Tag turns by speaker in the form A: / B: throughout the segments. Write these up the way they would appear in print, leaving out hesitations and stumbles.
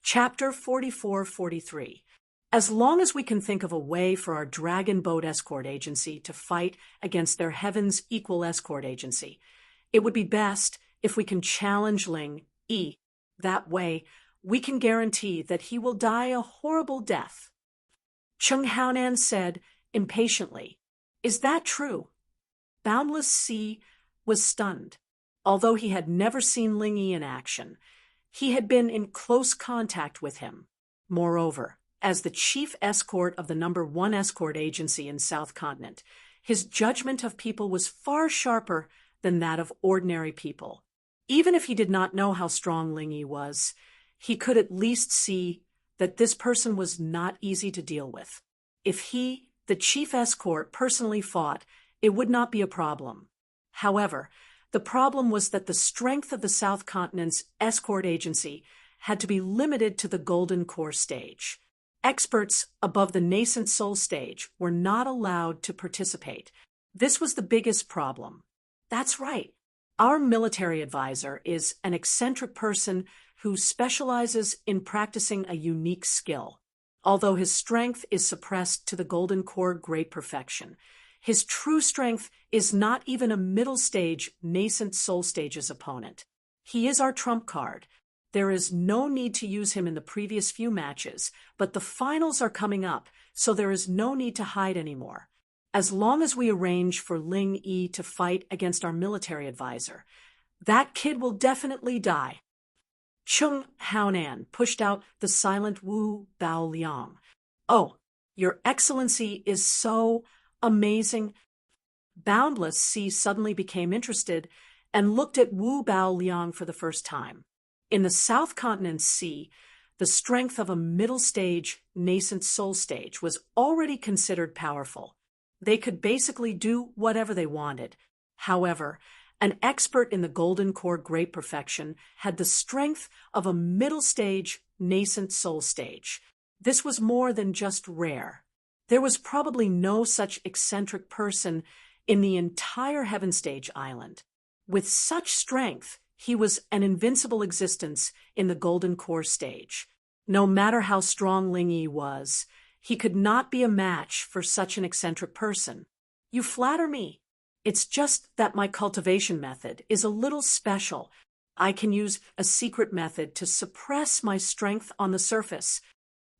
A: Chapter 44-43. As long as we can think of a way for our dragon boat escort agency to fight against their heaven's equal escort agency, it would be best if we can challenge Ling Yi. That way, we can guarantee that he will die a horrible death. Chung Haonan said impatiently, "Is that true?" Boundless Sea was stunned. Although he had never seen Ling Yi in action, he had been in close contact with him. Moreover, as the chief escort of the #1 escort agency in South Continent, his judgment of people was far sharper than that of ordinary people. Even if he did not know how strong Ling Yi was, he could at least see that this person was not easy to deal with. If he, the chief escort, personally fought, it would not be a problem. However, the problem was that the strength of the South Continent's escort agency had to be limited to the Golden Core stage. Experts above the nascent soul stage were not allowed to participate. This was the biggest problem. That's right. Our military advisor is an eccentric person who specializes in practicing a unique skill. Although his strength is suppressed to the Golden Core great perfection, his true strength is not even a middle stage, nascent soul stage's opponent. He is our trump card. There is no need to use him in the previous few matches, but the finals are coming up, so there is no need to hide anymore. As long as we arrange for Ling Yi to fight against our military advisor, that kid will definitely die. Chung Haonan pushed out the silent Wu Bao Liang. "Oh, Your Excellency is so amazing." Boundless Sea suddenly became interested and looked at Wu Bao Liang for the first time. In the South Continent Sea, the strength of a middle stage, nascent soul stage was already considered powerful. They could basically do whatever they wanted. However, an expert in the Golden Core great perfection had the strength of a middle stage, nascent soul stage. This was more than just rare. There was probably no such eccentric person in the entire Heaven Stage Island. With such strength, he was an invincible existence in the Golden Core stage. No matter how strong Ling Yi was, he could not be a match for such an eccentric person. "You flatter me. It's just that my cultivation method is a little special. I can use a secret method to suppress my strength on the surface."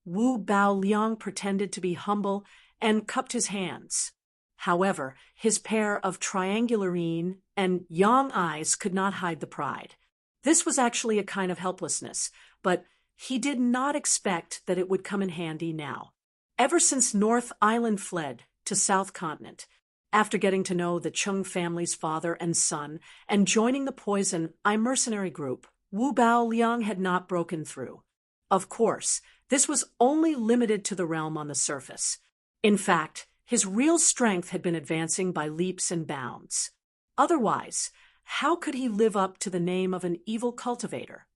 A: Wu Bao Liang pretended to be humble and cupped his hands. However, his pair of triangular yin and yang eyes could not hide the pride. This was actually a kind of helplessness, but he did not expect that it would come in handy now. Ever since North Island fled to South Continent, after getting to know the Chung family's father and son and joining the Poison Eye mercenary group, Wu Bao Liang had not broken through. Of course, this was only limited to the realm on the surface. In fact, his real strength had been advancing by leaps and bounds. Otherwise, how could he live up to the name of an evil cultivator?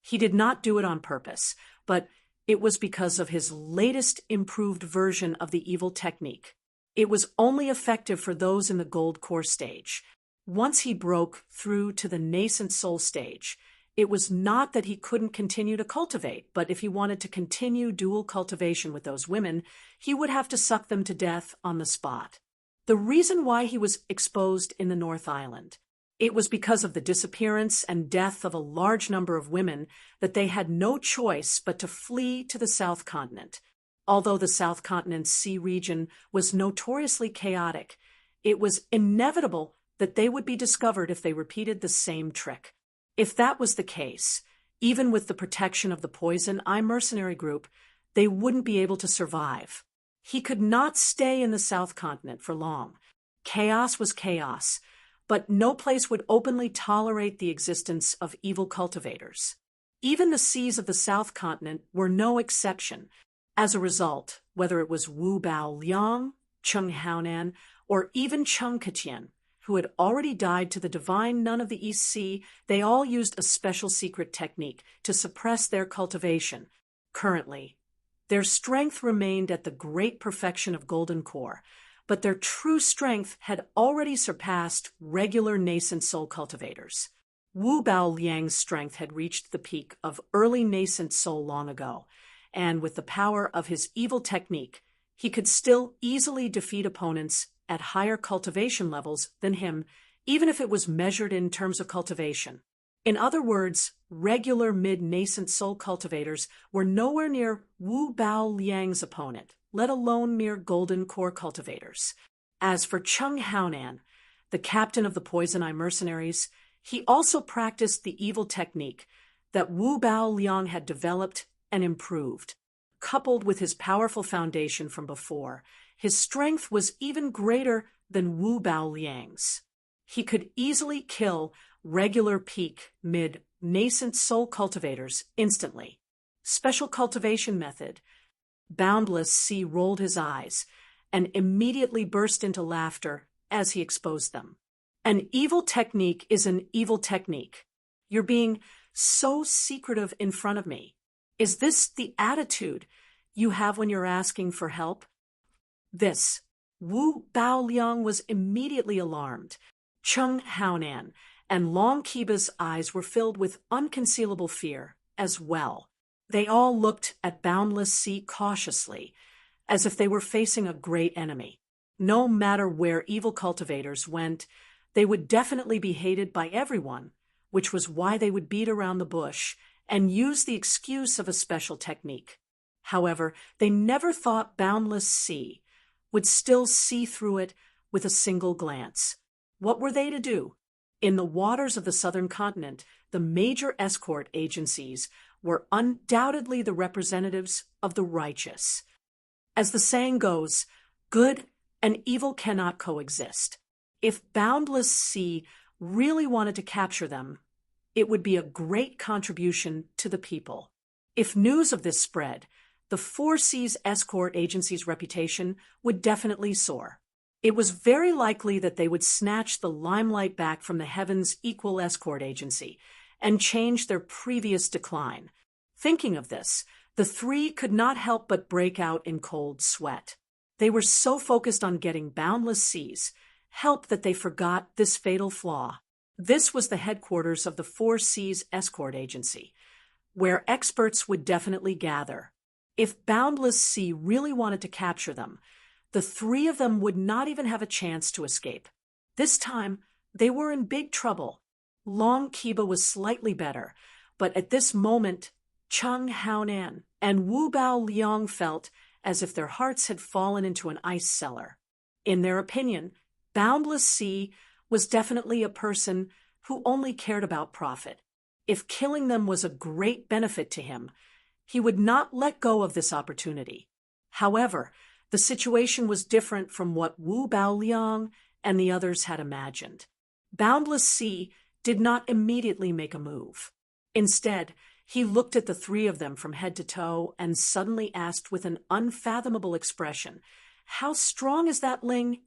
A: He did not do it on purpose, but it was because of his latest improved version of the evil technique. It was only effective for those in the Gold Core stage. Once he broke through to the nascent soul stage, it was not that he couldn't continue to cultivate, but if he wanted to continue dual cultivation with those women, he would have to suck them to death on the spot. The reason why he was exposed in the North Island, it was because of the disappearance and death of a large number of women that they had no choice but to flee to the South Continent. Although the South Continent's sea region was notoriously chaotic, it was inevitable that they would be discovered if they repeated the same trick. If that was the case, even with the protection of the Poison Eye mercenary group, they wouldn't be able to survive. He could not stay in the South Continent for long. Chaos was chaos, but no place would openly tolerate the existence of evil cultivators. Even the seas of the South Continent were no exception. As a result, whether it was Wu Bao Liang, Chung Haonan, or even Chung Katian, who had already died to the divine nun of the East Sea, they all used a special secret technique to suppress their cultivation. Currently, their strength remained at the great perfection of Golden Core, but their true strength had already surpassed regular nascent soul cultivators. Wu Bao Liang's strength had reached the peak of early nascent soul long ago, and with the power of his evil technique, he could still easily defeat opponents at higher cultivation levels than him, even if it was measured in terms of cultivation. In other words, regular mid-nascent soul cultivators were nowhere near Wu Bao Liang's opponent, let alone mere golden core cultivators. As for Cheng Haonan, the captain of the Poison Eye mercenaries, he also practiced the evil technique that Wu Bao Liang had developed and improved. Coupled with his powerful foundation from before, his strength was even greater than Wu Bao Liang's. He could easily kill regular peak, mid, nascent soul cultivators instantly. Special cultivation method. Boundless Sea rolled his eyes and immediately burst into laughter as he exposed them. An evil technique is an evil technique. You're being so secretive in front of me. Is this the attitude you have when you're asking for help? This. Wu Bao Liang was immediately alarmed. Cheng Haonan and Long Kiba's eyes were filled with unconcealable fear as well. They all looked at Boundless Sea cautiously, as if they were facing a great enemy. No matter where evil cultivators went, they would definitely be hated by everyone, which was why they would beat around the bush and use the excuse of a special technique. However, they never thought Boundless Sea would still see through it with a single glance. What were they to do? In the waters of the southern continent, the major escort agencies were undoubtedly the representatives of the righteous. As the saying goes, good and evil cannot coexist. If Boundless Sea really wanted to capture them, it would be a great contribution to the people. If news of this spread, the Four Seas escort agency's reputation would definitely soar. It was very likely that they would snatch the limelight back from the Heaven's Equal Escort Agency and change their previous decline. Thinking of this, the three could not help but break out in cold sweat. They were so focused on getting Boundless Sea's help that they forgot this fatal flaw. This was the headquarters of the Four Seas Escort Agency, where experts would definitely gather. If Boundless Sea really wanted to capture them, the three of them would not even have a chance to escape. This time, they were in big trouble. Long Kiba was slightly better, but at this moment, Cheng Haonan and Wu Bao Liang felt as if their hearts had fallen into an ice cellar. In their opinion, Boundless Sea was definitely a person who only cared about profit. If killing them was a great benefit to him, he would not let go of this opportunity. However, the situation was different from what Wu Bao Liang and the others had imagined. Boundless Sea did not immediately make a move. Instead, he looked at the three of them from head to toe and suddenly asked with an unfathomable expression, "How strong is that Ling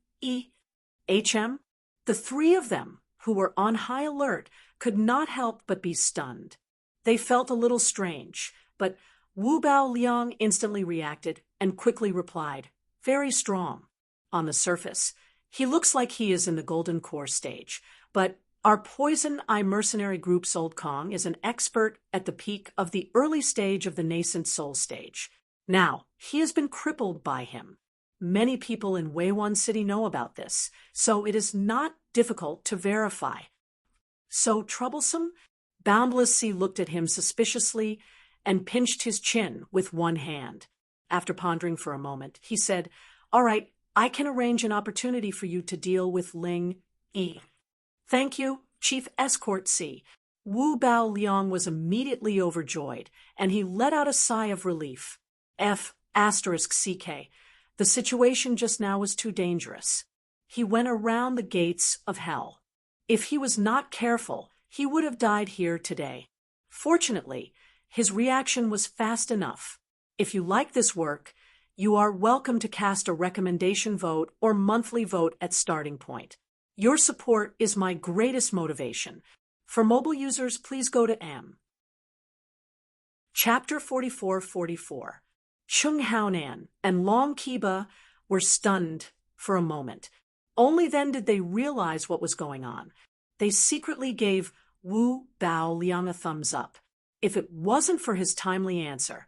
A: HM?" The three of them, who were on high alert, could not help but be stunned. They felt a little strange, but Wu Bao Liang instantly reacted and quickly replied, "Very strong." On the surface, he looks like he is in the Golden Core stage, but our Poison Eye mercenary group Old Kong is an expert at the peak of the early stage of the nascent soul stage. Now, he has been crippled by him. Many people in Weiwan City know about this, so it is not difficult to verify. So troublesome? Boundless Sea looked at him suspiciously and pinched his chin with one hand. After pondering for a moment, he said, "All right, I can arrange an opportunity for you to deal with Ling E." "Thank you, Chief Escort C." Wu Bao Liang was immediately overjoyed, and he let out a sigh of relief. F***CK. The situation just now was too dangerous. He went around the gates of hell. If he was not careful, he would have died here today. Fortunately, his reaction was fast enough. If you like this work, you are welcome to cast a recommendation vote or monthly vote at Starting Point. Your support is my greatest motivation. For mobile users, please go to M. Chapter 4444. Cheng Haonan and Long Kiba were stunned for a moment. Only then did they realize what was going on. They secretly gave Wu Bao Liang a thumbs up. If it wasn't for his timely answer,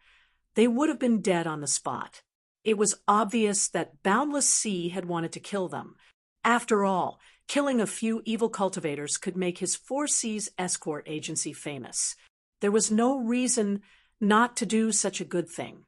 A: they would have been dead on the spot. It was obvious that Boundless Sea had wanted to kill them. After all, killing a few evil cultivators could make his 4C's escort agency famous. There was no reason not to do such a good thing.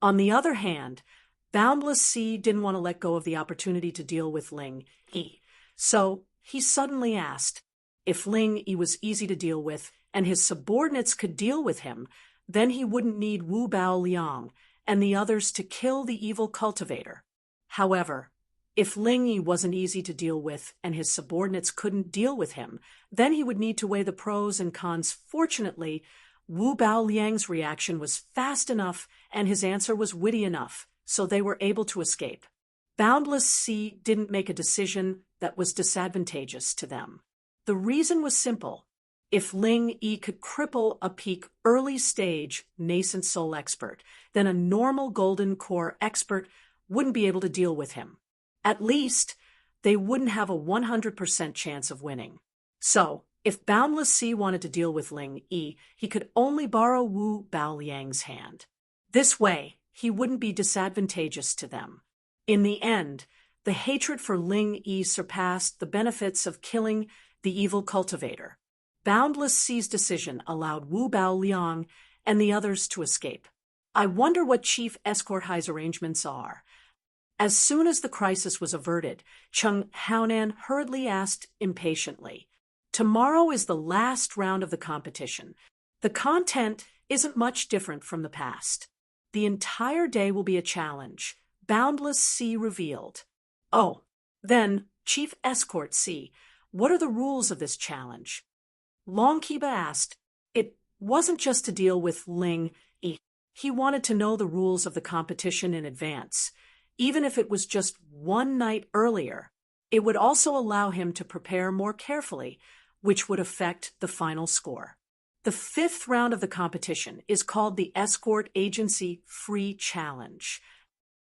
A: On the other hand, Boundless Sea didn't want to let go of the opportunity to deal with Ling Yi. So he suddenly asked, if Ling Yi was easy to deal with and his subordinates could deal with him, then he wouldn't need Wu Bao Liang and the others to kill the evil cultivator. However, if Ling Yi wasn't easy to deal with and his subordinates couldn't deal with him, then he would need to weigh the pros and cons. Fortunately, Wu Bao Liang's reaction was fast enough and his answer was witty enough, so they were able to escape. Boundless Sea didn't make a decision that was disadvantageous to them. The reason was simple. If Ling Yi could cripple a peak early-stage nascent soul expert, then a normal golden core expert wouldn't be able to deal with him. At least, they wouldn't have a 100% chance of winning. So, if Boundless Sea wanted to deal with Ling Yi, he could only borrow Wu Bao Liang's hand. This way, he wouldn't be disadvantageous to them. In the end, the hatred for Ling Yi surpassed the benefits of killing the evil cultivator. Boundless Sea's decision allowed Wu Bao Liang and the others to escape. I wonder what Chief Escort Hai's arrangements are. As soon as the crisis was averted, Chung Haonan hurriedly asked impatiently, "Tomorrow is the last round of the competition. The content isn't much different from the past. The entire day will be a challenge," Boundless Sea revealed. "Oh, then, Chief Escort Sea, what are the rules of this challenge?" Long Kiba asked. It wasn't just to deal with Ling Yi. He wanted to know the rules of the competition in advance. Even if it was just one night earlier, it would also allow him to prepare more carefully, which would affect the final score. The fifth round of the competition is called the Escort Agency Free Challenge.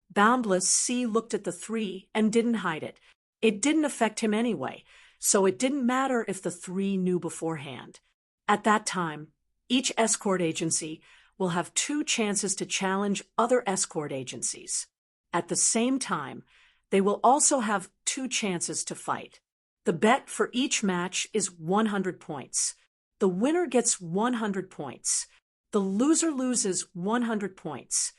A: Boundless Sea looked at the three and didn't hide it. It didn't affect him anyway, so it didn't matter if the three knew beforehand. At that time, each escort agency will have 2 chances to challenge other escort agencies. At the same time, they will also have 2 chances to fight. The bet for each match is 100 points. The winner gets 100 points. The loser loses 100 points.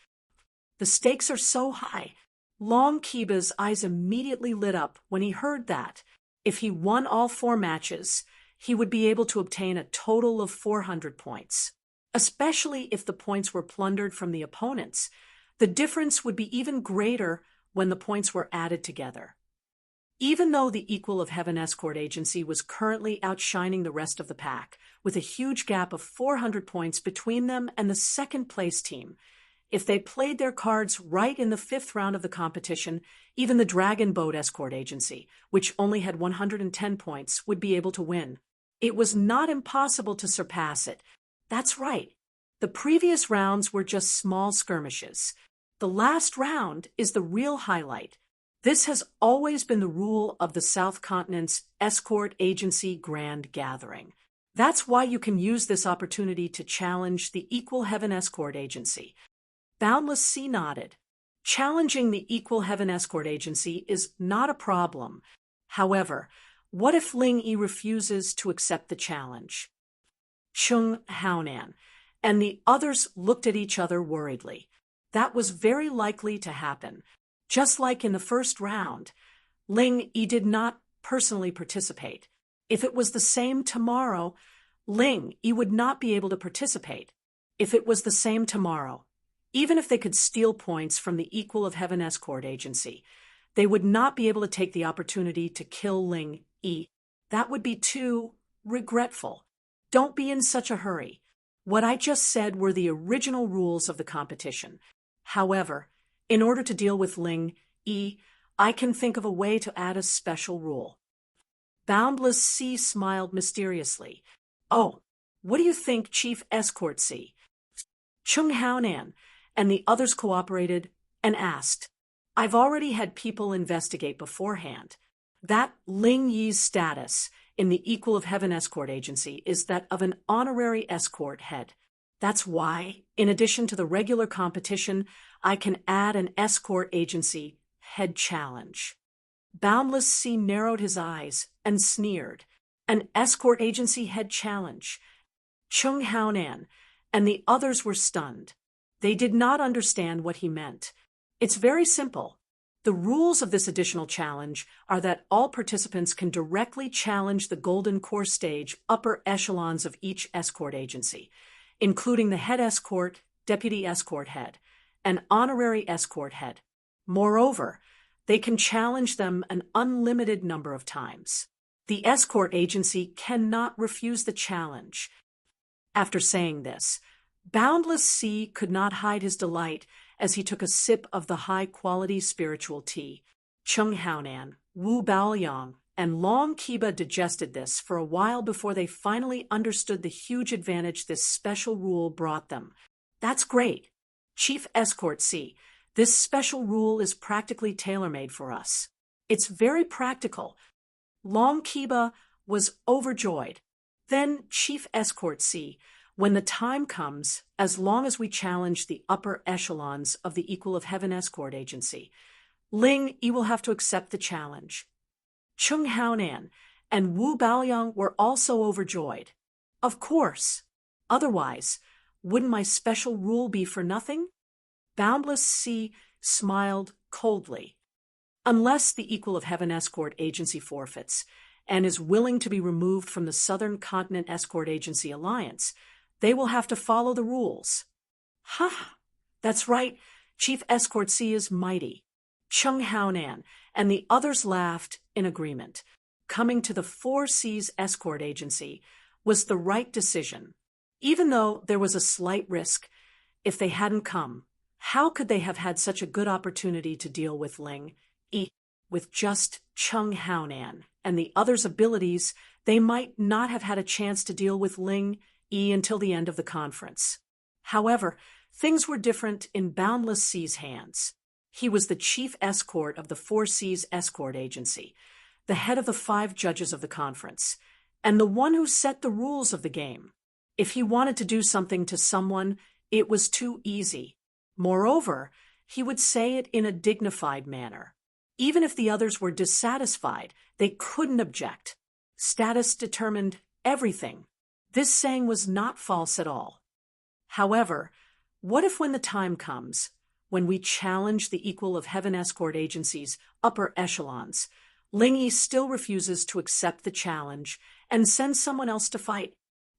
A: The stakes are so high. Long Kiba's eyes immediately lit up when he heard that. If he won all 4 matches, he would be able to obtain a total of 400 points. Especially if the points were plundered from the opponents, the difference would be even greater when the points were added together. Even though the Equal of Heaven Escort Agency was currently outshining the rest of the pack, with a huge gap of 400 points between them and the second-place team, if they played their cards right in the 5th round of the competition, even the Dragon Boat Escort Agency, which only had 110 points, would be able to win. It was not impossible to surpass it. That's right. The previous rounds were just small skirmishes. The last round is the real highlight. This has always been the rule of the South Continent's Escort Agency Grand Gathering. That's why you can use this opportunity to challenge the Equal Heaven Escort Agency. Boundless Sea nodded. Challenging the Equal Heaven Escort Agency is not a problem. However, what if Ling Yi refuses to accept the challenge? Chung Haonan and the others looked at each other worriedly. That was very likely to happen. Just like in the first round, Ling Yi did not personally participate. If it was the same tomorrow, Ling Yi would not be able to participate. If it was the same tomorrow, even if they could steal points from the Equal of Heaven Escort Agency, they would not be able to take the opportunity to kill Ling Yi. That would be too regretful. Don't be in such a hurry. What I just said were the original rules of the competition. However, in order to deal with Ling Yi, I can think of a way to add a special rule. Boundless Sea smiled mysteriously. Oh, what do you think, Chief Escort Sea? Chung Haonan and the others cooperated and asked. I've already had people investigate beforehand. That Ling Yi's status in the Equal of Heaven Escort Agency is that of an honorary escort head. That's why, in addition to the regular competition, I can add an escort agency head challenge. Boundless Sea narrowed his eyes and sneered. An escort agency head challenge. Chung Haonan and the others were stunned. They did not understand what he meant. It's very simple. The rules of this additional challenge are that all participants can directly challenge the Golden Core Stage upper echelons of each escort agency, including the head escort, deputy escort head, and honorary escort head. Moreover, they can challenge them an unlimited number of times. The escort agency cannot refuse the challenge. After saying this, Boundless Sea could not hide his delight as he took a sip of the high-quality spiritual tea. Chung Haonan, Wu Baoyang, and Long Kiba digested this for a while before they finally understood the huge advantage this special rule brought them. That's great. Chief Escort C, this special rule is practically tailor-made for us. It's very practical. Long Kiba was overjoyed. Then Chief Escort C, when the time comes, as long as we challenge the upper echelons of the Equal of Heaven Escort Agency, Ling Yi will have to accept the challenge. Chung Haonan and Wu Baoyang were also overjoyed. Of course. Otherwise, wouldn't my special rule be for nothing? Boundless Sea smiled coldly. Unless the Equal of Heaven Escort Agency forfeits and is willing to be removed from the Southern Continent Escort Agency Alliance, they will have to follow the rules. Ha! That's right, Chief Escort C is mighty. Chung Haonan and the others laughed in agreement. Coming to the Four Seas Escort Agency was the right decision. Even though there was a slight risk, if they hadn't come, how could they have had such a good opportunity to deal with Ling Yi? With just Chung Haonan and the others' abilities, they might not have had a chance to deal with Ling Yi until the end of the conference. However, things were different in Boundless Sea's hands. He was the chief escort of the Four Seas Escort Agency, the head of the 5 judges of the conference, and the one who set the rules of the game. If he wanted to do something to someone, it was too easy. Moreover, he would say it in a dignified manner. Even if the others were dissatisfied, they couldn't object. Status determined everything. This saying was not false at all. However, what if when the time comes, when we challenge the Equal of Heaven Escort Agency's upper echelons, Ling Yi still refuses to accept the challenge and sends someone else to fight?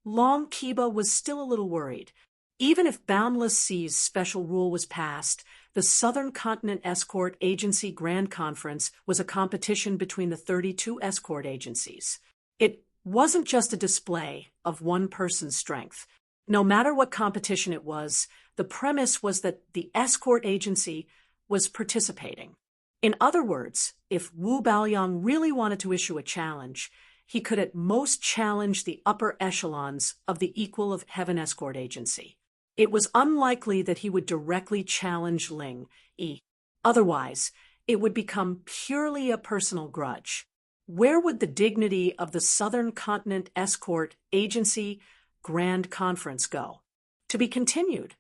A: Long Kiba was still a little worried. Even if Boundless Sea's special rule was passed, the Southern Continent Escort Agency Grand Conference was a competition between the 32 escort agencies. It wasn't just a display of one person's strength. No matter what competition it was, the premise was that the escort agency was participating. In other words, if Wu Baoyang really wanted to issue a challenge, he could at most challenge the upper echelons of the Equal of Heaven Escort Agency. It was unlikely that he would directly challenge Ling Yi. Otherwise, it would become purely a personal grudge. Where would the dignity of the Southern Continent Escort Agency Grand Conference go? To be continued.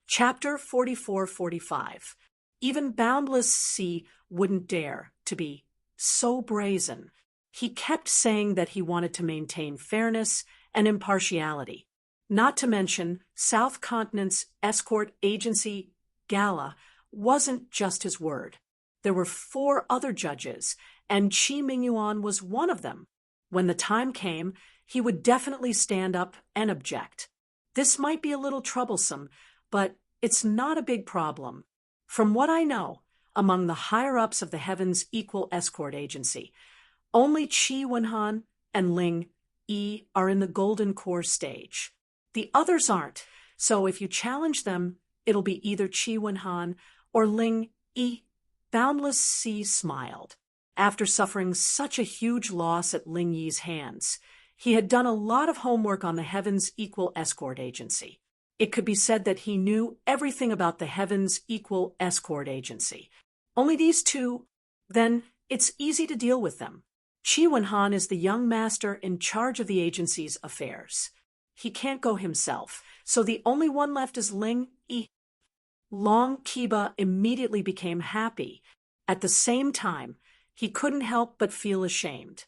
A: Chapter 44-45. Even Boundless Sea wouldn't dare to be so brazen. He kept saying that he wanted to maintain fairness and impartiality. Not to mention, South Continent's Escort Agency Gala wasn't just his word. There were 4 other judges, and Qi Mingyuan was one of them. When the time came, he would definitely stand up and object. This might be a little troublesome, but it's not a big problem. From what I know, among the higher-ups of the Heavens Equal Escort Agency, only Qi Wenhan and Ling Yi are in the Golden Core stage. The others aren't, so if you challenge them, it'll be either Qi Wenhan or Ling Yi. Boundless Sea smiled. After suffering such a huge loss at Ling Yi's hands, he had done a lot of homework on the Heavens Equal Escort Agency. It could be said that he knew everything about the Heavens Equal Escort Agency. Only these 2, then it's easy to deal with them. Chi Wenhan is the young master in charge of the agency's affairs. He can't go himself, so the only one left is Ling Yi. Long Kiba immediately became happy. At the same time, he couldn't help but feel ashamed.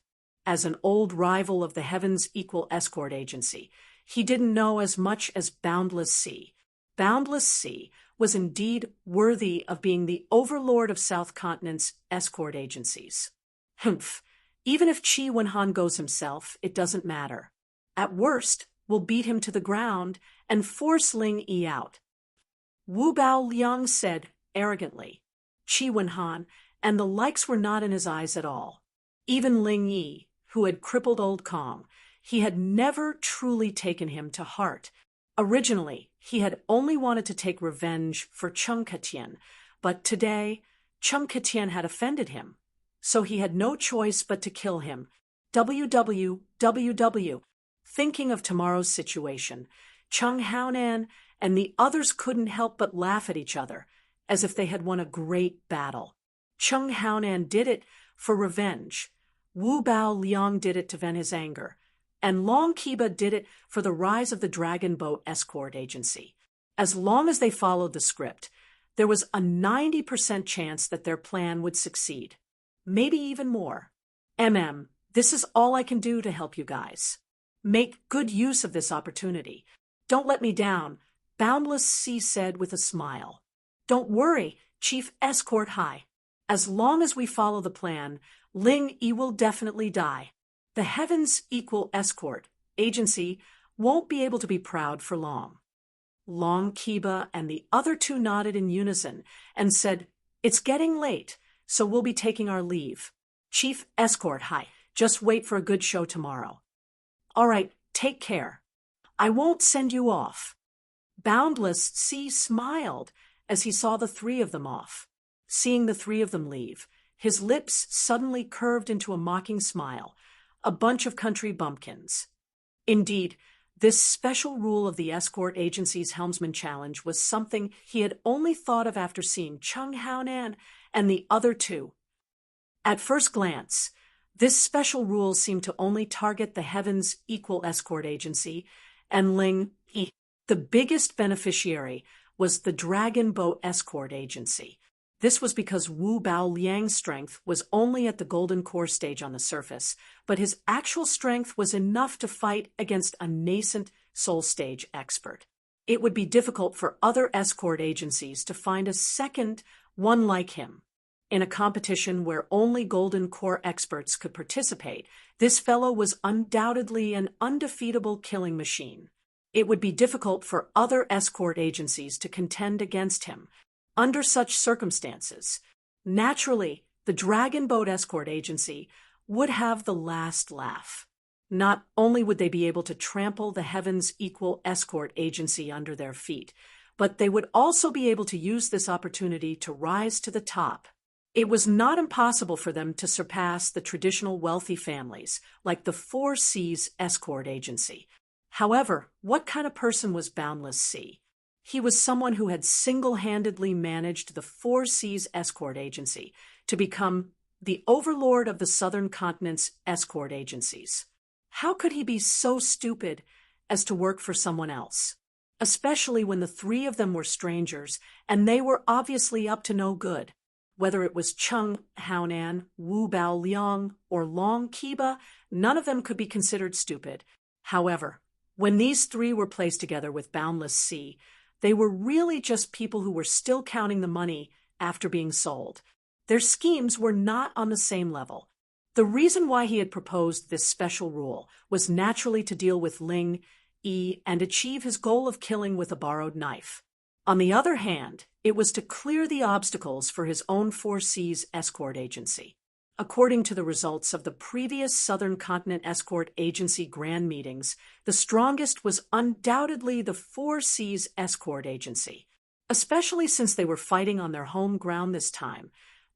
A: As an old rival of the Heavens Equal Escort Agency, he didn't know as much as Boundless Sea. Boundless Sea was indeed worthy of being the overlord of South Continent's escort agencies. Humph. Even if Chi Wenhan goes himself, it doesn't matter. At worst, we'll beat him to the ground and force Ling Yi out. Wu Bao Liang said arrogantly. Chi Wenhan and the likes were not in his eyes at all. Even Ling Yi, who had crippled old Kong, he had never truly taken him to heart. Originally, he had only wanted to take revenge for Cheng Ketian, but today, Cheng Ketian had offended him. So he had no choice but to kill him. WWWW. Thinking of tomorrow's situation, Cheng Haonan and the others couldn't help but laugh at each other, as if they had won a great battle. Cheng Haonan did it for revenge. Wu Bao Liang did it to vent his anger. And Long Kiba did it for the rise of the Dragon Boat Escort Agency. As long as they followed the script, there was a 90% chance that their plan would succeed. Maybe even more. This is all I can do to help you guys. Make good use of this opportunity. Don't let me down, Boundless Sea said with a smile. Don't worry, Chief Escort High. As long as we follow the plan, Ling Yi will definitely die. The Heavens Equal Escort Agency won't be able to be proud for long. Long Kiba and the other two nodded in unison and said, It's getting late, so we'll be taking our leave. Chief Escort High, just wait for a good show tomorrow. All right, take care. I won't send you off. Boundless Sea smiled as he saw the three of them off. Seeing the three of them leave, his lips suddenly curved into a mocking smile. A bunch of country bumpkins. Indeed, this special rule of the escort agency's helmsman challenge was something he had only thought of after seeing Cheng Haonan and the other two. At first glance, this special rule seemed to only target the Heavens Equal Escort Agency and Ling Yi. The biggest beneficiary was the Dragon Boat Escort Agency. This was because Wu Bao Liang's strength was only at the Golden Core stage on the surface, but his actual strength was enough to fight against a nascent Soul Stage expert. It would be difficult for other escort agencies to find a second one like him. In a competition where only Golden Core experts could participate, this fellow was undoubtedly an undefeatable killing machine. It would be difficult for other escort agencies to contend against him. Under such circumstances, naturally, the Dragon Boat Escort Agency would have the last laugh. Not only would they be able to trample the Heavens Equal Escort Agency under their feet, but they would also be able to use this opportunity to rise to the top. It was not impossible for them to surpass the traditional wealthy families, like the Four Seas Escort Agency. However, what kind of person was Boundless Sea? He was someone who had single-handedly managed the Four Seas Escort Agency to become the overlord of the Southern Continent's escort agencies. How could he be so stupid as to work for someone else? Especially when the three of them were strangers, and they were obviously up to no good. Whether it was Cheng Haonan, Wu Bao Liang, or Long Kiba, none of them could be considered stupid. However, when these three were placed together with Boundless Sea, they were really just people who were still counting the money after being sold. Their schemes were not on the same level. The reason why he had proposed this special rule was naturally to deal with Ling Yi and achieve his goal of killing with a borrowed knife. On the other hand, it was to clear the obstacles for his own Four Seas Escort Agency. According to the results of the previous Southern Continent Escort Agency grand meetings, the strongest was undoubtedly the Four Seas Escort Agency. Especially since they were fighting on their home ground this time,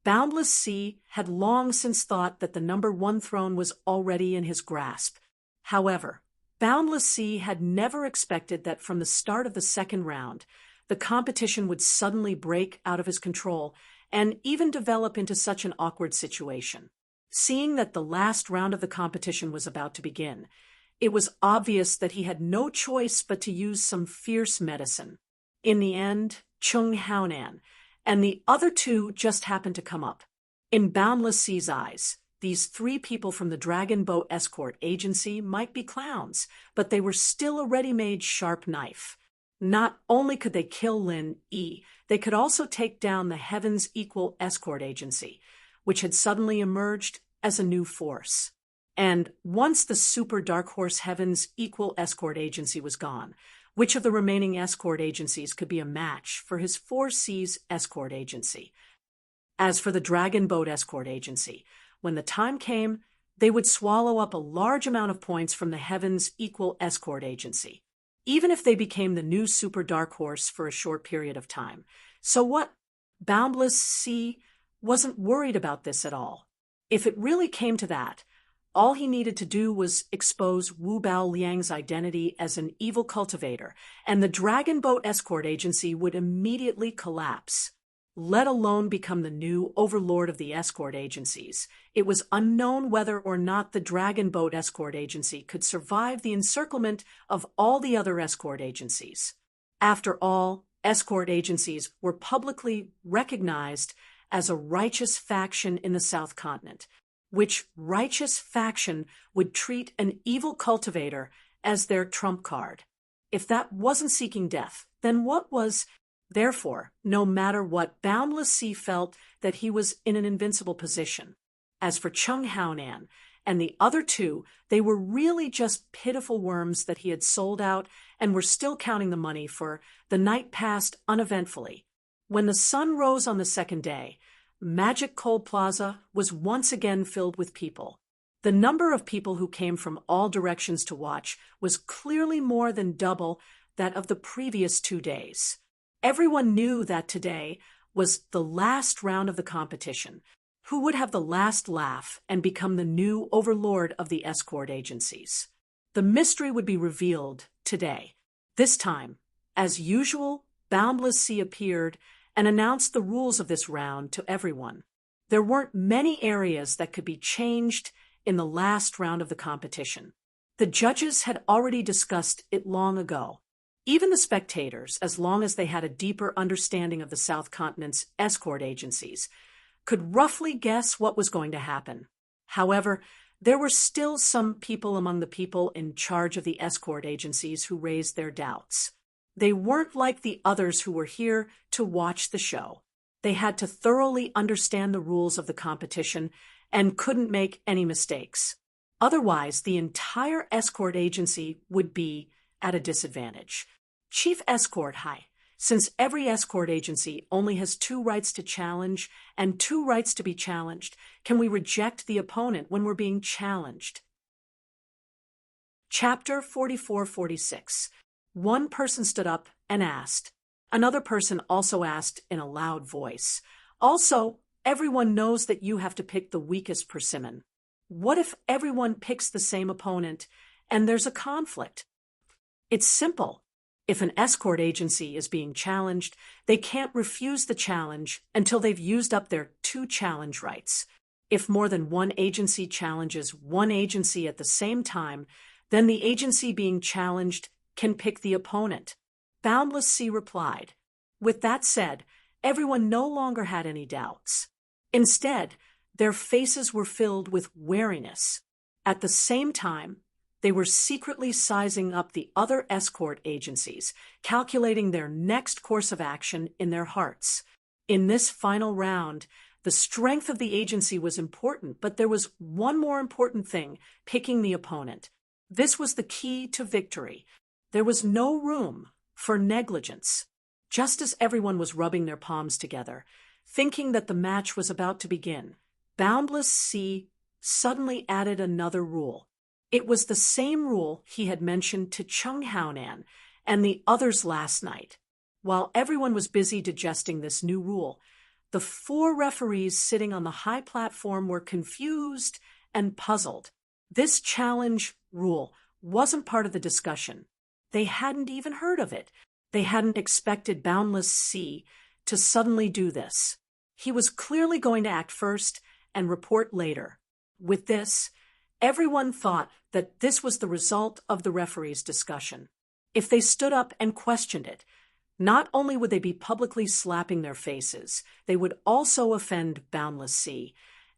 A: Boundless Sea had long since thought that the #1 throne was already in his grasp. However, Boundless Sea had never expected that from the start of the second round, the competition would suddenly break out of his control and even develop into such an awkward situation. Seeing that the last round of the competition was about to begin, it was obvious that he had no choice but to use some fierce medicine. In the end, Chung Haonan and the other two just happened to come up. In Boundless Sea's eyes, these three people from the Dragon Boat Escort Agency might be clowns, but they were still a ready-made sharp knife. Not only could they kill Lin Yi, they could also take down the Heaven's Equal Escort Agency, which had suddenly emerged as a new force. And once the Super Dark Horse Heaven's Equal Escort Agency was gone, which of the remaining escort agencies could be a match for his 4 Seas Escort Agency? As for the Dragon Boat Escort Agency, when the time came, they would swallow up a large amount of points from the Heaven's Equal Escort Agency, even if they became the new Super Dark Horse for a short period of time. So what? Boundless Sea wasn't worried about this at all. If it really came to that, all he needed to do was expose Wu Bao Liang's identity as an evil cultivator, and the Dragon Boat Escort Agency would immediately collapse, let alone become the new overlord of the escort agencies. It was unknown whether or not the Dragon Boat Escort Agency could survive the encirclement of all the other escort agencies. After all, escort agencies were publicly recognized as a righteous faction in the South Continent. Which righteous faction would treat an evil cultivator as their trump card? If that wasn't seeking death, then what was? Therefore, no matter what, Boundless Sea felt that he was in an invincible position. As for Chung Haonan and the other two, they were really just pitiful worms that he had sold out and were still counting the money for. The night passed uneventfully. When the sun rose on the second day, Magic Coal Plaza was once again filled with people. The number of people who came from all directions to watch was clearly more than double that of the previous 2 days. Everyone knew that today was the last round of the competition. Who would have the last laugh and become the new overlord of the escort agencies? The mystery would be revealed today. This time, as usual, Boundless Sea appeared and announced the rules of this round to everyone. There weren't many areas that could be changed in the last round of the competition. The judges had already discussed it long ago. Even the spectators, as long as they had a deeper understanding of the South Continent's escort agencies, could roughly guess what was going to happen. However, there were still some people among the people in charge of the escort agencies who raised their doubts. They weren't like the others who were here to watch the show. They had to thoroughly understand the rules of the competition and couldn't make any mistakes. Otherwise, the entire escort agency would be at a disadvantage. Chief Escort, hi. Since every escort agency only has 2 rights to challenge and 2 rights to be challenged, can we reject the opponent when we're being challenged? Chapter 44-46. One person stood up and asked. Another person also asked in a loud voice. Also, everyone knows that you have to pick the weakest persimmon. What if everyone picks the same opponent and there's a conflict? It's simple. If an escort agency is being challenged, they can't refuse the challenge until they've used up their 2 challenge rights. If more than one agency challenges one agency at the same time, then the agency being challenged can pick the opponent. Boundless Sea replied. With that said, everyone no longer had any doubts. Instead, their faces were filled with wariness. At the same time, they were secretly sizing up the other escort agencies, calculating their next course of action in their hearts. In this final round, the strength of the agency was important, but there was one more important thing: picking the opponent. This was the key to victory. There was no room for negligence. Just as everyone was rubbing their palms together, thinking that the match was about to begin, Boundless Sea suddenly added another rule. It was the same rule he had mentioned to Chung Haonan and the others last night. While everyone was busy digesting this new rule, the 4 referees sitting on the high platform were confused and puzzled. This challenge rule wasn't part of the discussion. They hadn't even heard of it. They hadn't expected Boundless Sea to suddenly do this. He was clearly going to act first and report later. With this, everyone thought that this was the result of the referee's discussion. If they stood up and questioned it, not only would they be publicly slapping their faces, they would also offend Boundless Sea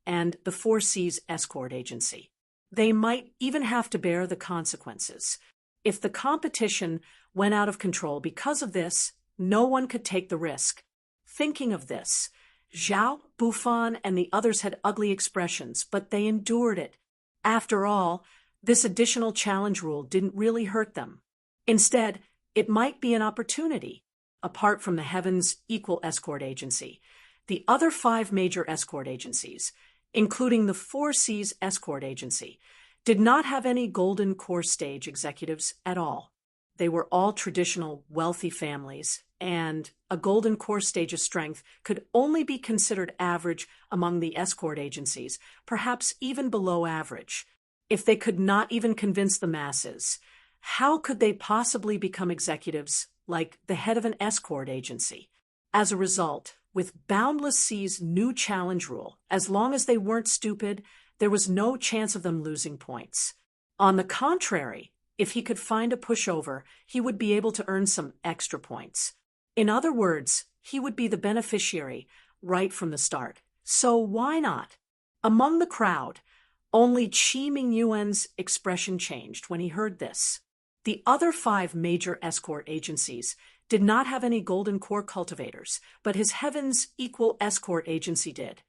A: and the Four Seas Escort Agency. They might even have to bear the consequences. If the competition went out of control because of this, no one could take the risk. Thinking of this, Zhao, Buffon, and the others had ugly expressions, but they endured it. After all, this additional challenge rule didn't really hurt them. Instead, it might be an opportunity. Apart from the Heavens Equal Escort Agency, the other 5 major escort agencies, including the Four Seas Escort Agency, did not have any Golden Core Stage executives at all. They were all traditional, wealthy families, and a Golden Core Stage of strength could only be considered average among the escort agencies, perhaps even below average. If they could not even convince the masses, how could they possibly become executives like the head of an escort agency? As a result, with Boundless Sea's new challenge rule, as long as they weren't stupid, there was no chance of them losing points. On the contrary, if he could find a pushover, he would be able to earn some extra points. In other words, he would be the beneficiary right from the start. So why not? Among the crowd, only Qi Mingyuan's expression changed when he heard this. The other 5 major escort agencies did not have any Golden Core cultivators, but his Heavens Equal Escort Agency did.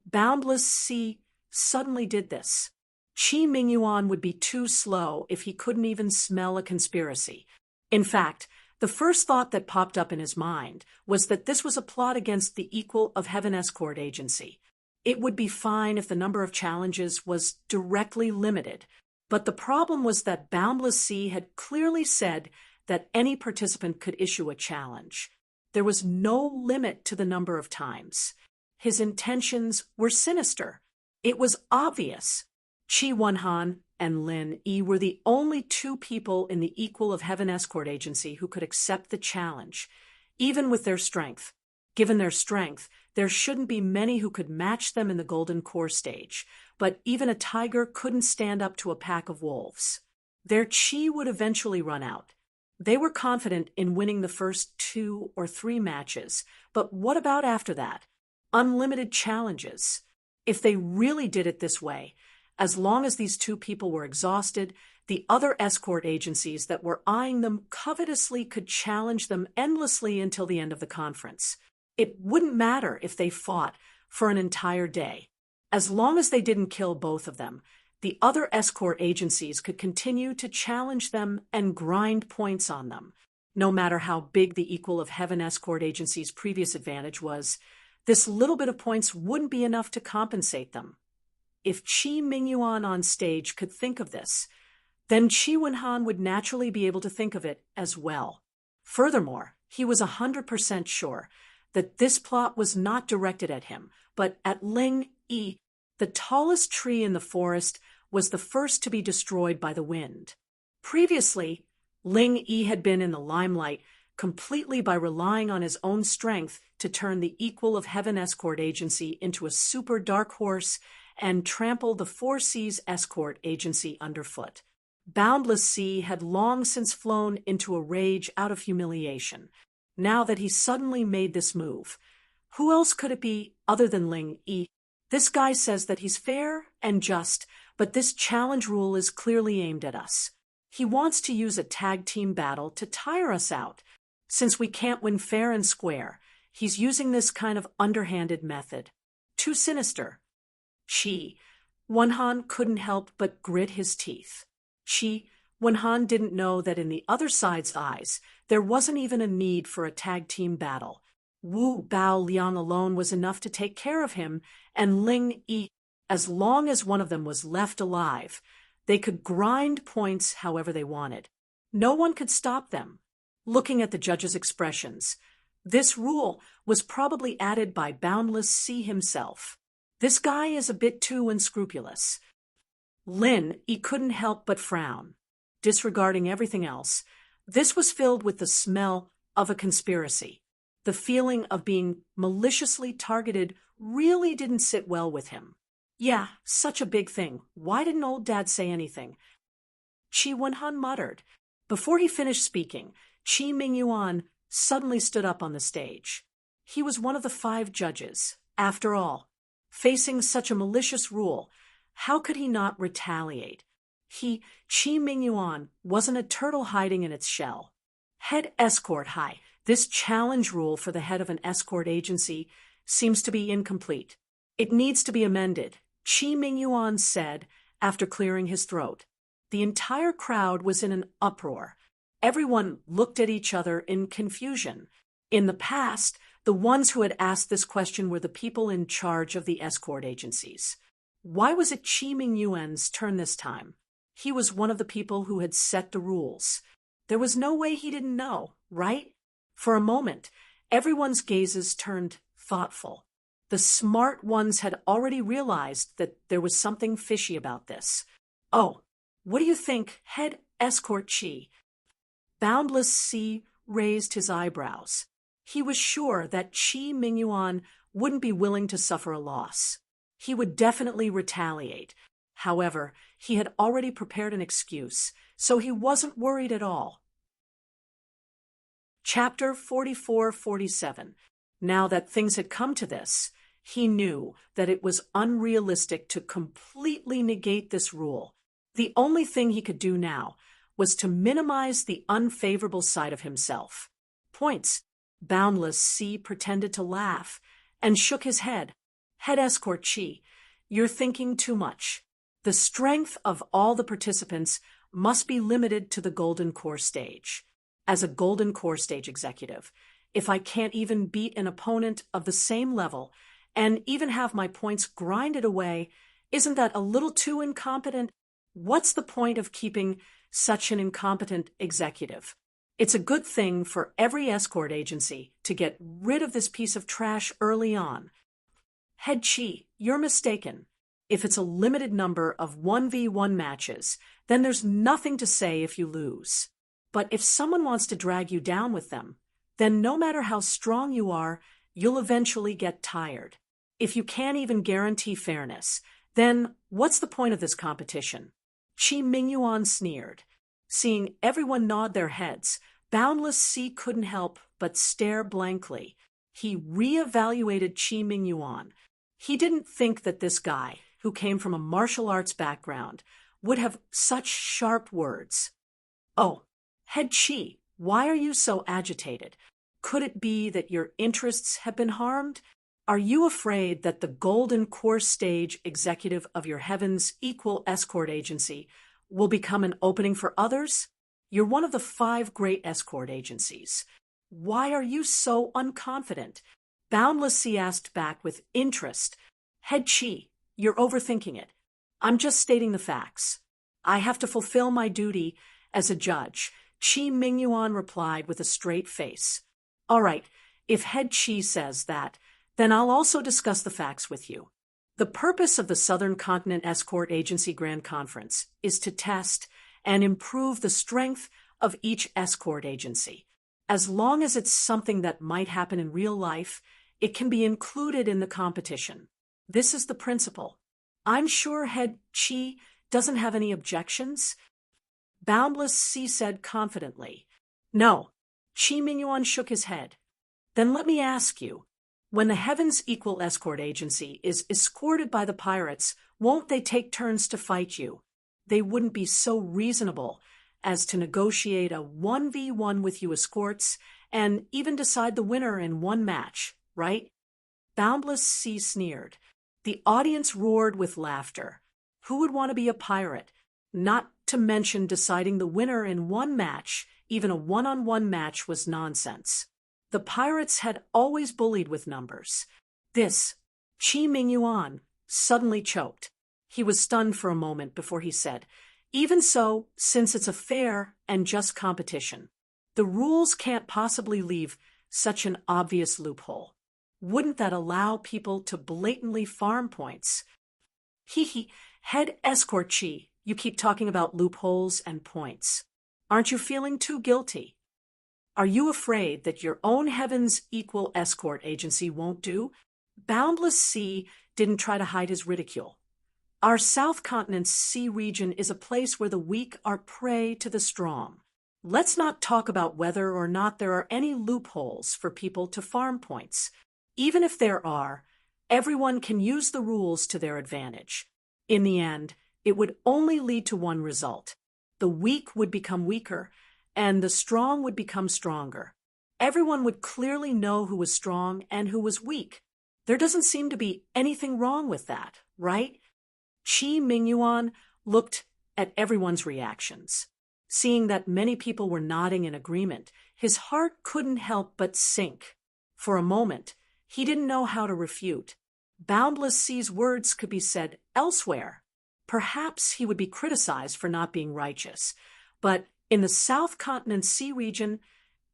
A: Boundless Sea suddenly did this. Qi Mingyuan would be too slow if he couldn't even smell a conspiracy. In fact, the first thought that popped up in his mind was that this was a plot against the Equal of Heaven Escort Agency. It would be fine if the number of challenges was directly limited, but the problem was that Boundless Sea had clearly said that any participant could issue a challenge. There was no limit to the number of times. His intentions were sinister. It was obvious. Qi Wenhan and Lin Yi were the only 2 people in the Equal of Heaven Escort Agency who could accept the challenge, even with their strength. Given their strength, there shouldn't be many who could match them in the Golden Core Stage, but even a tiger couldn't stand up to a pack of wolves. Their chi would eventually run out. They were confident in winning the first 2 or 3 matches, but what about after that? Unlimited challenges. If they really did it this way, as long as these 2 people were exhausted, the other escort agencies that were eyeing them covetously could challenge them endlessly until the end of the conference. It wouldn't matter if they fought for an entire day. As long as they didn't kill both of them, the other escort agencies could continue to challenge them and grind points on them. No matter how big the Equal of Heaven Escort Agency's previous advantage was, this little bit of points wouldn't be enough to compensate them. If Qi Mingyuan on stage could think of this, then Qi Wenhan would naturally be able to think of it as well. Furthermore, he was 100% sure that this plot was not directed at him, but at Ling Yi. The tallest tree in the forest was the first to be destroyed by the wind. Previously, Ling Yi had been in the limelight completely by relying on his own strength to turn the Equal of Heaven Escort Agency into a super dark horse and trample the Four Seas Escort Agency underfoot. Boundless Sea had long since flown into a rage out of humiliation, now that he suddenly made this move. Who else could it be other than Ling Yi? This guy says that he's fair and just, but this challenge rule is clearly aimed at us. He wants to use a tag team battle to tire us out. Since we can't win fair and square, he's using this kind of underhanded method. Too sinister. Qi Wenhan couldn't help but grit his teeth. Qi Wenhan didn't know that in the other side's eyes, there wasn't even a need for a tag team battle. Wu Bao Liang alone was enough to take care of him, and Ling Yi, as long as one of them was left alive, they could grind points however they wanted. No one could stop them. Looking at the judge's expressions, this rule was probably added by Boundless Sea himself. This guy is a bit too unscrupulous. Lin Yi couldn't help but frown. Disregarding everything else, this was filled with the smell of a conspiracy. The feeling of being maliciously targeted really didn't sit well with him. Yeah, such a big thing. Why didn't old dad say anything? Chi Wenhan muttered. Before he finished speaking, Chi Mingyuan suddenly stood up on the stage. He was one of the 5 judges. After all, facing such a malicious rule, how could he not retaliate? Chi Mingyuan, wasn't a turtle hiding in its shell. Head escort high. This challenge rule for the head of an escort agency seems to be incomplete. It needs to be amended, Chi Mingyuan said after clearing his throat. The entire crowd was in an uproar. Everyone looked at each other in confusion. In the past, the ones who had asked this question were the people in charge of the escort agencies. Why was it Chi Mingyuan's turn this time? He was one of the people who had set the rules. There was no way he didn't know, right? For a moment, everyone's gazes turned thoughtful. The smart ones had already realized that there was something fishy about this. Oh, what do you think, head escort Chi? Boundless Sea raised his eyebrows. He was sure that Chi Mingyuan wouldn't be willing to suffer a loss. He would definitely retaliate. However, he had already prepared an excuse, so he wasn't worried at all. Chapter 44-47. Now that things had come to this, he knew that it was unrealistic to completely negate this rule. The only thing he could do now was to minimize the unfavorable side of himself. Points. Boundless Sea pretended to laugh and shook his head. Head escort Chi, you're thinking too much. The strength of all the participants must be limited to the Golden Core stage. As a Golden Core stage executive, if I can't even beat an opponent of the same level and even have my points grinded away, isn't that a little too incompetent? What's the point of keeping such an incompetent executive? It's a good thing for every escort agency to get rid of this piece of trash early on. Head Chi, you're mistaken. If it's a limited number of 1v1 matches, then there's nothing to say if you lose. But if someone wants to drag you down with them, then no matter how strong you are, you'll eventually get tired. If you can't even guarantee fairness, then what's the point of this competition? Chi Mingyuan sneered. Seeing everyone nod their heads, Boundless Sea couldn't help but stare blankly. He re-evaluated Chi Mingyuan. He didn't think that this guy, who came from a martial arts background, would have such sharp words. Oh, Head Chi, why are you so agitated? Could it be that your interests have been harmed? Are you afraid that the Golden Core stage executive of your Heaven's Equal Escort Agency will become an opening for others? You're one of the 5 great escort agencies. Why are you so unconfident? Boundless Sea asked back with interest. Head Chi, you're overthinking it. I'm just stating the facts. I have to fulfill my duty as a judge. Chi Mingyuan replied with a straight face. All right, if Head Chi says that, then I'll also discuss the facts with you. The purpose of the Southern Continent Escort Agency Grand Conference is to test and improve the strength of each escort agency. As long as it's something that might happen in real life, it can be included in the competition. This is the principle. I'm sure Head Chi doesn't have any objections. Boundless Sea said confidently. No. Chi Mingyuan shook his head. Then let me ask you, when the Heaven's Equal Escort Agency is escorted by the pirates, won't they take turns to fight you? They wouldn't be so reasonable as to negotiate a 1v1 with you escorts and even decide the winner in one match, right? Boundless Sea sneered. The audience roared with laughter. Who would want to be a pirate? Not to mention deciding the winner in one match, even a one-on-one match, was nonsense. The pirates had always bullied with numbers. This, Chi Mingyuan, suddenly choked. He was stunned for a moment before he said, even so, since it's a fair and just competition, the rules can't possibly leave such an obvious loophole. Wouldn't that allow people to blatantly farm points? Head escort Chi, you keep talking about loopholes and points. Aren't you feeling too guilty? Are you afraid that your own Heaven's Equal Escort Agency won't do? Boundless Sea didn't try to hide his ridicule. Our South Continent's sea region is a place where the weak are prey to the strong. Let's not talk about whether or not there are any loopholes for people to farm points. Even if there are, everyone can use the rules to their advantage. In the end, it would only lead to one result. The weak would become weaker, and the strong would become stronger. Everyone would clearly know who was strong and who was weak. There doesn't seem to be anything wrong with that, right? Qi Mingyuan looked at everyone's reactions. Seeing that many people were nodding in agreement, his heart couldn't help but sink. For a moment, he didn't know how to refute. Boundless Sea's words could be said elsewhere. Perhaps he would be criticized for not being righteous. But in the South Continent Sea region,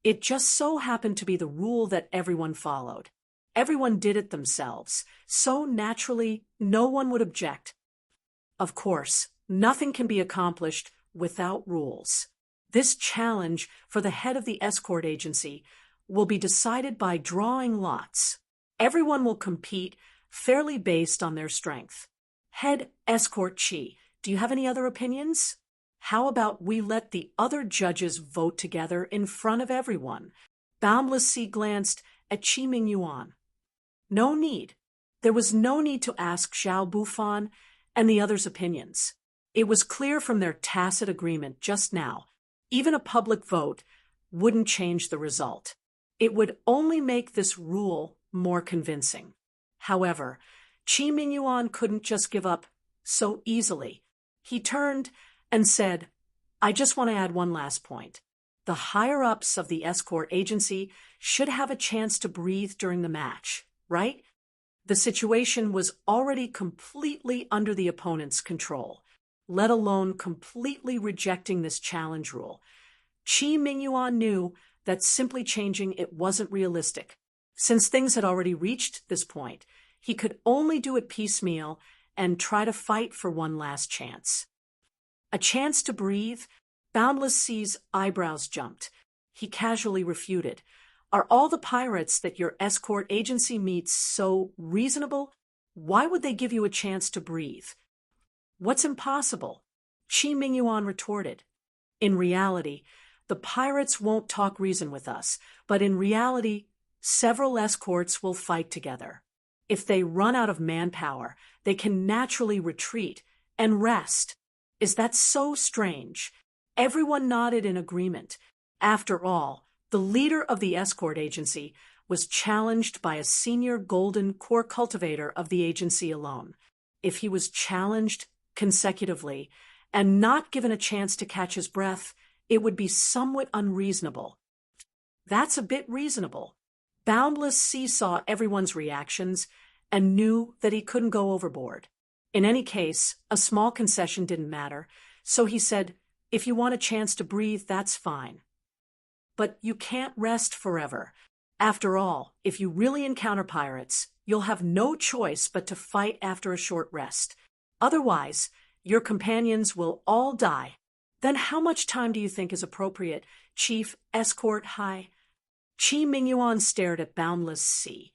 A: it just so happened to be the rule that everyone followed. Everyone did it themselves, so naturally no one would object. Of course, nothing can be accomplished without rules. This challenge for the head of the escort agency will be decided by drawing lots. Everyone will compete fairly based on their strength. Head Escort Qi, do you have any other opinions? How about we let the other judges vote together in front of everyone? Boundless Sea glanced at Qi Mingyuan. No need. There was no need to ask Xiao Bufan and the others' opinions. It was clear from their tacit agreement just now, even a public vote wouldn't change the result. It would only make this rule more convincing. However, Qi Mingyuan couldn't just give up so easily. He turned and said, I just want to add one last point. The higher-ups of the escort agency should have a chance to breathe during the match, right? The situation was already completely under the opponent's control, let alone completely rejecting this challenge rule. Qi Mingyuan knew that simply changing it wasn't realistic. Since things had already reached this point, he could only do it piecemeal and try to fight for one last chance. A chance to breathe? Boundless Sea's eyebrows jumped. He casually refuted. Are all the pirates that your escort agency meets so reasonable? Why would they give you a chance to breathe? What's impossible? Qi Mingyuan retorted. In reality, the pirates won't talk reason with us, but in reality, several escorts will fight together. If they run out of manpower, they can naturally retreat and rest. Is that so strange? Everyone nodded in agreement. After all, the leader of the escort agency was challenged by a senior golden core cultivator of the agency alone. If he was challenged consecutively and not given a chance to catch his breath, it would be somewhat unreasonable. That's a bit reasonable. Boundless Sea saw everyone's reactions and knew that he couldn't go overboard. In any case, a small concession didn't matter, so he said, if you want a chance to breathe, that's fine. But you can't rest forever. After all, if you really encounter pirates, you'll have no choice but to fight after a short rest. Otherwise, your companions will all die. Then how much time do you think is appropriate, Chief Escort High? Qi Mingyuan stared at Boundless Sea.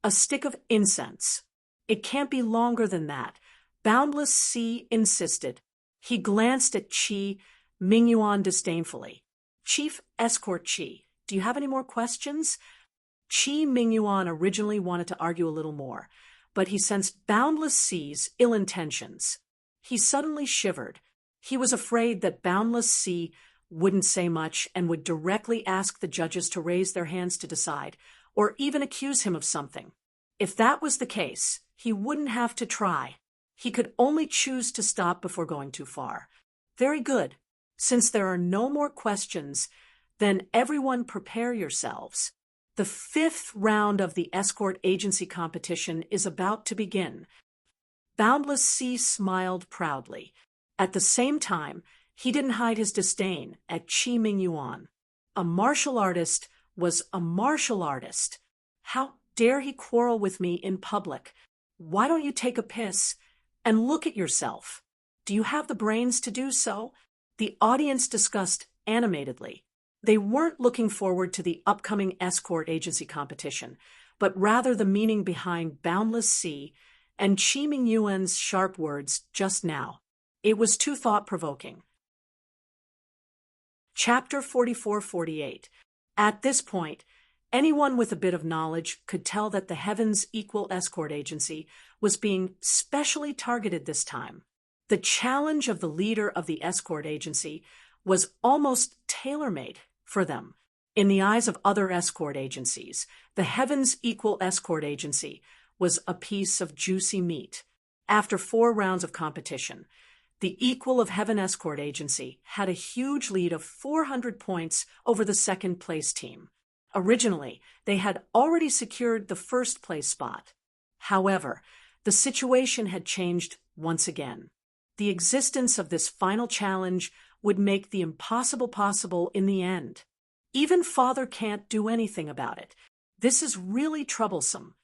A: A stick of incense. It can't be longer than that. Boundless Sea insisted. He glanced at Qi Mingyuan disdainfully. Chief Escort Qi, do you have any more questions? Qi Mingyuan originally wanted to argue a little more, but he sensed Boundless Sea's ill intentions. He suddenly shivered. He was afraid that Boundless Sea wouldn't say much and would directly ask the judges to raise their hands to decide, or even accuse him of something. If that was the case, he wouldn't have to try. He could only choose to stop before going too far. Very good. Since there are no more questions, then everyone prepare yourselves. The 5th round of the escort agency competition is about to begin. Boundless Sea smiled proudly. At the same time, he didn't hide his disdain at Qi Mingyuan. A martial artist was a martial artist. How dare he quarrel with me in public? Why don't you take a piss and look at yourself? Do you have the brains to do so? The audience discussed animatedly. They weren't looking forward to the upcoming escort agency competition, but rather the meaning behind Boundless Sea and Qi Mingyuan's sharp words just now. It was too thought-provoking. Chapter 44-48. At this point, anyone with a bit of knowledge could tell that the Heavens Equal Escort Agency was being specially targeted this time. The challenge of the leader of the escort agency was almost tailor-made for them. In the eyes of other escort agencies, the Heavens Equal Escort Agency was a piece of juicy meat. After 4 rounds of competition, the Equal of Heaven Escort Agency had a huge lead of 400 points over the second-place team. Originally, they had already secured the first-place spot. However, the situation had changed once again. The existence of this final challenge would make the impossible possible in the end. Even Father can't do anything about it. This is really troublesome.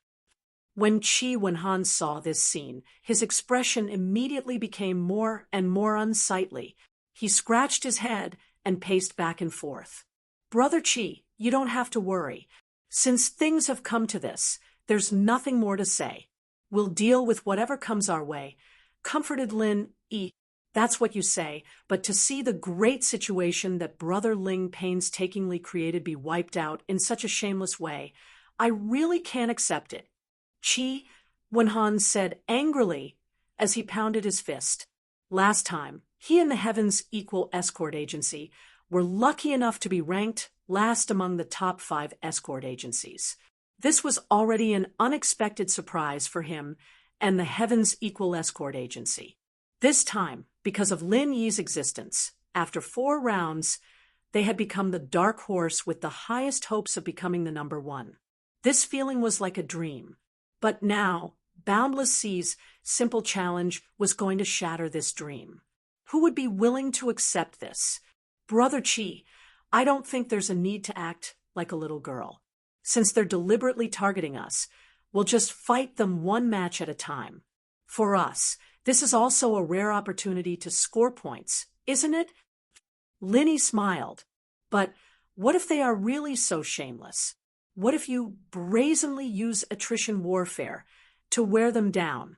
A: When Qi Wenhan saw this scene, his expression immediately became more and more unsightly. He scratched his head and paced back and forth. Brother Qi, you don't have to worry. Since things have come to this, there's nothing more to say. We'll deal with whatever comes our way. Comforted Lin Yi. That's what you say, but to see the great situation that Brother Ling painstakingly created be wiped out in such a shameless way, I really can't accept it. Qi Wenhan said angrily as he pounded his fist. Last time, he and the Heavens Equal Escort Agency were lucky enough to be ranked last among the top 5 escort agencies. This was already an unexpected surprise for him and the Heavens Equal Escort Agency. This time, because of Lin Yi's existence, after 4 rounds, they had become the dark horse with the highest hopes of becoming the number 1. This feeling was like a dream. But now, Boundless Sea's simple challenge was going to shatter this dream. Who would be willing to accept this? Brother Qi, I don't think there's a need to act like a little girl. Since they're deliberately targeting us, we'll just fight them 1 match at a time. For us, this is also a rare opportunity to score points, isn't it? Lin Yi smiled. But what if they are really so shameless? What if you brazenly use attrition warfare to wear them down?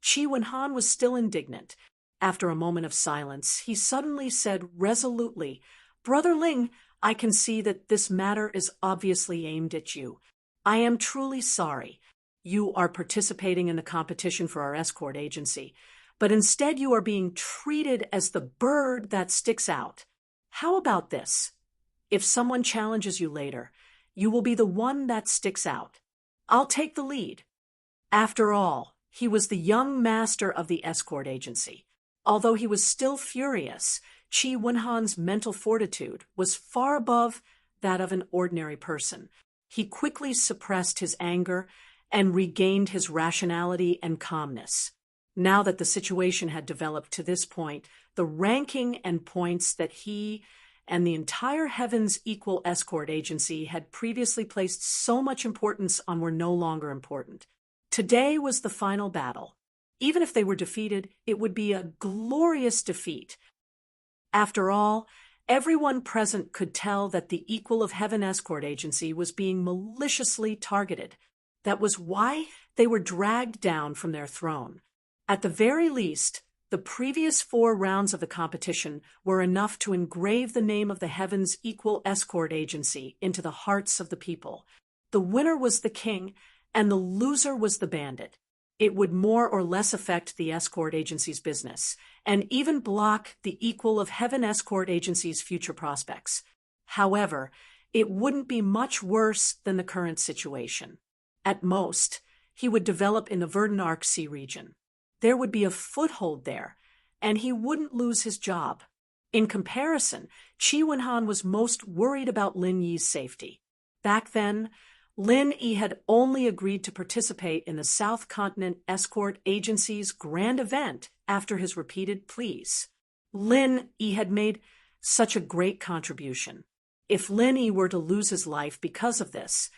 A: Qi Wenhan was still indignant. After a moment of silence, he suddenly said resolutely, Brother Ling, I can see that this matter is obviously aimed at you. I am truly sorry. You are participating in the competition for our escort agency, but instead you are being treated as the bird that sticks out. How about this? If someone challenges you later, you will be the one that sticks out. I'll take the lead. After all, he was the young master of the escort agency. Although he was still furious, Qi Wenhan's mental fortitude was far above that of an ordinary person. He quickly suppressed his anger and regained his rationality and calmness. Now that the situation had developed to this point, the ranking and points that he and the entire Heavens Equal Escort Agency had previously placed so much importance on were no longer important. Today was the final battle. Even if they were defeated, it would be a glorious defeat. After all, everyone present could tell that the Equal of Heaven Escort Agency was being maliciously targeted. That was why they were dragged down from their throne. At the very least, the previous 4 rounds of the competition were enough to engrave the name of the Heavens Equal Escort Agency into the hearts of the people. The winner was the king, and the loser was the bandit. It would more or less affect the escort agency's business, and even block the Equal of Heaven Escort Agency's future prospects. However, it wouldn't be much worse than the current situation. At most, he would develop in the Verdun-Arc Sea region. There would be a foothold there, and he wouldn't lose his job. In comparison, Qi Wenhan was most worried about Lin Yi's safety. Back then, Lin Yi had only agreed to participate in the South Continent Escort Agency's grand event after his repeated pleas. Lin Yi had made such a great contribution. If Lin Yi were to lose his life because of this,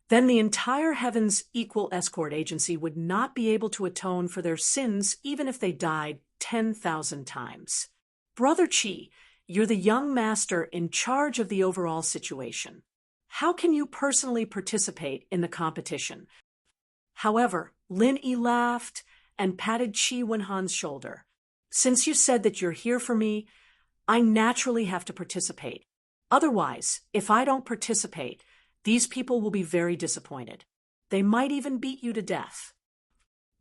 A: then the entire Heavens Equal Escort Agency would not be able to atone for their sins even if they died 10,000 times. Brother Qi, you're the young master in charge of the overall situation. How can you personally participate in the competition? However, Lin Yi laughed and patted Qi Wenhan's shoulder. Since you said that you're here for me, I naturally have to participate. Otherwise, if I don't participate, these people will be very disappointed. They might even beat you to death.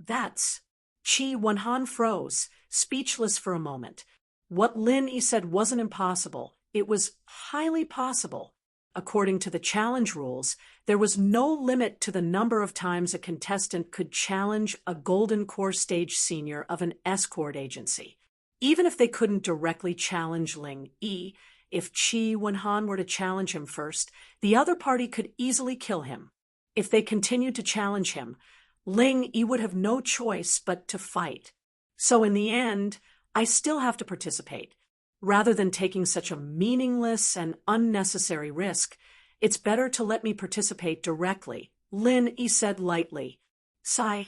A: That's... Qi Wenhan froze, speechless for a moment. What Lin Yi said wasn't impossible. It was highly possible. According to the challenge rules, there was no limit to the number of times a contestant could challenge a Golden Core Stage senior of an escort agency. Even if they couldn't directly challenge Lin Yi, if Qi Wenhan were to challenge him first, the other party could easily kill him. If they continued to challenge him, Lin Yi would have no choice but to fight. So in the end, I still have to participate. Rather than taking such a meaningless and unnecessary risk, it's better to let me participate directly, Lin Yi said lightly. Sigh.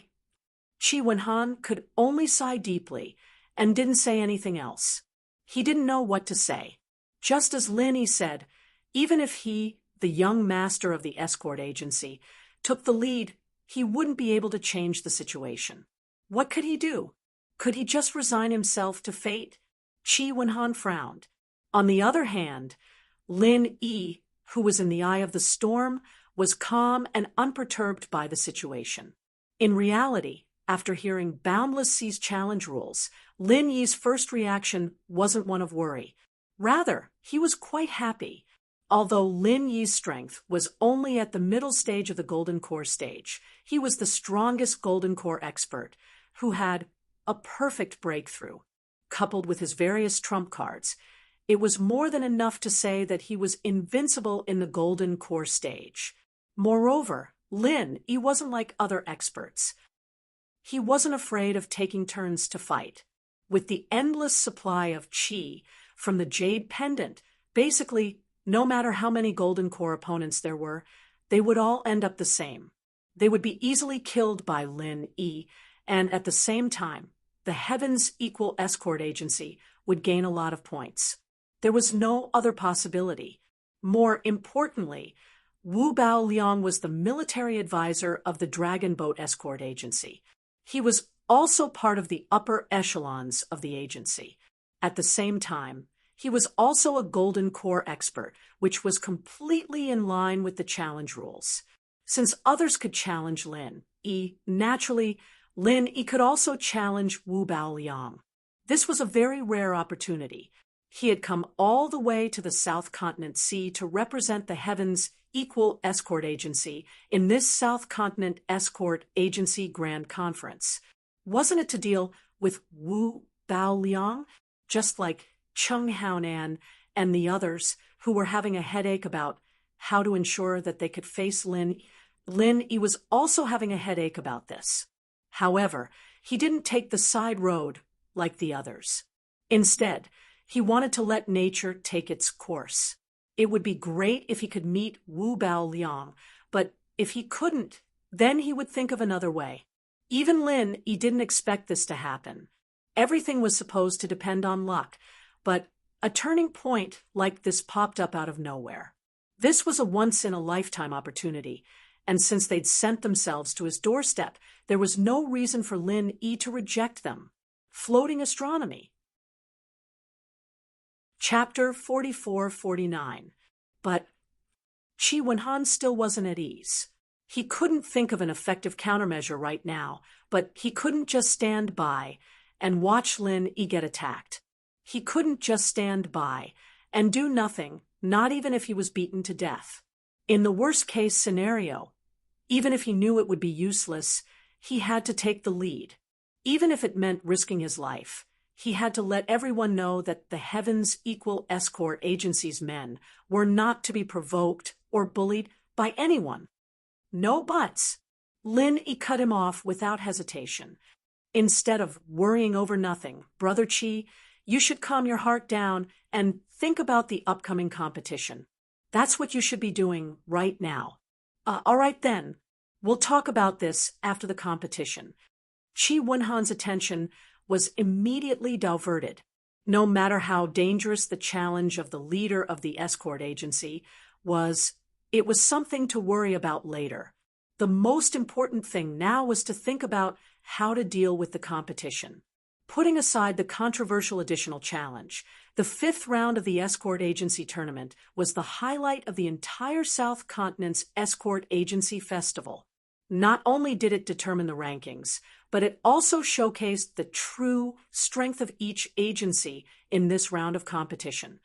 A: Qi Wenhan could only sigh deeply and didn't say anything else. He didn't know what to say. Just as Lin Yi said, even if he, the young master of the escort agency, took the lead, he wouldn't be able to change the situation. What could he do? Could he just resign himself to fate? Qi Wenhan frowned. On the other hand, Lin Yi, who was in the eye of the storm, was calm and unperturbed by the situation. In reality, after hearing Boundless Sea's challenge rules, Lin Yi's first reaction wasn't one of worry. Rather, he was quite happy. Although Lin Yi's strength was only at the middle stage of the Golden Core stage, he was the strongest Golden Core expert, who had a perfect breakthrough. Coupled with his various trump cards, it was more than enough to say that he was invincible in the Golden Core stage. Moreover, Lin Yi wasn't like other experts. He wasn't afraid of taking turns to fight. With the endless supply of qi from the Jade Pendant, basically, no matter how many Golden Core opponents there were, they would all end up the same. They would be easily killed by Lin Yi, and at the same time, the Heavens Equal Escort Agency would gain a lot of points. There was no other possibility. More importantly, Wu Bao Liang was the military advisor of the Dragon Boat Escort Agency. He was also part of the upper echelons of the agency. At the same time, he was also a Golden Core expert, which was completely in line with the challenge rules. Since others could challenge Lin Yi, naturally, Lin Yi could also challenge Wu Bao Liang. This was a very rare opportunity. He had come all the way to the South Continent Sea to represent the Heavens Equal Escort Agency in this South Continent Escort Agency Grand Conference. Wasn't it to deal with Wu Bao Liang, just like Cheng Haonan and the others who were having a headache about how to ensure that they could face Lin Yi was also having a headache about this. However, he didn't take the side road like the others. Instead, he wanted to let nature take its course. It would be great if he could meet Wu Bao Liang, but if he couldn't, then he would think of another way. Even Lin Yi didn't expect this to happen. Everything was supposed to depend on luck, but a turning point like this popped up out of nowhere. This was a once-in-a-lifetime opportunity, and since they'd sent themselves to his doorstep, there was no reason for Lin Yi to reject them. Floating astronomy. Chapter 44-49. But Qi Wenhan still wasn't at ease. He couldn't think of an effective countermeasure right now, but he couldn't just stand by and watch Lin Yi get attacked. He couldn't just stand by and do nothing, not even if he was beaten to death. In the worst-case scenario, even if he knew it would be useless, he had to take the lead. Even if it meant risking his life, he had to let everyone know that the Heavens Equal Escort Agency's men were not to be provoked or bullied by anyone. No buts. Lin Yi cut him off without hesitation. Instead of worrying over nothing, Brother Qi, you should calm your heart down and think about the upcoming competition. That's what you should be doing right now. All right then. We'll talk about this after the competition. Qi Wenhan's attention was immediately diverted. No matter how dangerous the challenge of the leader of the escort agency was, it was something to worry about later. The most important thing now was to think about how to deal with the competition. Putting aside the controversial additional challenge, the fifth round of the escort agency tournament was the highlight of the entire South Continent's escort agency festival. Not only did it determine the rankings, but it also showcased the true strength of each agency in this round of competition.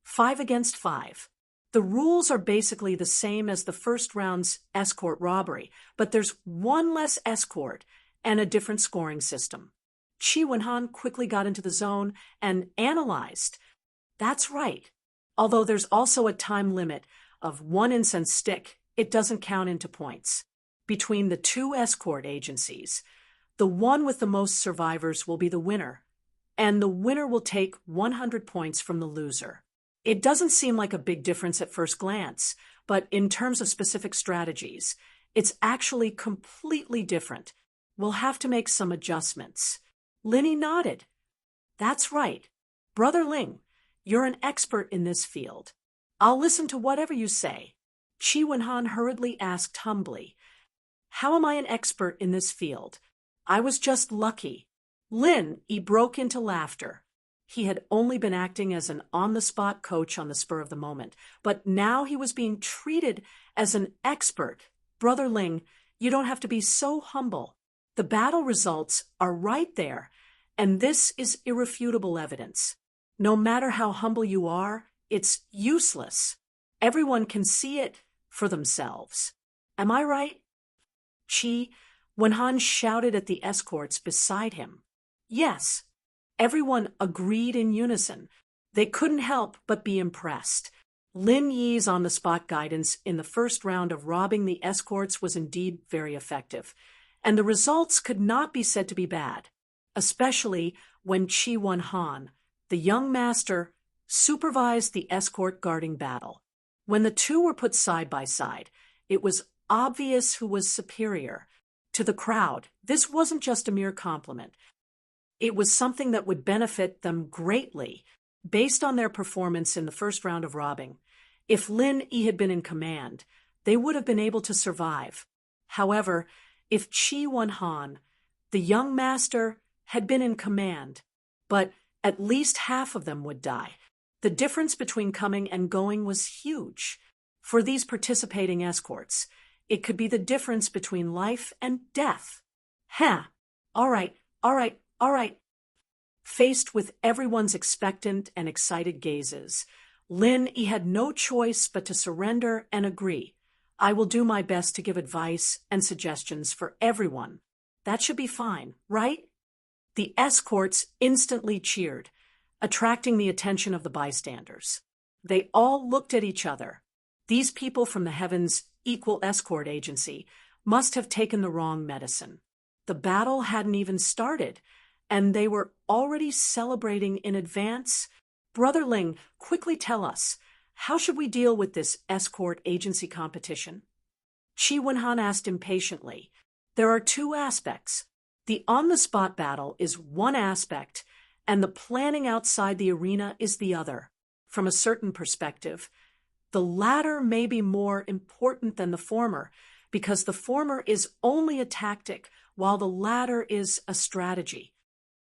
A: 5 against 5. The rules are basically the same as the first round's escort robbery, but there's one less escort and a different scoring system. Chi Wenhan quickly got into the zone and analyzed. That's right. Although there's also a time limit of 1 incense stick, it doesn't count into points. Between the two escort agencies, the one with the most survivors will be the winner, and the winner will take 100 points from the loser. It doesn't seem like a big difference at first glance, but in terms of specific strategies, it's actually completely different. We'll have to make some adjustments. Linny nodded. That's right. Brother Ling, you're an expert in this field. I'll listen to whatever you say. Chi Wenhan hurriedly asked humbly, how am I an expert in this field? I was just lucky. Lin, he broke into laughter. He had only been acting as an on-the-spot coach on the spur of the moment, but now he was being treated as an expert. Brother Ling, you don't have to be so humble. The battle results are right there, and this is irrefutable evidence. No matter how humble you are, it's useless. Everyone can see it for themselves. Am I right? Chi Wenhan shouted at the escorts beside him. Yes. Everyone agreed in unison. They couldn't help but be impressed. Lin Yi's on-the-spot guidance in the first round of robbing the escorts was indeed very effective, and the results could not be said to be bad, especially when Chi Wenhan, the young master, supervised the escort guarding battle. When the two were put side by side, it was obvious who was superior. To the crowd, this wasn't just a mere compliment. It was something that would benefit them greatly, based on their performance in the first round of robbing. If Lin Yi had been in command, they would have been able to survive. However, if Chi Wenhan, the young master, had been in command, but at least half of them would die. The difference between coming and going was huge. For these participating escorts, it could be the difference between life and death. All right. Faced with everyone's expectant and excited gazes, Lin Yi had no choice but to surrender and agree. I will do my best to give advice and suggestions for everyone. That should be fine, right? The escorts instantly cheered, attracting the attention of the bystanders. They all looked at each other. These people from the Heaven's Equal Escort Agency must have taken the wrong medicine. The battle hadn't even started, and they were already celebrating in advance. Brother Ling, quickly tell us, how should we deal with this escort agency competition? Chi Wenhan asked impatiently. There are two aspects. The on-the-spot battle is one aspect, and the planning outside the arena is the other. From a certain perspective, the latter may be more important than the former, because the former is only a tactic, while the latter is a strategy.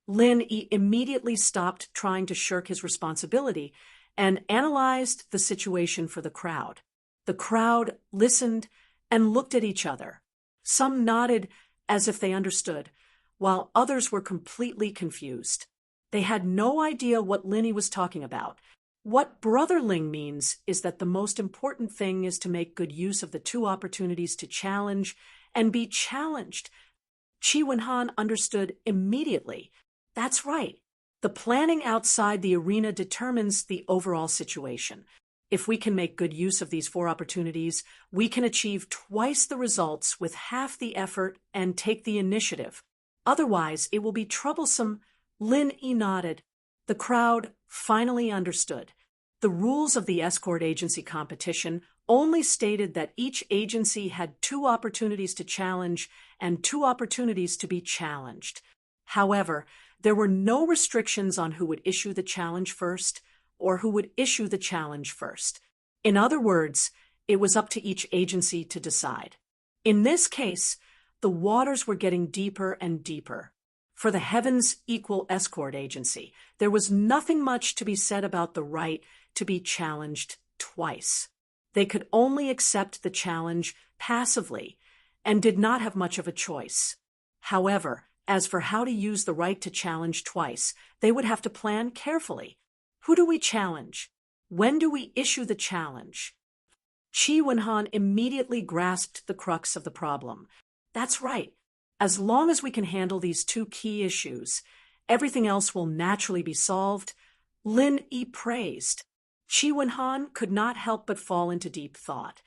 A: Lin Yi immediately stopped trying to shirk his responsibility and analyzed the situation for the crowd. The crowd listened and looked at each other. Some nodded as if they understood, while others were completely confused. They had no idea what Lin Yi was talking about. What Brother Ling means is that the most important thing is to make good use of the two opportunities to challenge and be challenged. Chi Wenhan understood immediately. That's right. The planning outside the arena determines the overall situation. If we can make good use of these 4 opportunities, we can achieve twice the results with half the effort and take the initiative. Otherwise, it will be troublesome. Lin Yi nodded. The crowd finally understood. The rules of the escort agency competition only stated that each agency had 2 opportunities to challenge and 2 opportunities to be challenged. However, there were no restrictions on who would issue the challenge first or who would issue the challenge first. In other words, it was up to each agency to decide. In this case, the waters were getting deeper and deeper. For the Heavens Equal Escort Agency, there was nothing much to be said about the right to be challenged twice. They could only accept the challenge passively and did not have much of a choice. However, as for how to use the right to challenge twice, they would have to plan carefully. Who do we challenge? When do we issue the challenge? Chi Wenhan immediately grasped the crux of the problem. That's right. As long as we can handle these two key issues, everything else will naturally be solved. Lin Yi praised. Chi Wenhan could not help but fall into deep thought.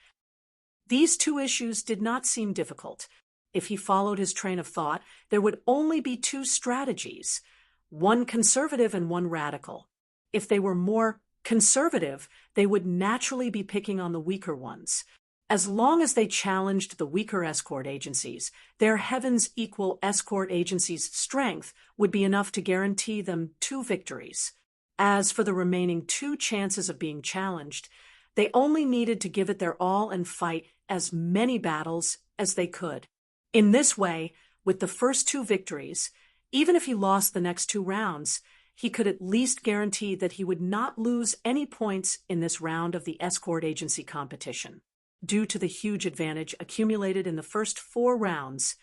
A: These two issues did not seem difficult. If he followed his train of thought, there would only be two strategies, one conservative and one radical. If they were more conservative, they would naturally be picking on the weaker ones. As long as they challenged the weaker escort agencies, their Heavens Equal Escort Agency's strength would be enough to guarantee them 2 victories. As for the remaining 2 chances of being challenged, they only needed to give it their all and fight as many battles as they could. In this way, with the first 2 victories, even if he lost the next 2 rounds, he could at least guarantee that he would not lose any points in this round of the escort agency competition. Due to the huge advantage accumulated in the first 4 rounds,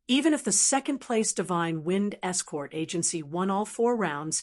A: even if the second-place Divine Wind Escort Agency won all 4 rounds,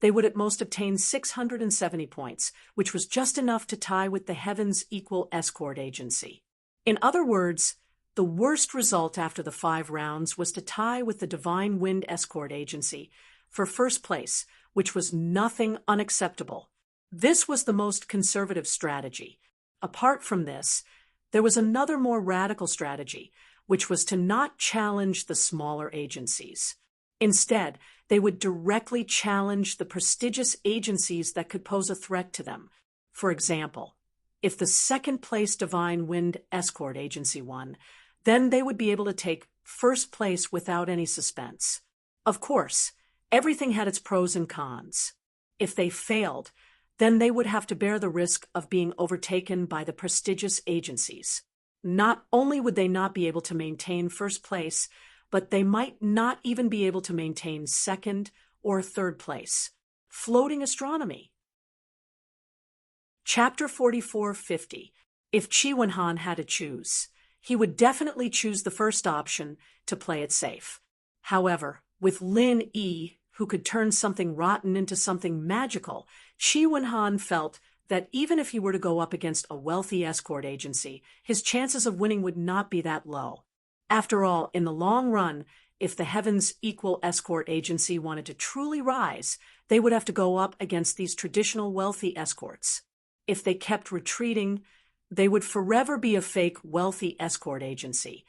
A: they would at most obtain 670 points, which was just enough to tie with the Heavens Equal Escort Agency. In other words, the worst result after the 5 rounds was to tie with the Divine Wind Escort Agency for first place, which was nothing unacceptable. This was the most conservative strategy. Apart from this, there was another more radical strategy, which was to not challenge the smaller agencies. Instead, they would directly challenge the prestigious agencies that could pose a threat to them. For example, if the second-place Divine Wind Escort Agency won, then they would be able to take first place without any suspense. Of course, everything had its pros and cons. If they failed, then they would have to bear the risk of being overtaken by the prestigious agencies. Not only would they not be able to maintain first place, but they might not even be able to maintain second or third place. Floating astronomy. Chapter 4450. If Chi Wenhan had to choose, he would definitely choose the first option to play it safe. However, with Lin Yi, who could turn something rotten into something magical, Chi Wenhan felt that even if he were to go up against a wealthy escort agency, his chances of winning would not be that low. After all, in the long run, if the Heavens Equal Escort Agency wanted to truly rise, they would have to go up against these traditional wealthy escorts. If they kept retreating, they would forever be a fake wealthy escort agency,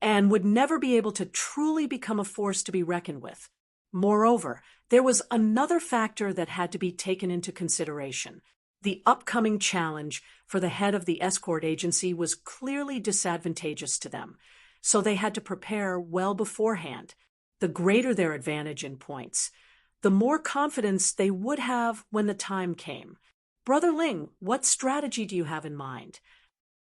A: and would never be able to truly become a force to be reckoned with. Moreover, there was another factor that had to be taken into consideration. The upcoming challenge for the head of the escort agency was clearly disadvantageous to them, so they had to prepare well beforehand. The greater their advantage in points, the more confidence they would have when the time came. Brother Ling, what strategy do you have in mind?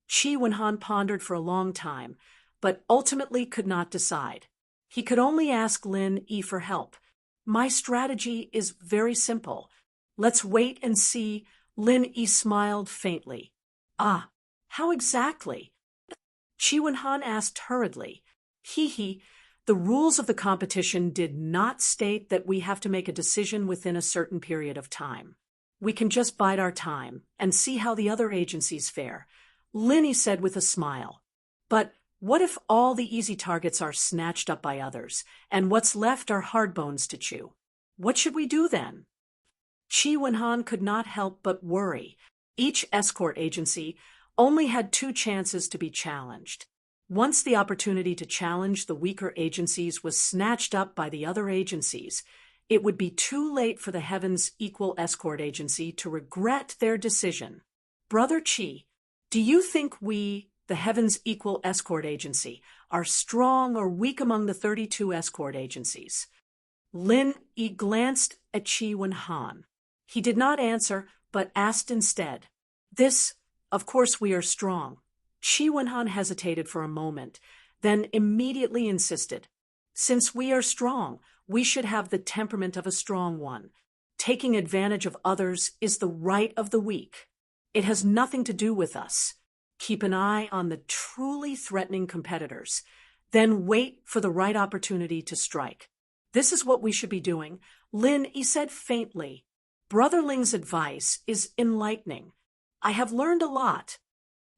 A: Chi Wenhan pondered for a long time, but ultimately could not decide. He could only ask Lin Yi for help. My strategy is very simple. Let's wait and see. Lin Yi smiled faintly. Ah, how exactly? Chi Wenhan asked hurriedly. The rules of the competition did not state that we have to make a decision within a certain period of time. We can just bide our time and see how the other agencies fare, Lin Yi said with a smile. But what if all the easy targets are snatched up by others, and what's left are hard bones to chew? What should we do then? Chi Wenhan could not help but worry. Each escort agency only had 2 chances to be challenged. Once the opportunity to challenge the weaker agencies was snatched up by the other agencies, it would be too late for the Heavens Equal Escort Agency to regret their decision. Brother Chi, do you think we, the Heavens Equal Escort Agency, are strong or weak among the 32 escort agencies? Lin Yi glanced at Chi Wenhan. He did not answer, but asked instead. Of course we are strong. Qi Wenhan hesitated for a moment, then immediately insisted. Since we are strong, we should have the temperament of a strong one. Taking advantage of others is the right of the weak. It has nothing to do with us. Keep an eye on the truly threatening competitors, then wait for the right opportunity to strike. This is what we should be doing. Lin Yi said faintly. Brother Ling's advice is enlightening. I have learned a lot.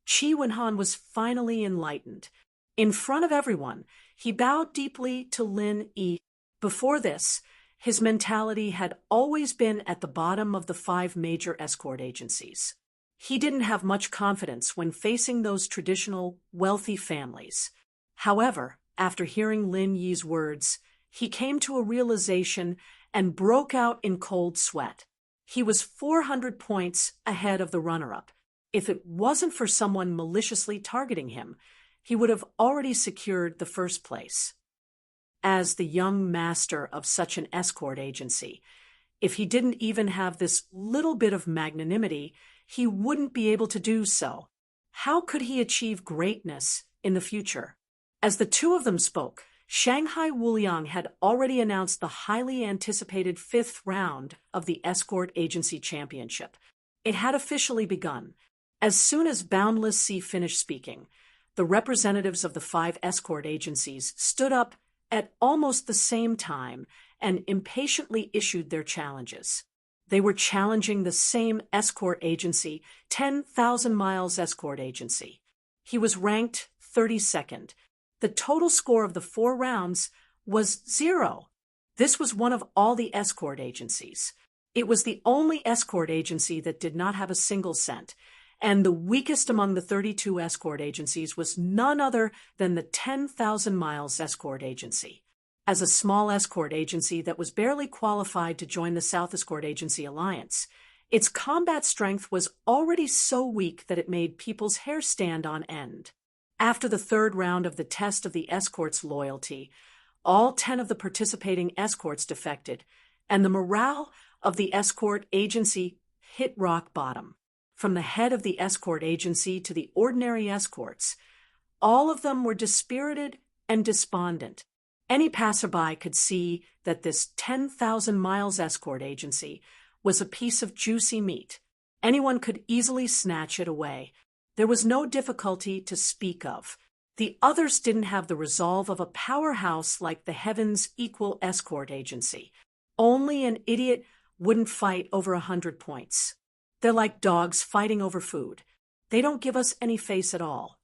A: Qi Wenhan was finally enlightened. In front of everyone, he bowed deeply to Lin Yi. Before this, his mentality had always been at the bottom of the 5 major escort agencies. He didn't have much confidence when facing those traditional, wealthy families. However, after hearing Lin Yi's words, he came to a realization and broke out in cold sweat. He was 400 points ahead of the runner-up. If it wasn't for someone maliciously targeting him, he would have already secured the first place. As the young master of such an escort agency, if he didn't even have this little bit of magnanimity, he wouldn't be able to do so. How could he achieve greatness in the future? As the two of them spoke, Shanghai Wuliang had already announced the highly anticipated 5th round of the Escort Agency Championship. It had officially begun. As soon as Boundless Sea finished speaking, the representatives of the 5 escort agencies stood up at almost the same time and impatiently issued their challenges. They were challenging the same escort agency, 10,000 Miles Escort Agency. He was ranked 32nd. The total score of the 4 rounds was 0. This was one of all the escort agencies. It was the only escort agency that did not have a single cent, and the weakest among the 32 escort agencies was none other than the 10,000 Miles Escort Agency. As a small escort agency that was barely qualified to join the South Escort Agency Alliance, its combat strength was already so weak that it made people's hair stand on end. After the 3rd round of the test of the escort's loyalty, all 10 of the participating escorts defected, and the morale of the escort agency hit rock bottom. From the head of the escort agency to the ordinary escorts, all of them were dispirited and despondent. Any passerby could see that this 10,000 Miles Escort Agency was a piece of juicy meat. Anyone could easily snatch it away. There was no difficulty to speak of. The others didn't have the resolve of a powerhouse like the Heaven's Equal Escort Agency. Only an idiot wouldn't fight over 100 points. They're like dogs fighting over food. They don't give us any face at all.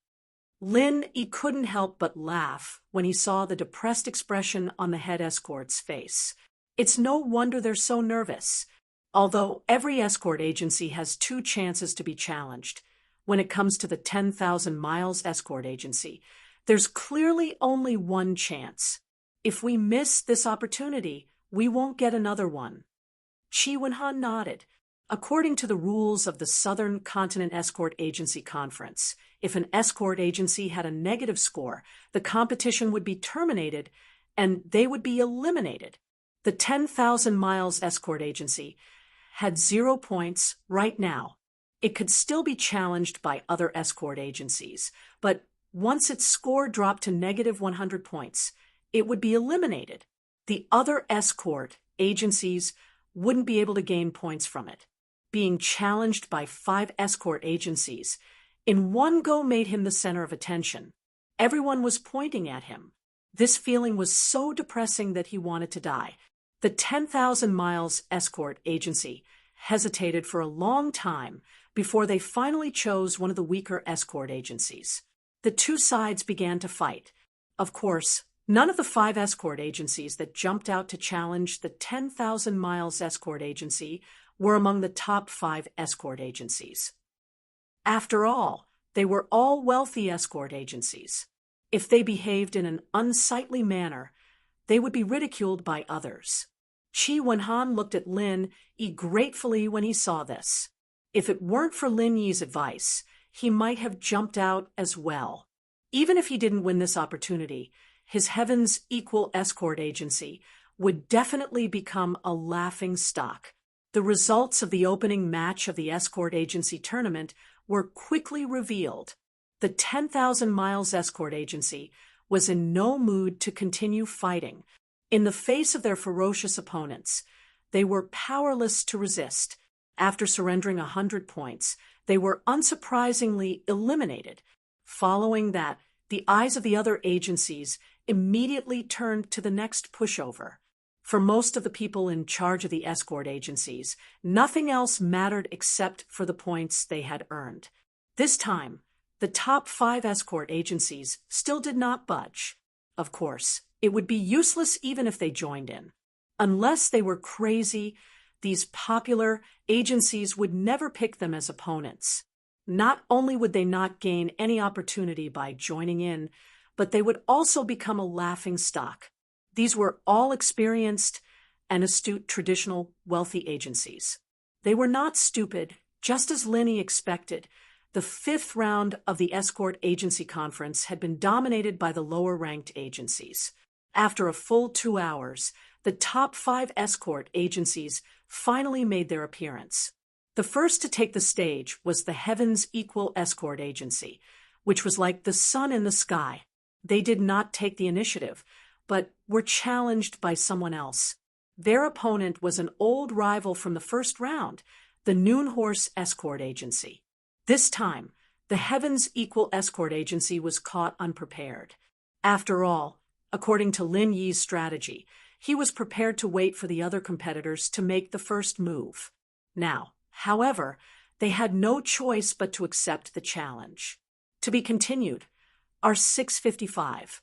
A: Lin Yi couldn't help but laugh when he saw the depressed expression on the head escort's face. It's no wonder they're so nervous. Although every escort agency has 2 chances to be challenged, when it comes to the 10,000 Miles Escort Agency, there's clearly only one chance. If we miss this opportunity, we won't get another one. Qi Wenhan nodded. According to the rules of the Southern Continent Escort Agency Conference, if an escort agency had a negative score, the competition would be terminated and they would be eliminated. The 10,000 Miles Escort Agency had 0 points right now. It could still be challenged by other escort agencies, but once its score dropped to negative 100 points, it would be eliminated. The other escort agencies wouldn't be able to gain points from it. Being challenged by 5 escort agencies in one go made him the center of attention. Everyone was pointing at him. This feeling was so depressing that he wanted to die. The 10,000 Miles Escort Agency hesitated for a long time before they finally chose one of the weaker escort agencies. The 2 sides began to fight. Of course, none of the 5 escort agencies that jumped out to challenge the 10,000 Miles Escort Agency were among the top 5 escort agencies. After all, they were all wealthy escort agencies. If they behaved in an unsightly manner, they would be ridiculed by others. Qi Wenhan looked at Lin Yi gratefully when he saw this. If it weren't for Lin Yi's advice, he might have jumped out as well. Even if he didn't win this opportunity, his Heaven's Equal Escort Agency would definitely become a laughing stock. The results of the opening match of the escort agency tournament were quickly revealed. The 10,000 Miles Escort Agency was in no mood to continue fighting. In the face of their ferocious opponents, they were powerless to resist. After surrendering 100 points, they were unsurprisingly eliminated. Following that, the eyes of the other agencies immediately turned to the next pushover. For most of the people in charge of the escort agencies, nothing else mattered except for the points they had earned. This time, the top 5 escort agencies still did not budge. Of course, it would be useless even if they joined in. Unless they were crazy, these popular agencies would never pick them as opponents. Not only would they not gain any opportunity by joining in, but they would also become a laughingstock. These were all experienced and astute traditional wealthy agencies. They were not stupid, just as Linny expected. The 5th round of the escort agency conference had been dominated by the lower-ranked agencies. After a full 2 hours, the top 5 escort agencies finally made their appearance. The first to take the stage was the Heavens Equal Escort Agency, which was like the sun in the sky. They did not take the initiative, but were challenged by someone else. Their opponent was an old rival from the first round, the Noon Horse Escort Agency. This time, the Heavens Equal Escort Agency was caught unprepared. After all, according to Lin Yi's strategy, he was prepared to wait for the other competitors to make the first move. Now, however, they had no choice but to accept the challenge. To be continued. Our 655.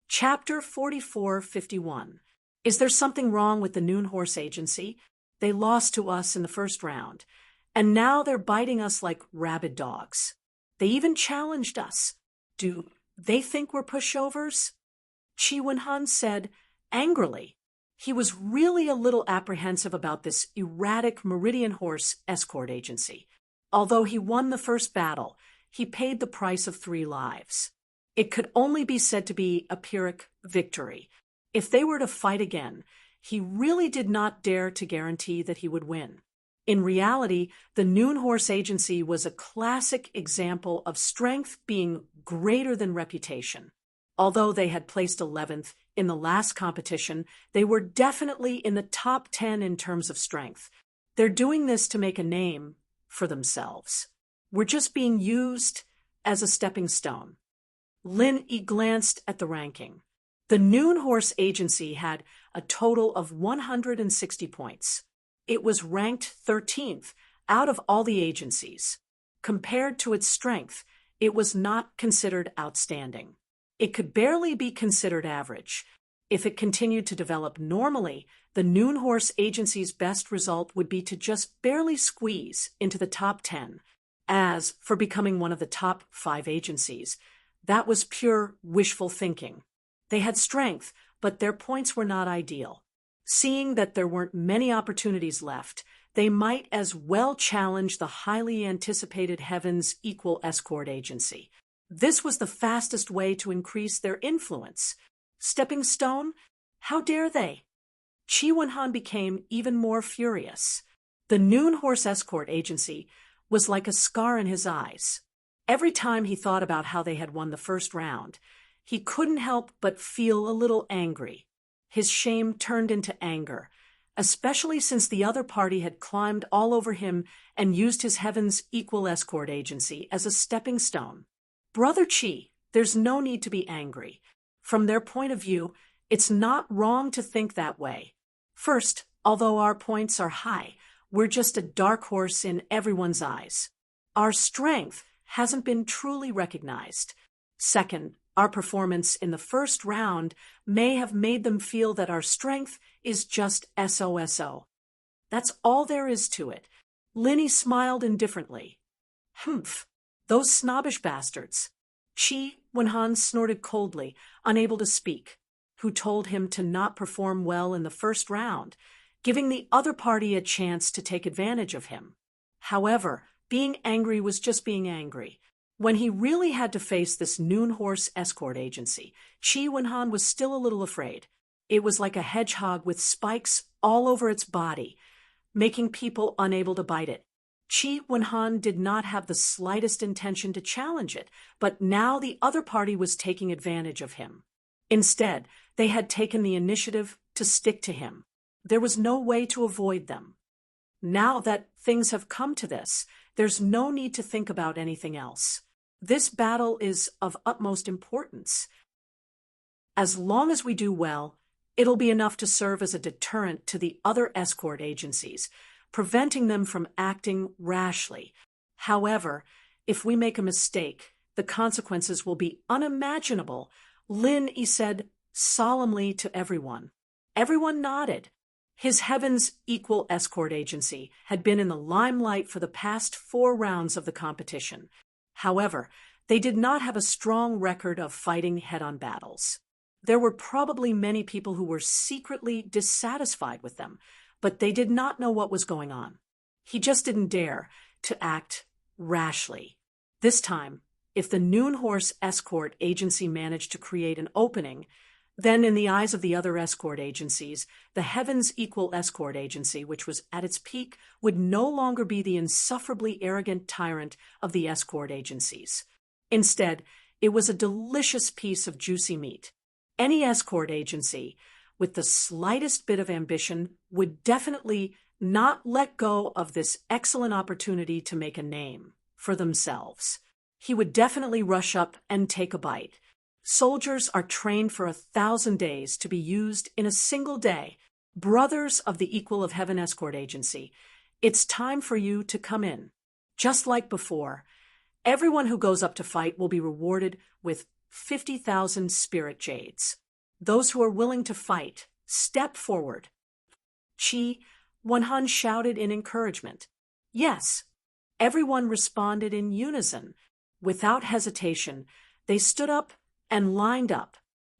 A: Chapter 4451. Is there something wrong with the Noon Horse Agency? They lost to us in the first round, and now they're biting us like rabid dogs. They even challenged us. Do they think we're pushovers? Qi Wenhan said angrily. He was really a little apprehensive about this erratic Meridian Horse Escort Agency. Although he won the first battle, he paid the price of 3 lives. It could only be said to be a Pyrrhic victory. If they were to fight again, he really did not dare to guarantee that he would win. In reality, the Noon Horse Agency was a classic example of strength being greater than reputation. Although they had placed 11th in the last competition, they were definitely in the top 10 in terms of strength. They're doing this to make a name for themselves. We're just being used as a stepping stone. Lin Yi glanced at the ranking. The Noon Horse Agency had a total of 160 points. It was ranked 13th out of all the agencies. Compared to its strength, it was not considered outstanding. It could barely be considered average. If it continued to develop normally, the Noon Horse Agency's best result would be to just barely squeeze into the top 10. As for becoming one of the top 5 agencies, that was pure wishful thinking. They had strength, but their points were not ideal. Seeing that there weren't many opportunities left, they might as well challenge the highly anticipated Heavens Equal Escort Agency. This was the fastest way to increase their influence. Stepping stone? How dare they? Qi Wenhan became even more furious. The Noon Horse Escort Agency was like a scar in his eyes. Every time he thought about how they had won the first round, he couldn't help but feel a little angry. His shame turned into anger, especially since the other party had climbed all over him and used his Heavens Equal Escort Agency as a stepping stone. Brother Qi, there's no need to be angry. From their point of view, it's not wrong to think that way. First, although our points are high, we're just a dark horse in everyone's eyes. Our strength hasn't been truly recognized. Second, our performance in the first round may have made them feel that our strength is just SOSO. That's all there is to it. Linny smiled indifferently. Humph, those snobbish bastards. Qi Wenhan snorted coldly, unable to speak, who told him to not perform well in the first round, giving the other party a chance to take advantage of him. However, being angry was just being angry. When he really had to face this Noon Horse Escort Agency, Qi Wenhan was still a little afraid. It was like a hedgehog with spikes all over its body, making people unable to bite it. Chi Wenhan did not have the slightest intention to challenge it, but now the other party was taking advantage of him. Instead, they had taken the initiative to stick to him. There was no way to avoid them. Now that things have come to this, there's no need to think about anything else. This battle is of utmost importance. As long as we do well, it'll be enough to serve as a deterrent to the other escort agencies, preventing them from acting rashly. However, if we make a mistake, the consequences will be unimaginable, Lin Yi said solemnly to everyone. Everyone nodded. His Heaven's Equal Escort Agency had been in the limelight for the past 4 rounds of the competition. However, they did not have a strong record of fighting head-on battles. There were probably many people who were secretly dissatisfied with them, but they did not know what was going on. He just didn't dare to act rashly. This time, if the Noon Horse Escort Agency managed to create an opening, then in the eyes of the other escort agencies, the Heaven's Equal Escort Agency, which was at its peak, would no longer be the insufferably arrogant tyrant of the escort agencies. Instead, it was a delicious piece of juicy meat. Any escort agency with the slightest bit of ambition would definitely not let go of this excellent opportunity to make a name for themselves. He would definitely rush up and take a bite. Soldiers are trained for 1,000 days to be used in a single day. Brothers of the Equal of Heaven Escort Agency, it's time for you to come in. Just like before, everyone who goes up to fight will be rewarded with 50,000 spirit jades. Those who are willing to fight, step forward. Chi Wenhan shouted in encouragement. Yes. Everyone responded in unison. Without hesitation, they stood up and lined up.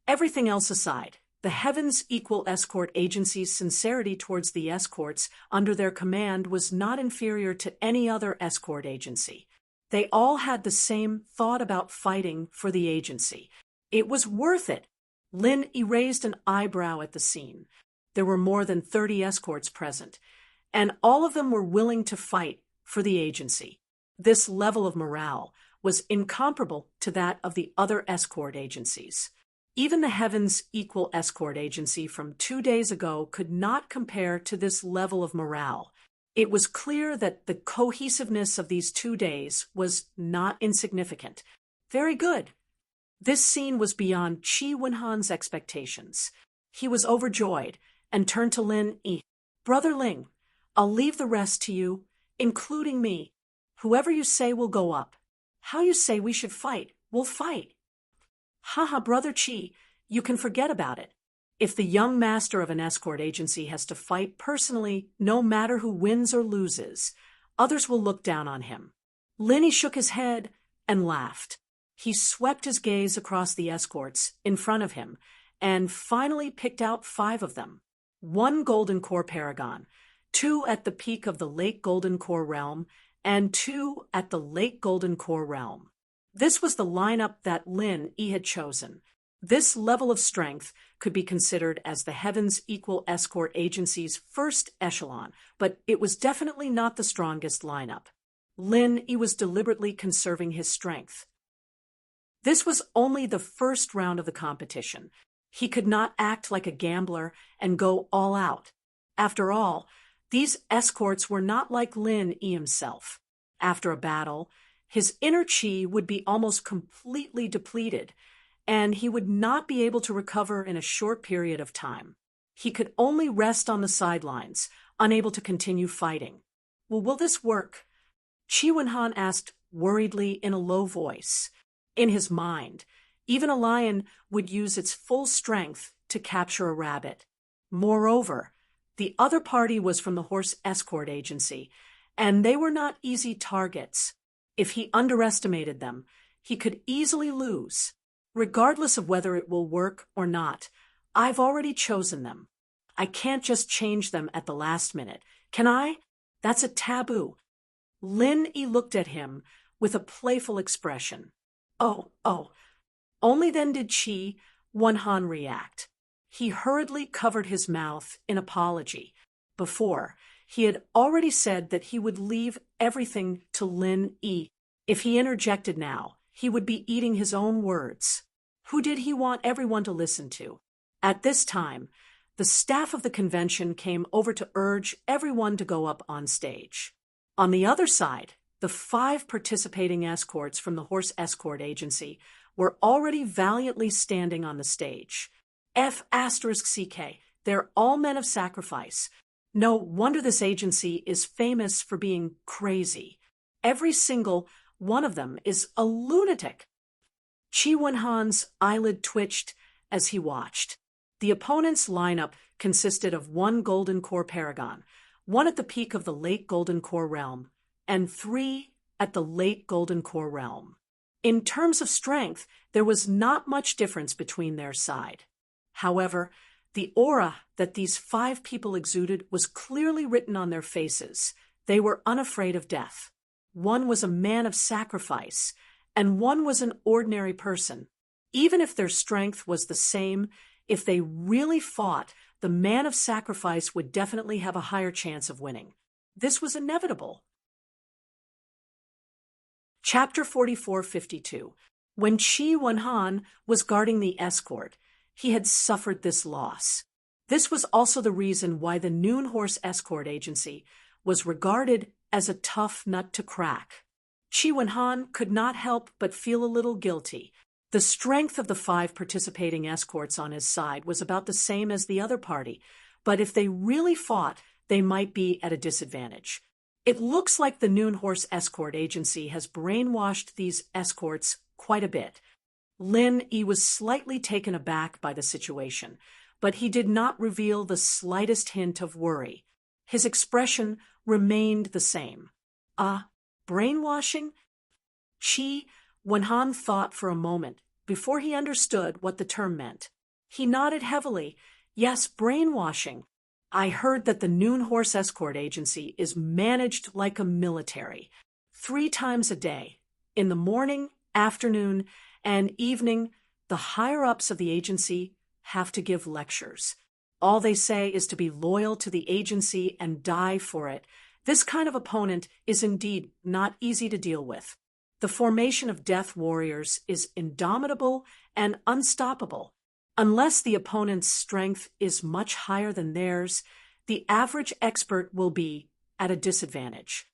A: Everything else aside, the Heaven's Equal Escort Agency's sincerity towards the escorts under their command was not inferior to any other escort agency. They all had the same thought about fighting for the agency. It was worth it. Lin raised an eyebrow at the scene. There were more than 30 escorts present, and all of them were willing to fight for the agency. This level of morale was incomparable to that of the other escort agencies. Even the Heaven's Equal Escort Agency from 2 days ago could not compare to this level of morale. It was clear that the cohesiveness of these 2 days was not insignificant. Very good. This scene was beyond Chi Wenhan's expectations. He was overjoyed and turned to Lin Yi. Brother Ling, I'll leave the rest to you, including me. Whoever you say will go up. How you say we should fight, we'll fight. Haha, Brother Chi, you can forget about it. If the young master of an escort agency has to fight personally, no matter who wins or loses, others will look down on him. Lin Yi shook his head and laughed. He swept his gaze across the escorts in front of him and finally picked out 5 of them. 1 Golden Core Paragon, 2 at the peak of the Late Golden Core realm, and 2 at the Late Golden Core realm. This was the lineup that Lin Yi had chosen. This level of strength could be considered as the Heaven's Equal Escort Agency's first echelon, but it was definitely not the strongest lineup. Lin Yi was deliberately conserving his strength. This was only the first round of the competition. He could not act like a gambler and go all out. After all, these escorts were not like Lin Yi himself. After a battle, his inner chi would be almost completely depleted, and he would not be able to recover in a short period of time. He could only rest on the sidelines, unable to continue fighting. Well, will this work? Chi Wenhan asked worriedly in a low voice. In his mind, even a lion would use its full strength to capture a rabbit. Moreover, the other party was from the Horse Escort Agency, and they were not easy targets. If he underestimated them, he could easily lose. Regardless of whether it will work or not, I've already chosen them. I can't just change them at the last minute. Can I? That's a taboo. Lin Yi looked at him with a playful expression. Oh. Only then did Chi Wenhan react. He hurriedly covered his mouth in apology. Before, He had already said that he would leave everything to Lin Yi. If he interjected now, he would be eating his own words. Who did he want everyone to listen to? At this time, the staff of the convention came over to urge everyone to go up on stage. On the other side, the 5 participating escorts from the horse escort agency were already valiantly standing on the stage. F***CK, they're all men of sacrifice. No wonder this agency is famous for being crazy. Every single one of them is a lunatic. Qi Wenhan's eyelid twitched as he watched. The opponents' lineup consisted of 1 Golden Core Paragon, 1 at the peak of the late Golden Core realm, and 3 at the late Golden Core realm. In terms of strength, there was not much difference between their side. However, the aura that these 5 people exuded was clearly written on their faces. They were unafraid of death. 1 was a man of sacrifice, and 1 was an ordinary person. Even if their strength was the same, if they really fought, the man of sacrifice would definitely have a higher chance of winning. This was inevitable. Chapter 44:52. When Qi Wenhan was guarding the escort, he had suffered this loss. This was also the reason why the Noon Horse Escort Agency was regarded as a tough nut to crack. Qi Wenhan could not help but feel a little guilty. The strength of the 5 participating escorts on his side was about the same as the other party, but if they really fought, they might be at a disadvantage. It looks like the Noon Horse Escort Agency has brainwashed these escorts quite a bit. Lin Yi was slightly taken aback by the situation, but he did not reveal the slightest hint of worry. His expression remained the same. Brainwashing? Qi Wenhan thought for a moment before he understood what the term meant. He nodded heavily. Yes, brainwashing. I heard that the Noon Horse Escort Agency is managed like a military. 3 times a day, in the morning, afternoon, and evening, the higher-ups of the agency have to give lectures. All they say is to be loyal to the agency and die for it. This kind of opponent is indeed not easy to deal with. The formation of death warriors is indomitable and unstoppable. Unless the opponent's strength is much higher than theirs, the average expert will be at a disadvantage.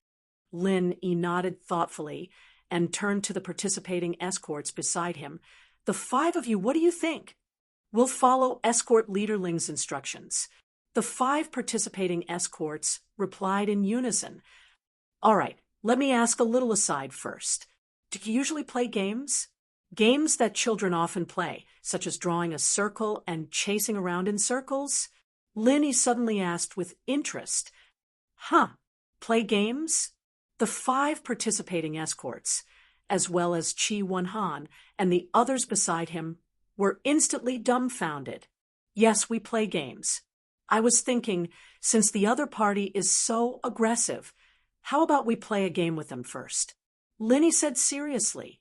A: Lin Yi nodded thoughtfully and turned to the participating escorts beside him. The 5 of you, what do you think? We'll follow escort leader Ling's instructions. The 5 participating escorts replied in unison. All right, let me ask a little aside first. Do you usually play games? Games that children often play, such as drawing a circle and chasing around in circles? Lin Yi suddenly asked with interest. Play games? The 5 participating escorts, as well as Qi Wenhan and the others beside him, were instantly dumbfounded. Yes, we play games. I was thinking, since the other party is so aggressive, how about we play a game with them first? Lin Yi said seriously.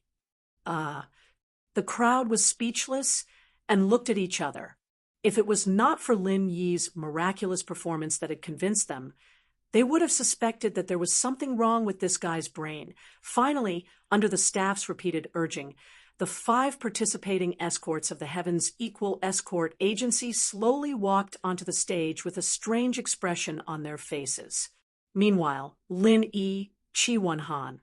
A: The crowd was speechless and looked at each other. If it was not for Lin Yi's miraculous performance that had convinced them, they would have suspected that there was something wrong with this guy's brain. Finally, under the staff's repeated urging, the 5 participating escorts of the Heaven's Equal Escort Agency slowly walked onto the stage with a strange expression on their faces. Meanwhile, Lin Yi, Qi Wenhan,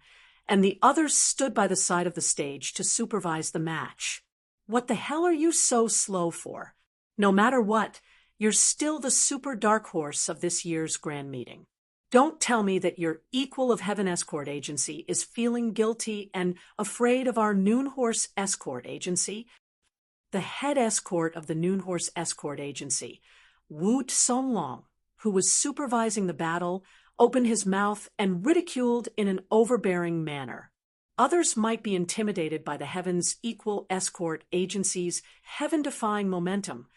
A: and the others stood by the side of the stage to supervise the match. What the hell are you so slow for? No matter what, you're still the super dark horse of this year's grand meeting. Don't tell me that your Equal of Heaven Escort Agency is feeling guilty and afraid of our Noon Horse Escort Agency. The head escort of the Noon Horse Escort Agency, Wu Songlong, who was supervising the battle, opened his mouth and ridiculed in an overbearing manner. Others might be intimidated by the Heaven's Equal Escort Agency's heaven-defying momentum,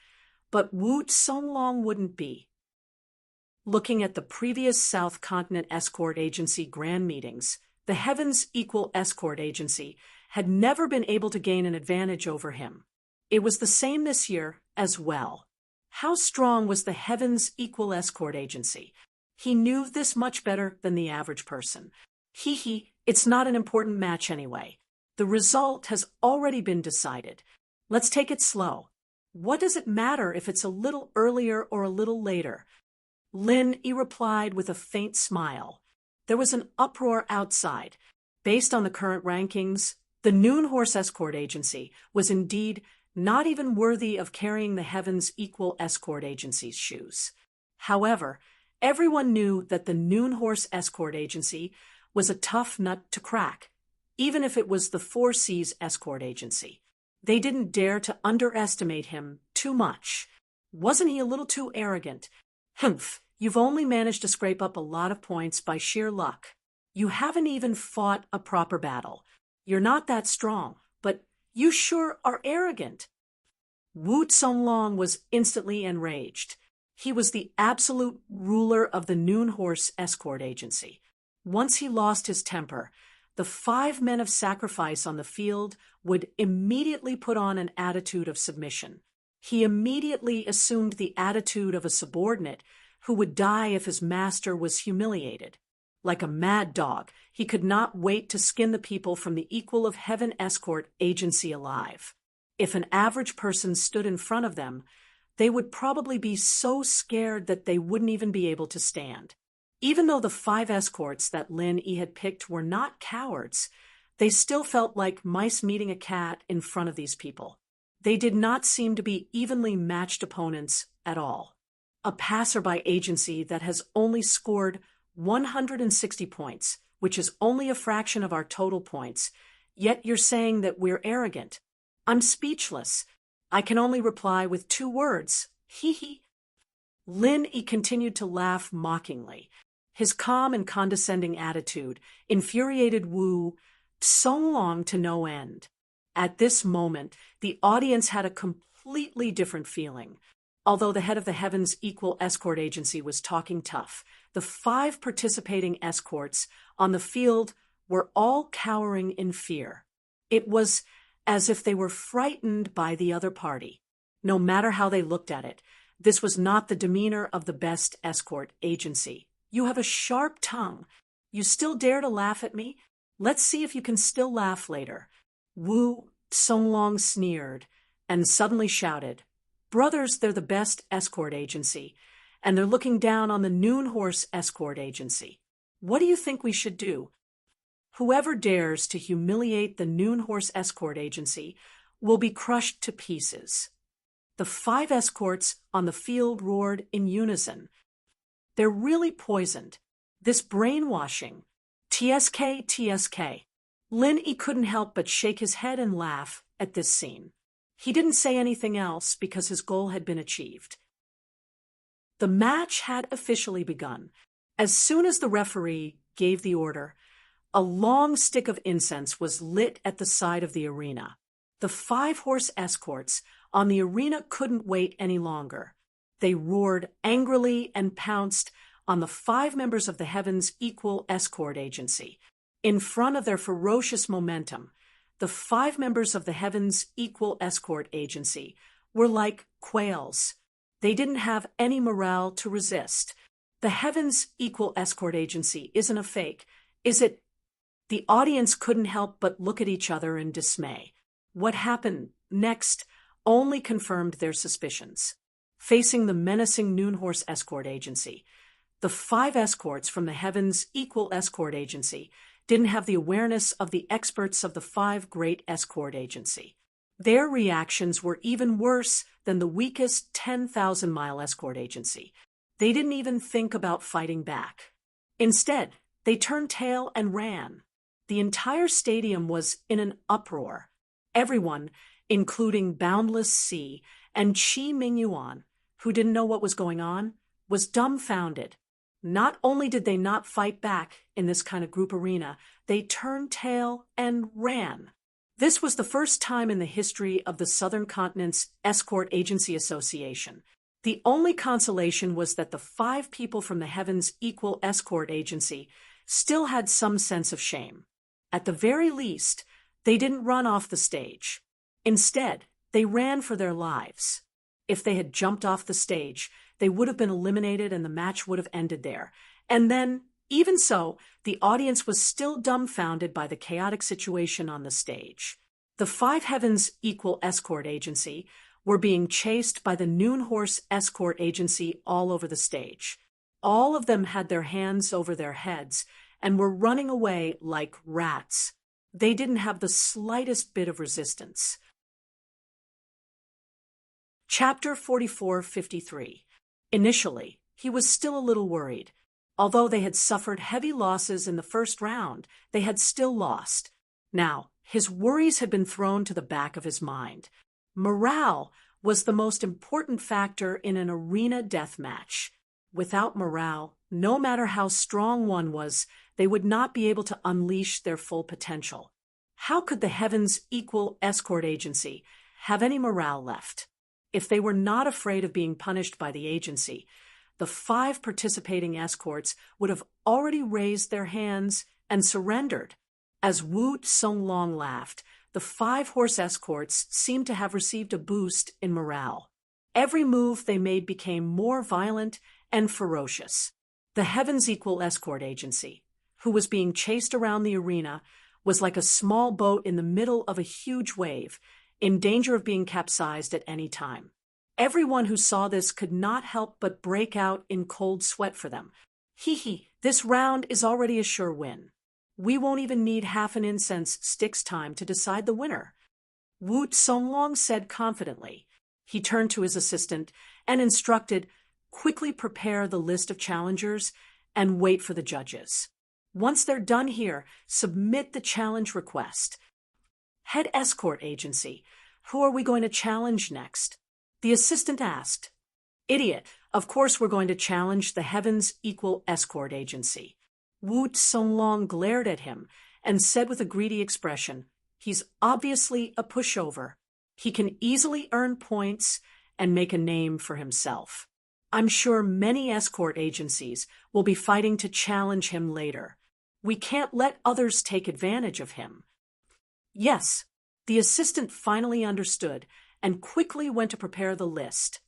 A: but Wu Songlong wouldn't be. Looking at the previous South Continent Escort Agency grand meetings, the Heaven's Equal Escort Agency had never been able to gain an advantage over him. It was the same this year as well. How strong was the Heaven's Equal Escort Agency? He knew this much better than the average person. It's not an important match anyway. The result has already been decided. Let's take it slow. What does it matter if it's a little earlier or a little later? Lin, he replied with a faint smile. There was an uproar outside. Based on the current rankings, the Noon Horse Escort Agency was indeed not even worthy of carrying the Heaven's Equal Escort Agency's shoes. However, everyone knew that the Noon Horse Escort Agency was a tough nut to crack, even if it was the Four Seas Escort Agency. They didn't dare to underestimate him too much. Wasn't he a little too arrogant? Humph, you've only managed to scrape up a lot of points by sheer luck. You haven't even fought a proper battle. You're not that strong, but you sure are arrogant. Wu Zonglong was instantly enraged. He was the absolute ruler of the Noon Horse Escort Agency. Once he lost his temper, the 5 men of sacrifice on the field would immediately put on an attitude of submission. He immediately assumed the attitude of a subordinate who would die if his master was humiliated. Like a mad dog, he could not wait to skin the people from the Equal of Heaven Escort Agency alive. If an average person stood in front of them, they would probably be so scared that they wouldn't even be able to stand. Even though the 5 escorts that Lin Yi had picked were not cowards, they still felt like mice meeting a cat in front of these people. They did not seem to be evenly matched opponents at all. A passerby agency that has only scored 160 points, which is only a fraction of our total points, yet you're saying that we're arrogant. I'm speechless. I can only reply with 2 words. Lin Yi continued to laugh mockingly. His calm and condescending attitude infuriated Wu Zonglong to no end. At this moment, the audience had a completely different feeling. Although the head of the Heaven's Equal Escort Agency was talking tough, the 5 participating escorts on the field were all cowering in fear. It was as if they were frightened by the other party. No matter how they looked at it, this was not the demeanor of the best escort agency. You have a sharp tongue. You still dare to laugh at me? Let's see if you can still laugh later. Wu Zonglong sneered and suddenly shouted, Brothers, they're the best escort agency, and they're looking down on the Noon Horse Escort Agency. What do you think we should do? Whoever dares to humiliate the Noon Horse Escort Agency will be crushed to pieces. The 5 escorts on the field roared in unison. They're really poisoned. This brainwashing. TSK, TSK. Lin Yi couldn't help but shake his head and laugh at this scene. He didn't say anything else because his goal had been achieved. The match had officially begun. As soon as the referee gave the order, a long stick of incense was lit at the side of the arena. The 5 horse escorts on the arena couldn't wait any longer. They roared angrily and pounced on the 5 members of the Heaven's Equal Escort Agency. In front of their ferocious momentum, the 5 members of the Heaven's Equal Escort Agency were like quails. They didn't have any morale to resist. The Heaven's Equal Escort Agency isn't a fake, is it? The audience couldn't help but look at each other in dismay. What happened next only confirmed their suspicions. Facing the menacing Noon Horse Escort Agency, the 5 escorts from the Heaven's Equal Escort Agency didn't have the awareness of the experts of the 5 Great Escort Agency. Their reactions were even worse than the weakest 10,000-mile escort agency. They didn't even think about fighting back. Instead, they turned tail and ran. The entire stadium was in an uproar. Everyone, including Boundless Sea and Qi Mingyuan, who didn't know what was going on, was dumbfounded. Not only did they not fight back in this kind of group arena, they turned tail and ran. This was the first time in the history of the Southern Continent's Escort Agency Association. The only consolation was that the 5 people from the Heaven's Equal Escort Agency still had some sense of shame. At the very least, they didn't run off the stage. Instead, they ran for their lives. If they had jumped off the stage, they would have been eliminated and the match would have ended there. And then, even so, the audience was still dumbfounded by the chaotic situation on the stage. The Five Heavens Equal Escort Agency were being chased by the Noon Horse Escort Agency all over the stage. All of them had their hands over their heads and were running away like rats. They didn't have the slightest bit of resistance. Chapter 44:53. Initially, he was still a little worried. Although they had suffered heavy losses in the first round, they had still lost. Now, his worries had been thrown to the back of his mind. Morale was the most important factor in an arena death match. Without morale, no matter how strong one was, they would not be able to unleash their full potential. How could the Heavens Equal Escort Agency have any morale left? If they were not afraid of being punished by the agency, the 5 participating escorts would have already raised their hands and surrendered. As Wu Songlong laughed, the 5 horse escorts seemed to have received a boost in morale. Every move they made became more violent and ferocious. The Heavens Equal Escort Agency, who was being chased around the arena, was like a small boat in the middle of a huge wave, in danger of being capsized at any time. Everyone who saw this could not help but break out in cold sweat for them. Hee, this round is already a sure win. We won't even need half an incense stick's time to decide the winner, Wu Songlong said confidently. He turned to his assistant and instructed, quickly prepare the list of challengers and wait for the judges. Once they're done here, submit the challenge request. Head Escort Agency, who are we going to challenge next? The assistant asked. Idiot, of course we're going to challenge the Heavens Equal Escort Agency. Wu Songlong glared at him and said with a greedy expression, he's obviously a pushover. He can easily earn points and make a name for himself. I'm sure many escort agencies will be fighting to challenge him later. We can't let others take advantage of him. Yes, the assistant finally understood and quickly went to prepare the list.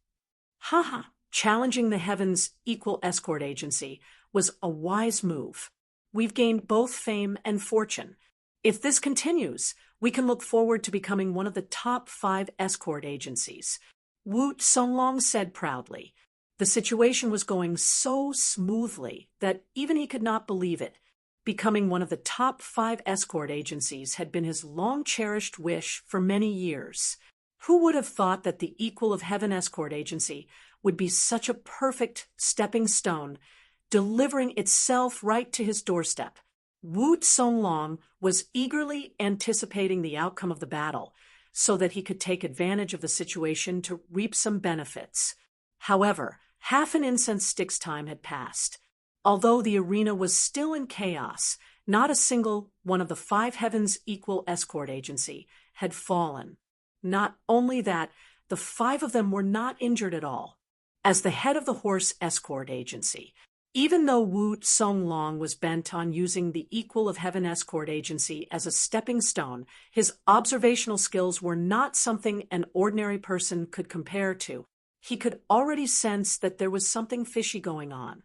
A: Challenging the Heavens Equal Escort Agency was a wise move. We've gained both fame and fortune. If this continues, we can look forward to becoming one of the top 5 escort agencies, Wu Songlong said proudly. The situation was going so smoothly that even he could not believe it. Becoming one of the top 5 escort agencies had been his long-cherished wish for many years. Who would have thought that the Equal of Heaven Escort Agency would be such a perfect stepping stone, delivering itself right to his doorstep? Wu Songlong was eagerly anticipating the outcome of the battle so that he could take advantage of the situation to reap some benefits. However, half an incense stick's time had passed. Although the arena was still in chaos, not a single one of the 5 Heavens Equal Escort Agency had fallen. Not only that, the 5 of them were not injured at all. As the head of the Horse Escort Agency, even though Wu Songlong was bent on using the Equal of Heaven Escort Agency as a stepping stone, his observational skills were not something an ordinary person could compare to. He could already sense that there was something fishy going on.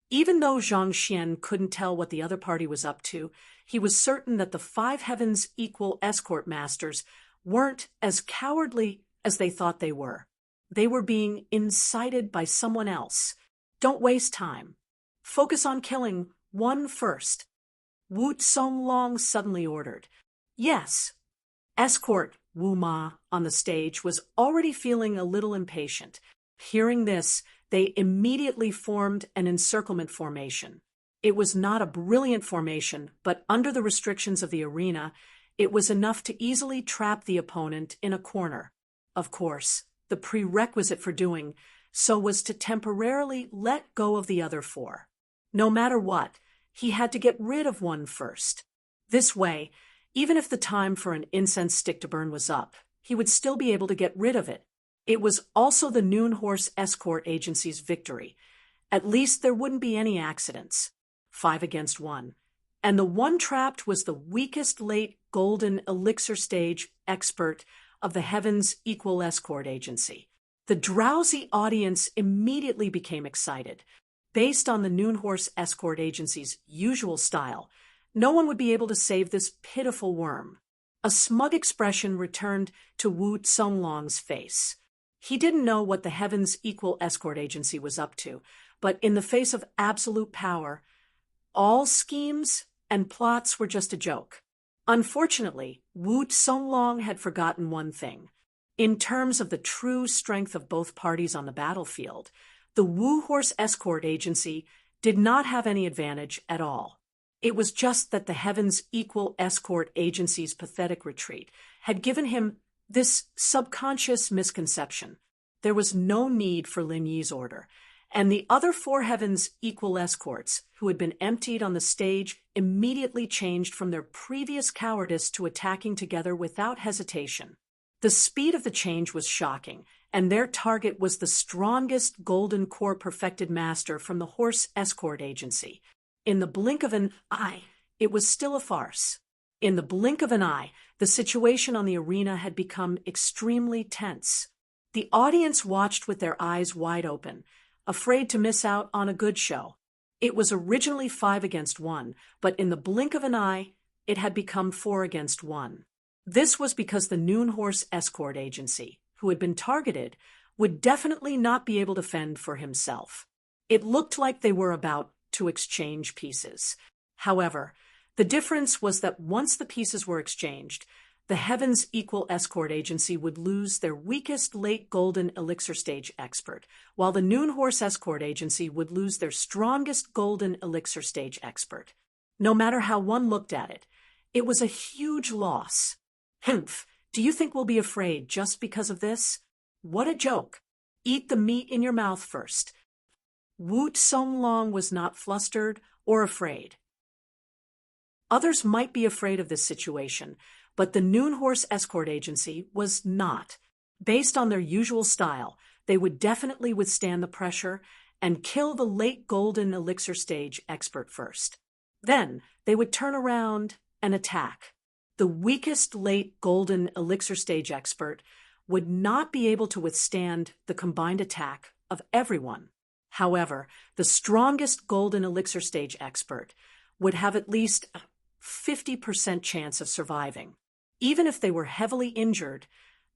A: Even though Zhang Xian couldn't tell what the other party was up to, he was certain that the 5 Heavens Equal Escort Masters weren't as cowardly as they thought they were. They were being incited by someone else. Don't waste time. Focus on killing one first, Wu Songlong suddenly ordered. Yes. Escort Wu Ma on the stage was already feeling a little impatient. Hearing this, they immediately formed an encirclement formation. It was not a brilliant formation, but under the restrictions of the arena, it was enough to easily trap the opponent in a corner. Of course, the prerequisite for doing so was to temporarily let go of the other 4. No matter what, he had to get rid of one first. This way, even if the time for an incense stick to burn was up, he would still be able to get rid of it. It was also the Noon Horse Escort Agency's victory. At least there wouldn't be any accidents. 5 against 1. And the one trapped was the weakest late golden elixir stage expert of the Heavens Equal Escort Agency. The drowsy audience immediately became excited. Based on the Noon Horse Escort Agency's usual style, no one would be able to save this pitiful worm. A smug expression returned to Wu Tsonglong's face. He didn't know what the Heavens Equal Escort Agency was up to, but in the face of absolute power, all schemes and plots were just a joke. Unfortunately, Wu Tsonglong had forgotten one thing. In terms of the true strength of both parties on the battlefield, the Wu Horse Escort Agency did not have any advantage at all. It was just that the Heavens Equal Escort Agency's pathetic retreat had given him this subconscious misconception. There was no need for Lin Yi's order, and the other 4 Heavens Equal Escorts, who had been emptied on the stage, immediately changed from their previous cowardice to attacking together without hesitation. The speed of the change was shocking, and their target was the strongest Golden Core perfected master from the Horse Escort Agency. In the blink of an eye, it was still a farce. In the blink of an eye, the situation on the arena had become extremely tense. The audience watched with their eyes wide open, afraid to miss out on a good show. It was originally 5 against 1, but in the blink of an eye, it had become 4 against 1. This was because the Noon Horse Escort Agency, who had been targeted, would definitely not be able to fend for himself. It looked like they were about to exchange pieces. However, the difference was that once the pieces were exchanged, the Heavens Equal Escort Agency would lose their weakest late golden elixir stage expert, while the Noon Horse Escort Agency would lose their strongest golden elixir stage expert. No matter how one looked at it, it was a huge loss. Humph, do you think we'll be afraid just because of this? What a joke. Eat the meat in your mouth first. Wu Tsonglong was not flustered or afraid. Others might be afraid of this situation, but the Noon Horse Escort Agency was not. Based on their usual style, they would definitely withstand the pressure and kill the late golden elixir stage expert first. Then they would turn around and attack. The weakest late golden elixir stage expert would not be able to withstand the combined attack of everyone. However, the strongest golden elixir stage expert would have at least a 50% chance of surviving. Even if they were heavily injured,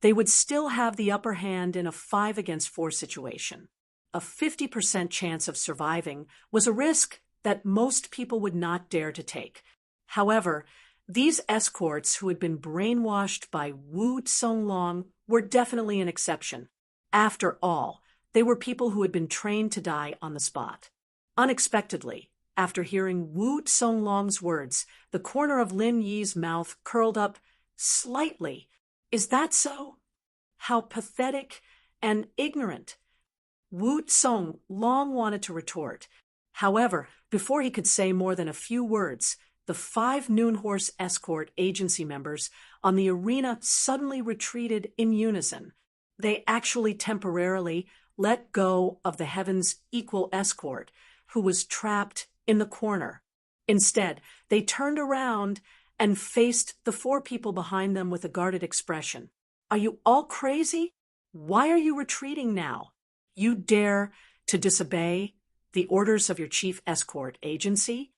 A: they would still have the upper hand in a 5 against 4 situation. A 50% chance of surviving was a risk that most people would not dare to take. However, these escorts who had been brainwashed by Wu Tsonglong were definitely an exception. After all, they were people who had been trained to die on the spot. Unexpectedly, after hearing Wu Tsonglong's words, the corner of Lin Yi's mouth curled up slightly. Is that so? How pathetic and ignorant. Wu Tsonglong wanted to retort. However, before he could say more than a few words, the 5 Noon Horse Escort Agency members on the arena suddenly retreated in unison. They actually temporarily let go of the Heavens Equal Escort, who was trapped in the corner. Instead, they turned around and faced the 4 people behind them with a guarded expression. Are you all crazy? Why are you retreating now? You dare to disobey the orders of your chief escort agency?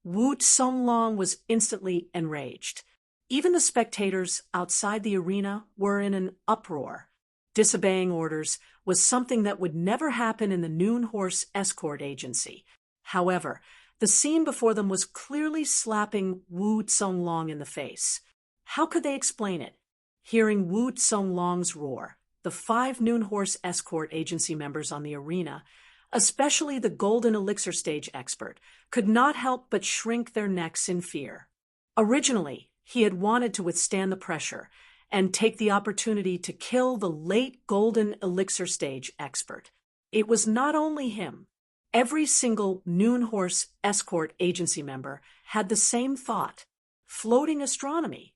A: Wu Tsonglong was instantly enraged. Even the spectators outside the arena were in an uproar. Disobeying orders was something that would never happen in the Noon Horse Escort Agency. However, the scene before them was clearly slapping Wu Tsonglong in the face. How could they explain it? Hearing Wu Tsonglong's roar, the 5 Noon Horse Escort Agency members on the arena, especially the Golden Elixir Stage expert, could not help but shrink their necks in fear. Originally, he had wanted to withstand the pressure and take the opportunity to kill the late Golden Elixir Stage expert. It was not only him. Every single Noon Horse Escort Agency member had the same thought. Floating astronomy.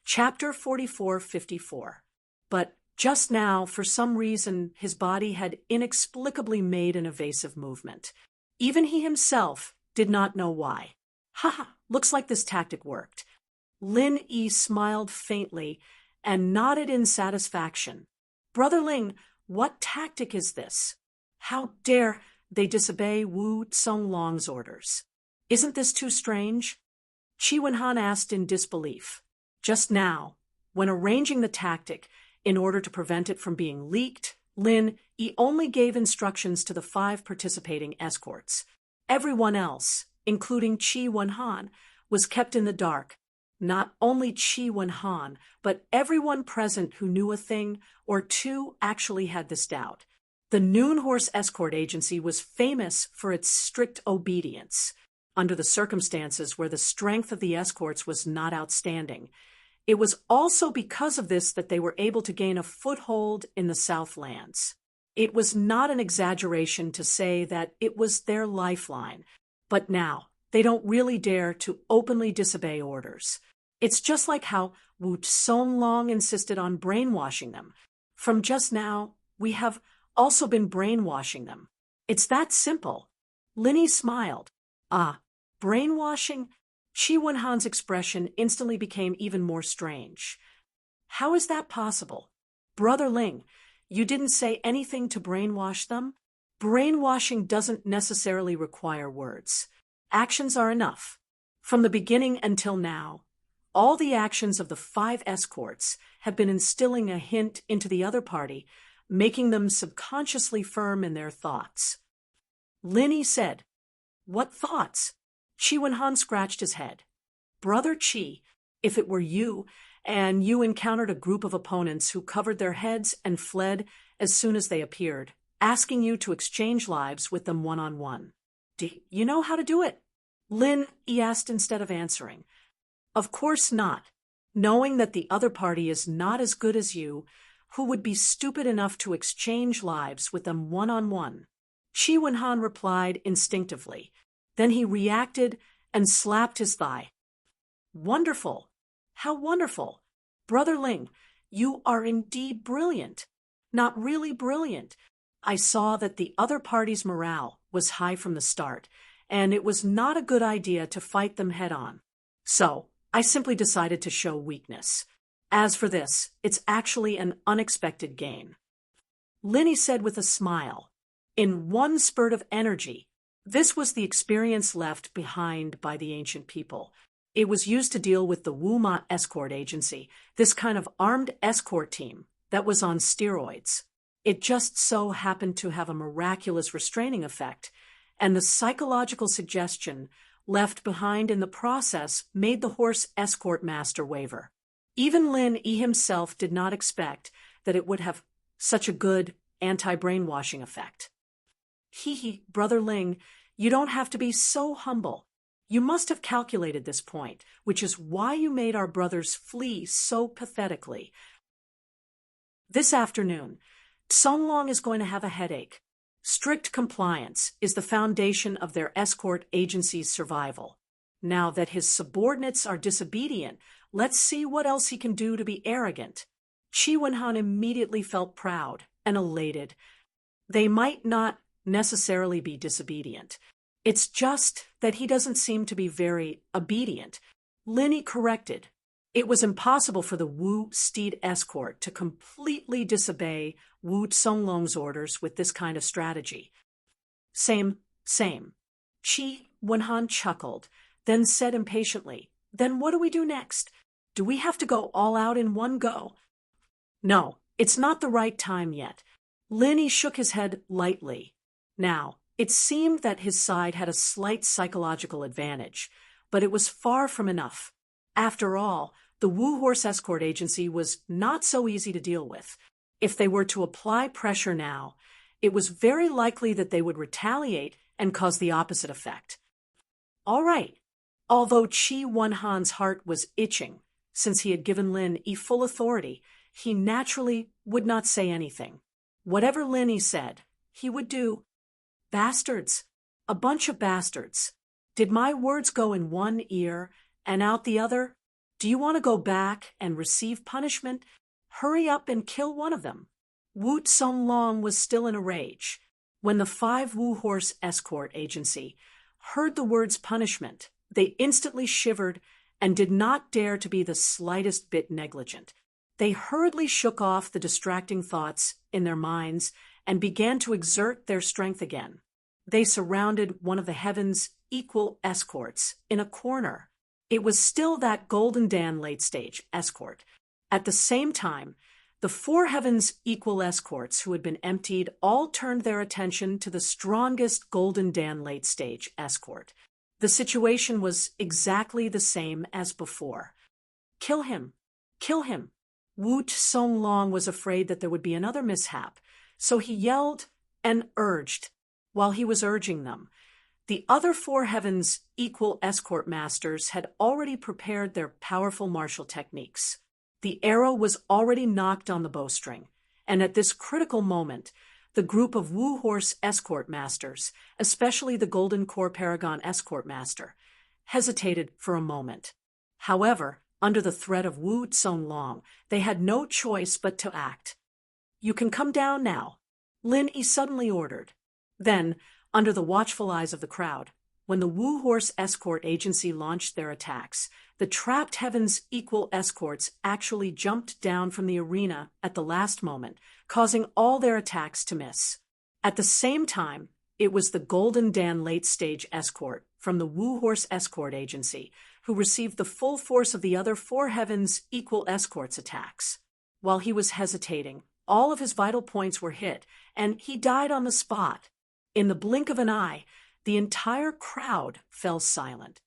A: Chapter 4454. But just now, for some reason, his body had inexplicably made an evasive movement. Even he himself did not know why. Ha! Looks like this tactic worked. Lin Yi smiled faintly and nodded in satisfaction. Brother Ling, what tactic is this? How dare they disobey Wu Songlong's orders? Isn't this too strange? Qi Wenhan asked in disbelief. Just now, when arranging the tactic in order to prevent it from being leaked, Lin Yi only gave instructions to the 5 participating escorts. Everyone else, including Qi Wenhan, was kept in the dark. Not only Qi Wenhan, but everyone present who knew a thing or two actually had this doubt. The Noon Horse Escort Agency was famous for its strict obedience, under the circumstances where the strength of the escorts was not outstanding. It was also because of this that they were able to gain a foothold in the Southlands. It was not an exaggeration to say that it was their lifeline, but now they don't really dare to openly disobey orders. It's just like how Wu Songlong insisted on brainwashing them. From just now, we have also been brainwashing them. It's that simple. Linny smiled. Ah, brainwashing? Qi Wenhan's expression instantly became even more strange. How is that possible? Brother Ling, you didn't say anything to brainwash them? Brainwashing doesn't necessarily require words. Actions are enough. From the beginning until now, all the actions of the 5 escorts have been instilling a hint into the other party, making them subconsciously firm in their thoughts. Linny said, What thoughts? Qi Wenhan scratched his head. Brother Qi, if it were you, and you encountered a group of opponents who covered their heads and fled as soon as they appeared, asking you to exchange lives with them one-on-one. Do you know how to do it? Lin Yi asked instead of answering. Of course not. Knowing that the other party is not as good as you, who would be stupid enough to exchange lives with them one-on-one? Qi Wenhan replied instinctively. Then he reacted and slapped his thigh. Wonderful! How wonderful! Brother Ling, you are indeed brilliant. Not really brilliant. I saw that the other party's morale was high from the start, and it was not a good idea to fight them head-on. So, I simply decided to show weakness. As for this, it's actually an unexpected gain. Linny said with a smile. In one spurt of energy, this was the experience left behind by the ancient people. It was used to deal with the Wuma Escort Agency, this kind of armed escort team that was on steroids. It just so happened to have a miraculous restraining effect, and the psychological suggestion left behind in the process made the horse escort master waver. Even Lin Yi himself did not expect that it would have such a good anti-brainwashing effect. Hee, Brother Ling, you don't have to be so humble. You must have calculated this point, which is why you made our brothers flee so pathetically. This afternoon, Songlong is going to have a headache. Strict compliance is the foundation of their escort agency's survival. Now that his subordinates are disobedient, let's see what else he can do to be arrogant. Qi Wenhan immediately felt proud and elated. They might not necessarily be disobedient. It's just that he doesn't seem to be very obedient. Linny corrected. It was impossible for the Wu Steed escort to completely disobey Wu Songlong's orders with this kind of strategy. Same. Qi Wenhan chuckled, then said impatiently, Then what do we do next? Do we have to go all out in one go? No, it's not the right time yet. Linny shook his head lightly. Now, it seemed that his side had a slight psychological advantage, but it was far from enough. After all, the Wu Horse Escort Agency was not so easy to deal with. If they were to apply pressure now, it was very likely that they would retaliate and cause the opposite effect. All right. Although Qi Wenhan's heart was itching, since he had given Lin Yi full authority, he naturally would not say anything. Whatever Lin Yi said, he would do. Bastards. A bunch of bastards. Did my words go in one ear and out the other? Do you want to go back and receive punishment? Hurry up and kill one of them. Wu Songlong was still in a rage. When the 5 Wu Horse Escort Agency heard the words punishment, they instantly shivered and did not dare to be the slightest bit negligent. They hurriedly shook off the distracting thoughts in their minds and began to exert their strength again. They surrounded one of the heaven's equal escorts in a corner. It was still that Golden Dan late-stage escort. At the same time, the four heaven's equal escorts who had been emptied all turned their attention to the strongest Golden Dan late-stage escort. The situation was exactly the same as before. Kill him! Kill him! Wu Tsonglong was afraid that there would be another mishap, so he yelled and urged. While he was urging them, the other four heavens' equal escort masters had already prepared their powerful martial techniques. The arrow was already knocked on the bowstring, and at this critical moment, the group of Wu Horse escort masters, especially the Golden Core Paragon escort master, hesitated for a moment. However, under the threat of Wu Tsonglong, they had no choice but to act. "You can come down now," Lin Yi suddenly ordered. Then, under the watchful eyes of the crowd, when the Wu Horse escort agency launched their attacks, the trapped heavens equal escorts actually jumped down from the arena at the last moment, causing all their attacks to miss. At the same time, it was the Golden Dan late-stage escort from the Wu Horse escort agency who received the full force of the other four heavens equal escorts attacks. While he was hesitating, all of his vital points were hit, and he died on the spot. In the blink of an eye, the entire crowd fell silent.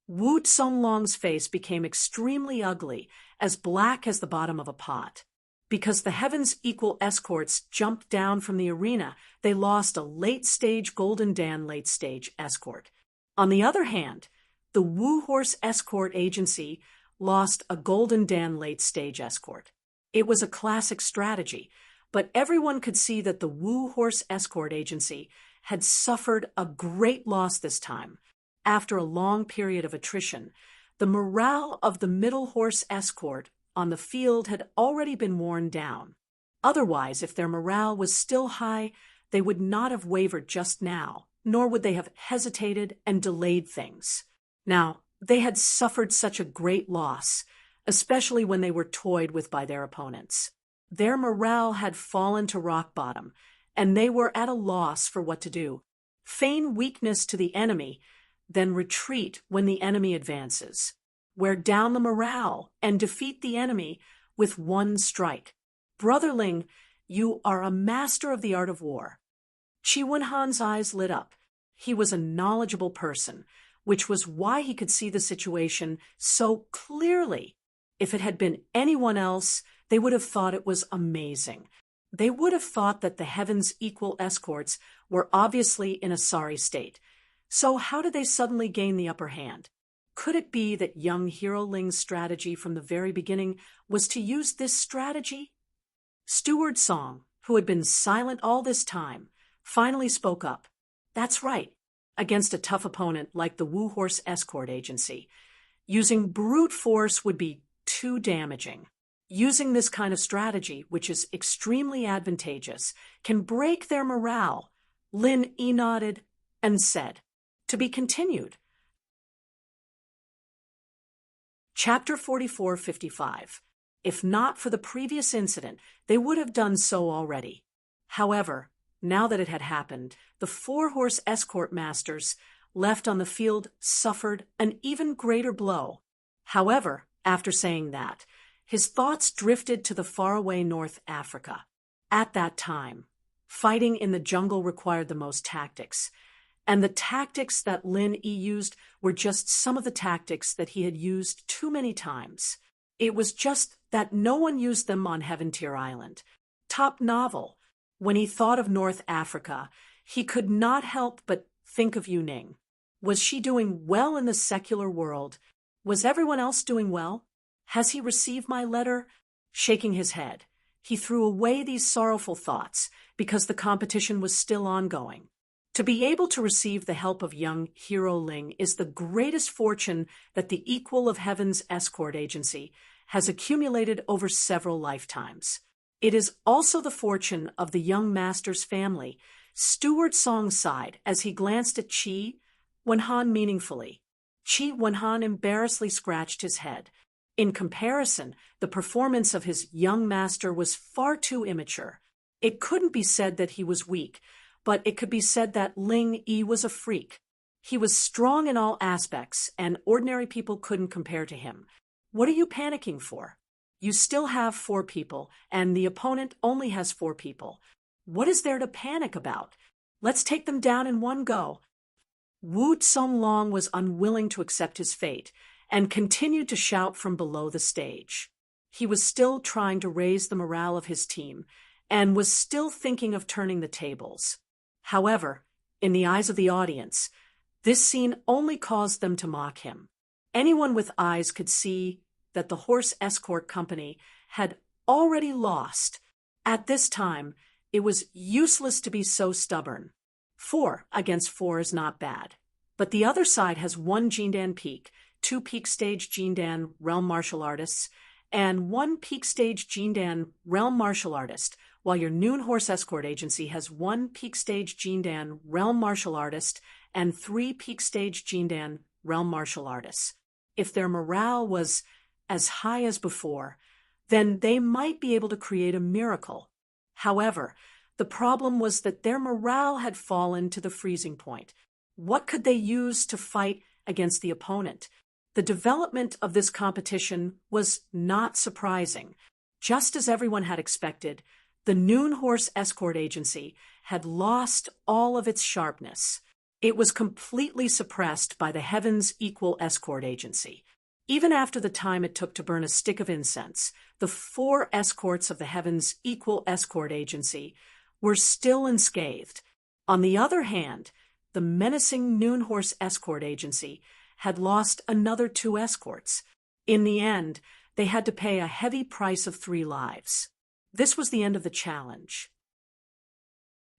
A: Wu Tsonglong's face became extremely ugly, as black as the bottom of a pot. Because the heavens equal escorts jumped down from the arena, they lost a late-stage Golden Dan late-stage escort. On the other hand, the Wu Horse escort agency lost a Golden Dan late-stage escort. It was a classic strategy, but everyone could see that the Wu Horse escort agency had suffered a great loss this time. After a long period of attrition, the morale of the middle horse escort on the field had already been worn down. Otherwise, if their morale was still high, they would not have wavered just now, nor would they have hesitated and delayed things. Now, they had suffered such a great loss, especially when they were toyed with by their opponents. Their morale had fallen to rock bottom, and they were at a loss for what to do. Feign weakness to the enemy, then retreat when the enemy advances. Wear down the morale and defeat the enemy with one strike. Brotherling, you are a master of the art of war. Qi Wenhan's eyes lit up. He was a knowledgeable person, which was why he could see the situation so clearly. If it had been anyone else, they would have thought it was amazing. They would have thought that the heavens equal escorts were obviously in a sorry state. So how did they suddenly gain the upper hand? Could it be that young Hero Ling's strategy from the very beginning was to use this strategy? Steward Song, who had been silent all this time, finally spoke up. That's right. Against a tough opponent like the Wu Horse escort agency, using brute force would be too damaging. Using this kind of strategy, which is extremely advantageous, can break their morale. Lin Yi nodded and said, "To be continued." Chapter 44-55. If not for the previous incident, they would have done so already. However, now that it had happened, the four-horse escort masters left on the field suffered an even greater blow. However, after saying that, his thoughts drifted to the faraway North Africa. At that time, fighting in the jungle required the most tactics, and the tactics that Lin Yi used were just some of the tactics that he had used too many times. It was just that no one used them on Heaven Tier Island. Top novel. When he thought of North Africa, he could not help but think of Yu Ning. Was she doing well in the secular world? Was everyone else doing well? Has he received my letter? Shaking his head, he threw away these sorrowful thoughts because the competition was still ongoing. To be able to receive the help of young Hero Ling is the greatest fortune that the Equal of Heaven's escort agency has accumulated over several lifetimes. It is also the fortune of the young master's family. Steward Song sighed as he glanced at Qi Wenhan meaningfully. Qi Wenhan embarrassedly scratched his head. In comparison, the performance of his young master was far too immature. It couldn't be said that he was weak, but it could be said that Ling Yi was a freak. He was strong in all aspects, and ordinary people couldn't compare to him. What are you panicking for? You still have 4 people, and the opponent only has 4 people. What is there to panic about? Let's take them down in one go. Wu Zonglong was unwilling to accept his fate, and continued to shout from below the stage. He was still trying to raise the morale of his team, and was still thinking of turning the tables. However, in the eyes of the audience, this scene only caused them to mock him. Anyone with eyes could see that the horse escort company had already lost. At this time, it was useless to be so stubborn. 4 against 4 is not bad. But the other side has 1 Jindan peak, 2 peak stage Jindan realm martial artists, and 1 peak stage Jindan realm martial artist, while your Noon Horse Escort Agency has 1 peak stage Jindan realm martial artist and 3 peak stage Jindan realm martial artists. If their morale was as high as before, then they might be able to create a miracle. However, the problem was that their morale had fallen to the freezing point. What could they use to fight against the opponent? The development of this competition was not surprising. Just as everyone had expected, the Noon Horse Escort Agency had lost all of its sharpness. It was completely suppressed by the Heaven's Equal Escort Agency. Even after the time it took to burn a stick of incense, the 4 escorts of the Heaven's Equal Escort Agency were still unscathed. On the other hand, the menacing Noon Horse Escort Agency had lost another 2 escorts. In the end, they had to pay a heavy price of 3 lives. This was the end of the challenge.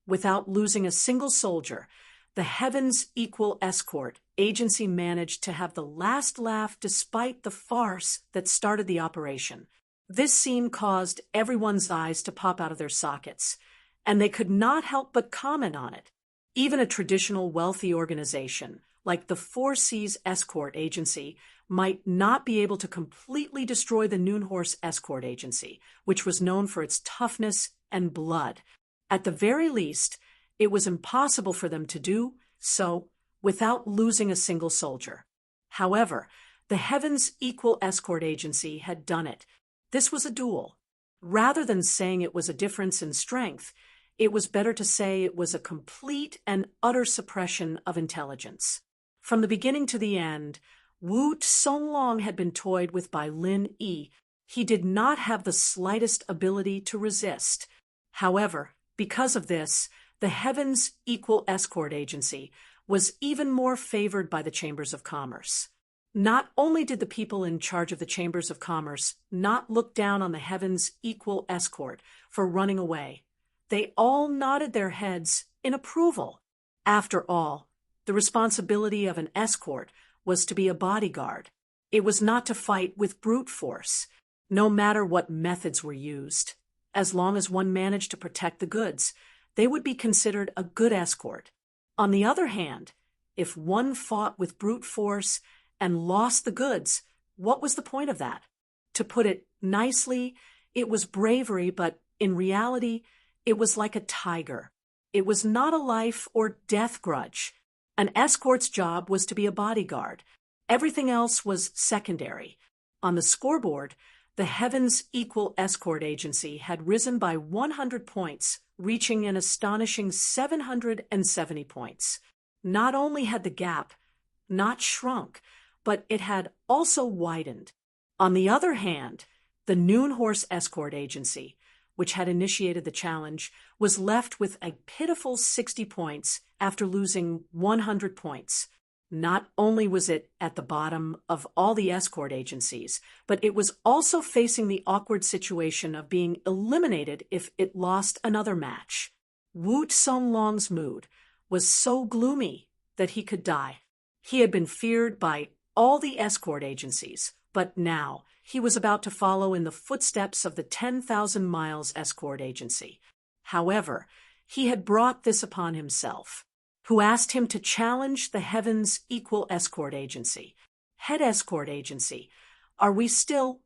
A: Without losing a single soldier, the Heaven's Equal Escort Agency managed to have the last laugh despite the farce that started the operation. This scene caused everyone's eyes to pop out of their sockets, and they could not help but comment on it. Even a traditional wealthy organization like the 4 Seas Escort Agency might not be able to completely destroy the Noon Horse Escort Agency, which was known for its toughness and blood. At the very least, it was impossible for them to do so without losing a single soldier. However, the Heaven's Equal Escort Agency had done it. This was a duel. Rather than saying it was a difference in strength, it was better to say it was a complete and utter suppression of intelligence. From the beginning to the end, Wu Zonglong had been toyed with by Lin Yi. He did not have the slightest ability to resist. However, because of this, the Heaven's Equal Escort Agency was even more favored by the Chambers of Commerce. Not only did the people in charge of the Chambers of Commerce not look down on the Heaven's Equal Escort for running away, they all nodded their heads in approval. After all, the responsibility of an escort was to be a bodyguard. It was not to fight with brute force, no matter what methods were used. As long as one managed to protect the goods, they would be considered a good escort. On the other hand, if one fought with brute force and lost the goods, what was the point of that? To put it nicely, it was bravery, but in reality, it was like a tiger. It was not a life or death grudge. An escort's job was to be a bodyguard. Everything else was secondary. On the scoreboard, the Heaven's Equal Escort Agency had risen by 100 points, reaching an astonishing 770 points. Not only had the gap not shrunk, but it had also widened. On the other hand, the Noon Horse Escort Agency, which had initiated the challenge, was left with a pitiful 60 points after losing 100 points. Not only was it at the bottom of all the escort agencies, but it was also facing the awkward situation of being eliminated if it lost another match. Wu Zonglong's mood was so gloomy that he could die. He had been feared by all the escort agencies, but now he was about to follow in the footsteps of the 10,000 Miles Escort Agency. However, he had brought this upon himself, who asked him to challenge the Heaven's Equal Escort Agency. Head Escort Agency, Are we still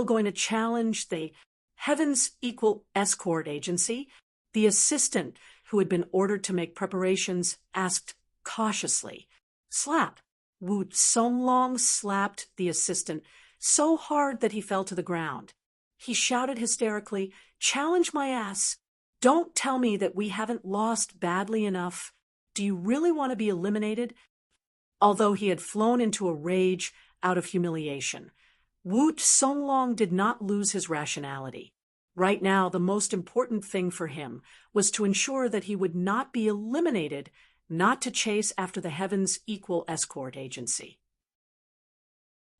A: going to challenge the Heavens Equal Escort Agency? The assistant, who had been ordered to make preparations, asked cautiously. Slap. Wu Songlong slapped the assistant so hard that he fell to the ground. He shouted hysterically, "Challenge my ass! Don't tell me that we haven't lost badly enough. Do you really want to be eliminated?" Although he had flown into a rage out of humiliation, Wu Songlong did not lose his rationality. Right now, the most important thing for him was to ensure that he would not be eliminated, not to chase after the Heavens Equal Escort Agency.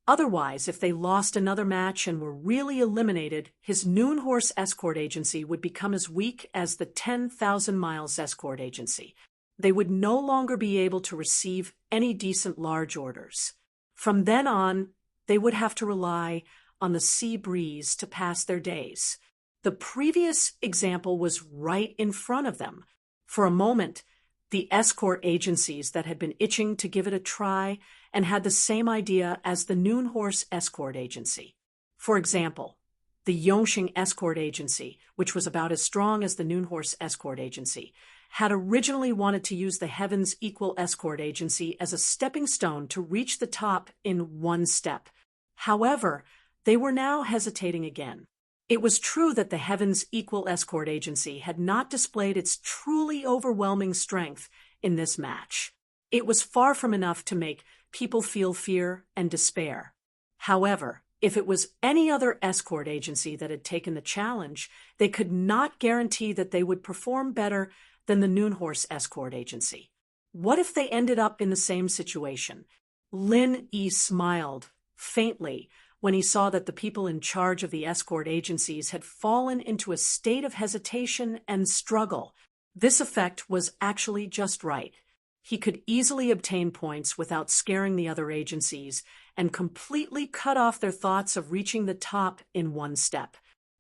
A: Otherwise, if they lost another match and were really eliminated, his Noon Horse Escort Agency would become as weak as the 10,000 Miles Escort Agency. They would no longer be able to receive any decent large orders. From then on, they would have to rely on the sea breeze to pass their days. The previous example was right in front of them. For a moment, the escort agencies that had been itching to give it a try and had the same idea as the Noon Horse Escort Agency. For example, the Yongxing Escort Agency, which was about as strong as the Noon Horse Escort Agency, had originally wanted to use the Heavens Equal Escort Agency as a stepping stone to reach the top in one step. However, they were now hesitating again. It was true that the Heavens Equal Escort Agency had not displayed its truly overwhelming strength in this match. It was far from enough to make people feel fear and despair. However, if it was any other escort agency that had taken the challenge, they could not guarantee that they would perform better than the Noon Horse Escort Agency. What if they ended up in the same situation? Lin Yi smiled faintly when he saw that the people in charge of the escort agencies had fallen into a state of hesitation and struggle. This effect was actually just right. He could easily obtain points without scaring the other agencies and completely cut off their thoughts of reaching the top in one step.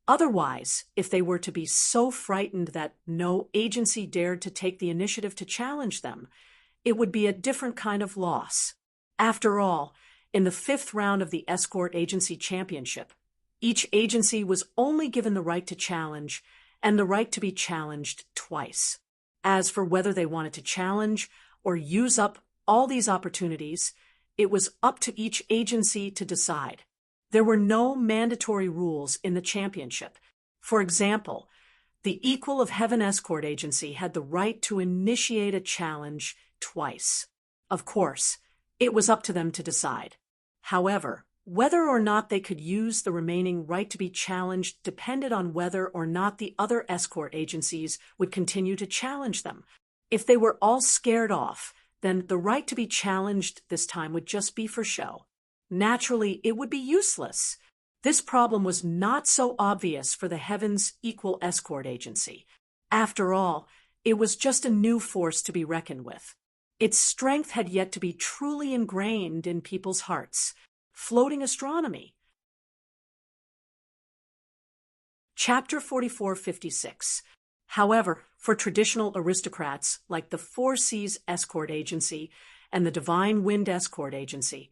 A: Otherwise, if they were to be so frightened that no agency dared to take the initiative to challenge them, it would be a different kind of loss. After all, in the 5th round of the Escort Agency Championship, each agency was only given the right to challenge and the right to be challenged twice. As for whether they wanted to challenge or use up all these opportunities, it was up to each agency to decide. There were no mandatory rules in the championship. For example, the Equal of Heaven Escort Agency had the right to initiate a challenge twice. Of course, it was up to them to decide. However, whether or not they could use the remaining right to be challenged depended on whether or not the other escort agencies would continue to challenge them. If they were all scared off, then the right to be challenged this time would just be for show. Naturally, it would be useless. This problem was not so obvious for the Heavens Equal Escort Agency. After all, it was just a new force to be reckoned with. Its strength had yet to be truly ingrained in people's hearts. Floating astronomy. Chapter 4456. However, for traditional aristocrats like the Four Seas Escort Agency and the Divine Wind Escort Agency,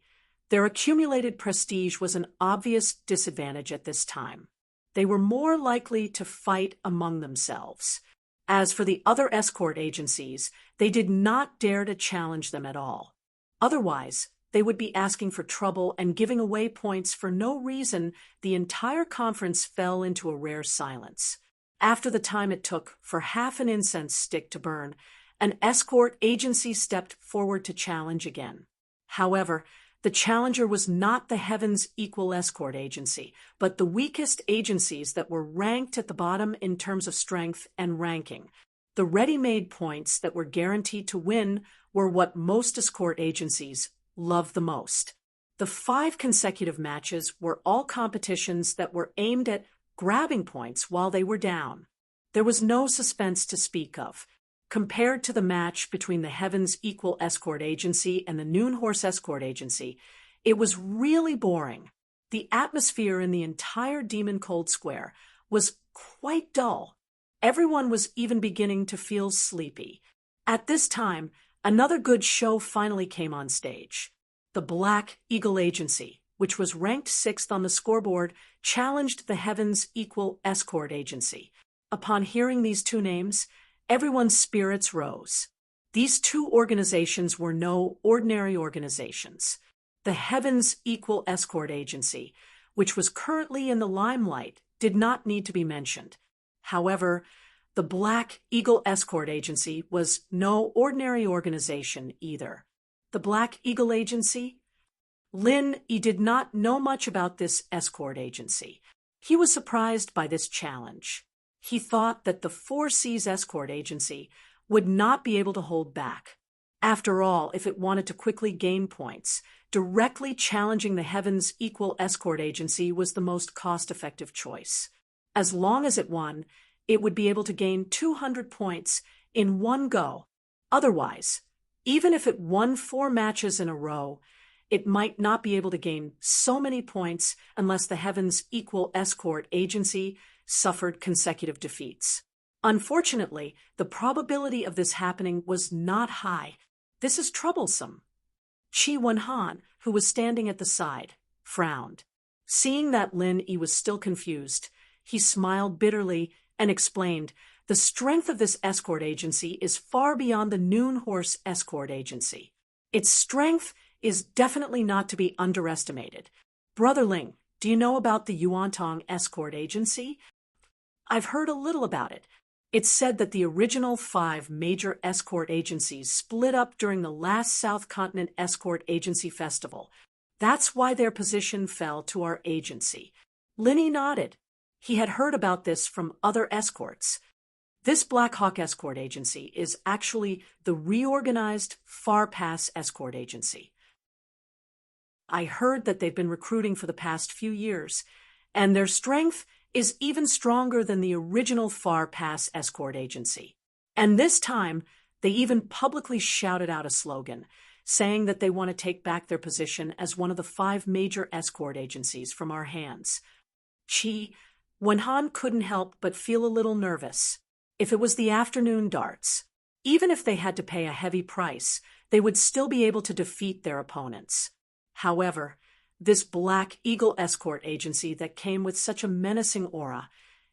A: their accumulated prestige was an obvious disadvantage at this time. They were more likely to fight among themselves. As for the other escort agencies, they did not dare to challenge them at all. Otherwise, they would be asking for trouble and giving away points for no reason. The entire conference fell into a rare silence. After the time it took for half an incense stick to burn, an escort agency stepped forward to challenge again. However, the challenger was not the Heavens Equal Escort Agency, but the weakest agencies that were ranked at the bottom in terms of strength and ranking. The ready-made points that were guaranteed to win were what most escort agencies loved the most. The 5 consecutive matches were all competitions that were aimed at grabbing points while they were down. There was no suspense to speak of. Compared to the match between the Heavens Equal Escort Agency and the Noon Horse Escort Agency, it was really boring. The atmosphere in the entire Demon Cold Square was quite dull. Everyone was even beginning to feel sleepy. At this time, another good show finally came on stage. The Black Eagle Agency, which was ranked 6th on the scoreboard, challenged the Heavens Equal Escort Agency. Upon hearing these two names, everyone's spirits rose. These two organizations were no ordinary organizations. The Heavens Equal Escort Agency, which was currently in the limelight, did not need to be mentioned. However, the Black Eagle Escort Agency was no ordinary organization either. The Black Eagle Agency? Lin Yi did not know much about this escort agency. He was surprised by this challenge. He thought that the Four Seas Escort Agency would not be able to hold back. After all, if it wanted to quickly gain points, directly challenging the Heavens Equal Escort Agency was the most cost-effective choice. As long as it won, it would be able to gain 200 points in one go. Otherwise, even if it won 4 matches in a row, it might not be able to gain so many points unless the Heavens Equal Escort Agency suffered consecutive defeats. Unfortunately, the probability of this happening was not high. This is troublesome. Qi Wenhan, who was standing at the side, frowned. Seeing that Lin Yi was still confused, he smiled bitterly and explained, "The strength of this escort agency is far beyond the Noon Horse Escort Agency. Its strength is definitely not to be underestimated. Brother Ling, do you know about the Yuantong Escort Agency?" "I've heard a little about it. It's said that the original 5 major escort agencies split up during the last South Continent Escort Agency Festival. That's why their position fell to our agency." Lin Yi nodded. He had heard about this from other escorts. This Black Hawk Escort Agency is actually the reorganized Far Pass Escort Agency. I heard that they've been recruiting for the past few years, and their strength is even stronger than the original Far Pass Escort Agency. And this time, they even publicly shouted out a slogan, saying that they want to take back their position as one of the 5 major escort agencies from our hands. Qi Wenhan couldn't help but feel a little nervous. If it was the afternoon darts, even if they had to pay a heavy price, they would still be able to defeat their opponents. However, this Black Eagle Escort Agency that came with such a menacing aura,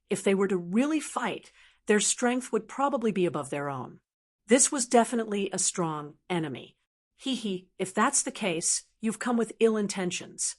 A: if they were to really fight, their strength would probably be above their own. This was definitely a strong enemy. If that's the case, you've come with ill intentions.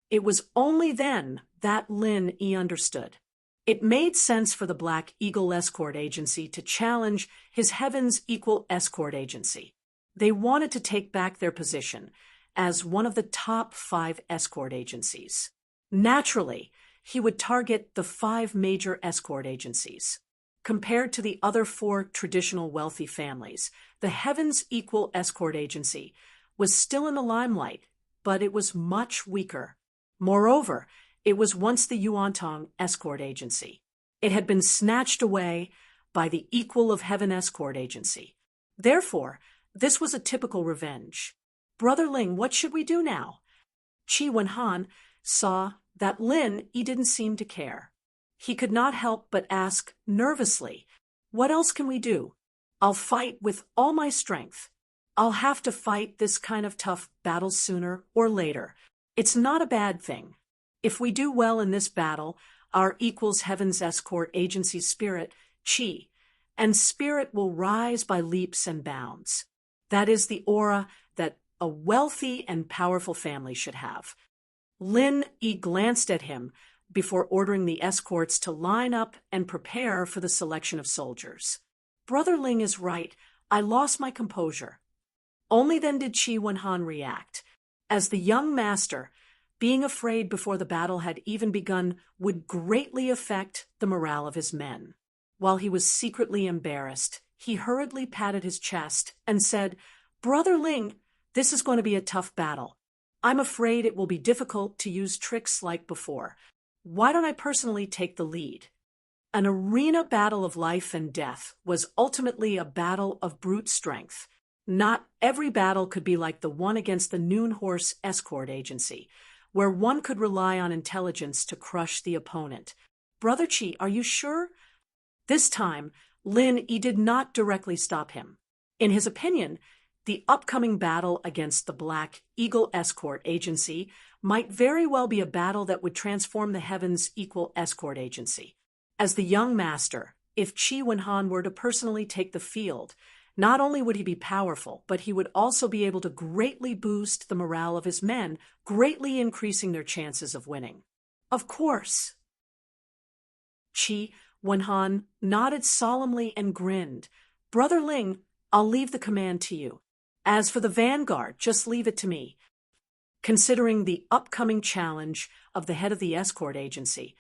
A: It was only then that Lin Yi understood. It made sense for the Black Eagle Escort Agency to challenge his Heavens Equal Escort Agency. They wanted to take back their position as one of the top 5 escort agencies. Naturally, he would target the 5 major escort agencies. Compared to the other 4 traditional wealthy families, the Heavens Equal Escort Agency was still in the limelight, but it was much weaker. Moreover, it was once the Yuantong Escort Agency. It had been snatched away by the Equal of Heaven Escort Agency. Therefore, this was a typical revenge. "Brother Ling, what should we do now?" Qi Wenhan saw that Lin Yi didn't seem to care. He could not help but ask nervously, "What else can we do? I'll fight with all my strength. I'll have to fight this kind of tough battle sooner or later. It's not a bad thing. If we do well in this battle, our equals Heaven's Escort Agency spirit, Qi, and spirit will rise by leaps and bounds. That is the aura that a wealthy and powerful family should have." Lin Yi glanced at him before ordering the escorts to line up and prepare for the selection of soldiers. "Brother Ling is right. I lost my composure." Only then did Qi Wenhan react. As the young master, being afraid before the battle had even begun would greatly affect the morale of his men. While he was secretly embarrassed, he hurriedly patted his chest and said, "Brother Ling, this is going to be a tough battle. I'm afraid it will be difficult to use tricks like before. Why don't I personally take the lead?" An arena battle of life and death was ultimately a battle of brute strength. Not every battle could be like the one against the Noon Horse Escort Agency, where one could rely on intelligence to crush the opponent. "Brother Qi, are you sure?" This time, Lin Yi did not directly stop him. In his opinion, The upcoming battle against the Black Eagle Escort Agency might very well be a battle that would transform the Heavens Equal Escort Agency. As the young master, if Chi Wen-han were to personally take the field, not only would he be powerful, but he would also be able to greatly boost the morale of his men, greatly increasing their chances of winning. Of course. Chi Wen-han nodded solemnly and grinned. Brother Ling, I'll leave the command to you. As for the vanguard, just leave it to me. Considering the upcoming challenge of the head of the escort agency,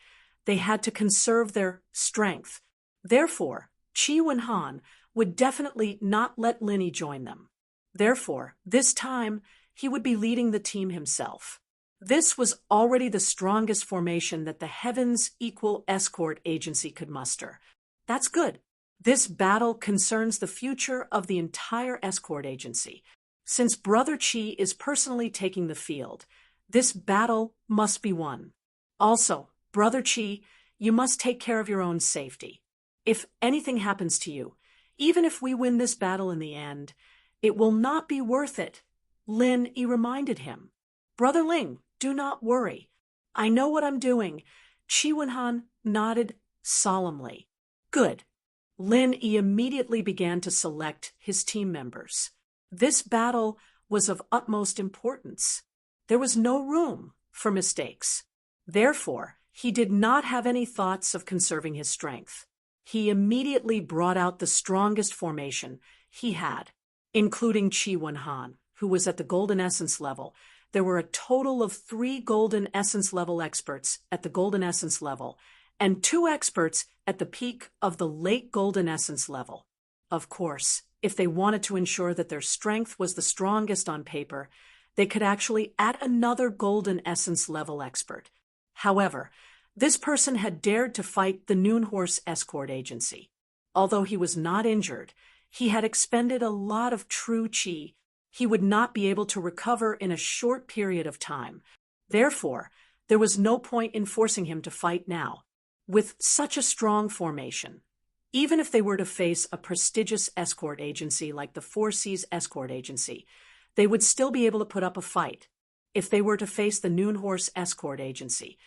A: they had to conserve their strength. Therefore, Chi Wen-han would definitely not let Linny join them. Therefore, this time, he would be leading the team himself. This was already the strongest formation that the Heavens Equal Escort Agency could muster. That's good. This battle concerns the future of the entire escort agency. Since Brother Chi is personally taking the field, this battle must be won. Also, Brother Chi, you must take care of your own safety. If anything happens to you, even if we win this battle in the end, it will not be worth it. Lin Yi reminded him. Brother Ling, do not worry. I know what I'm doing. Chi Wen-han nodded solemnly. Good. Lin Yi immediately began to select his team members. This battle was of utmost importance. There was no room for mistakes. Therefore, he did not have any thoughts of conserving his strength. He immediately brought out the strongest formation he had, including Chi Wen-han, who was at the Golden Essence level. There were a total of 3 Golden Essence level experts at the Golden Essence level, and 2 experts at the peak of the late Golden Essence level. Of course, if they wanted to ensure that their strength was the strongest on paper, they could actually add another Golden Essence level expert. However, this person had dared to fight the Noon Horse Escort Agency. Although he was not injured, he had expended a lot of true chi. He would not be able to recover in a short period of time. Therefore, there was no point in forcing him to fight now. With such a strong formation, even if they were to face a prestigious escort agency like the Four Seas Escort Agency, they would still be able to put up a fight. If they were to face the Noon Horse Escort Agency,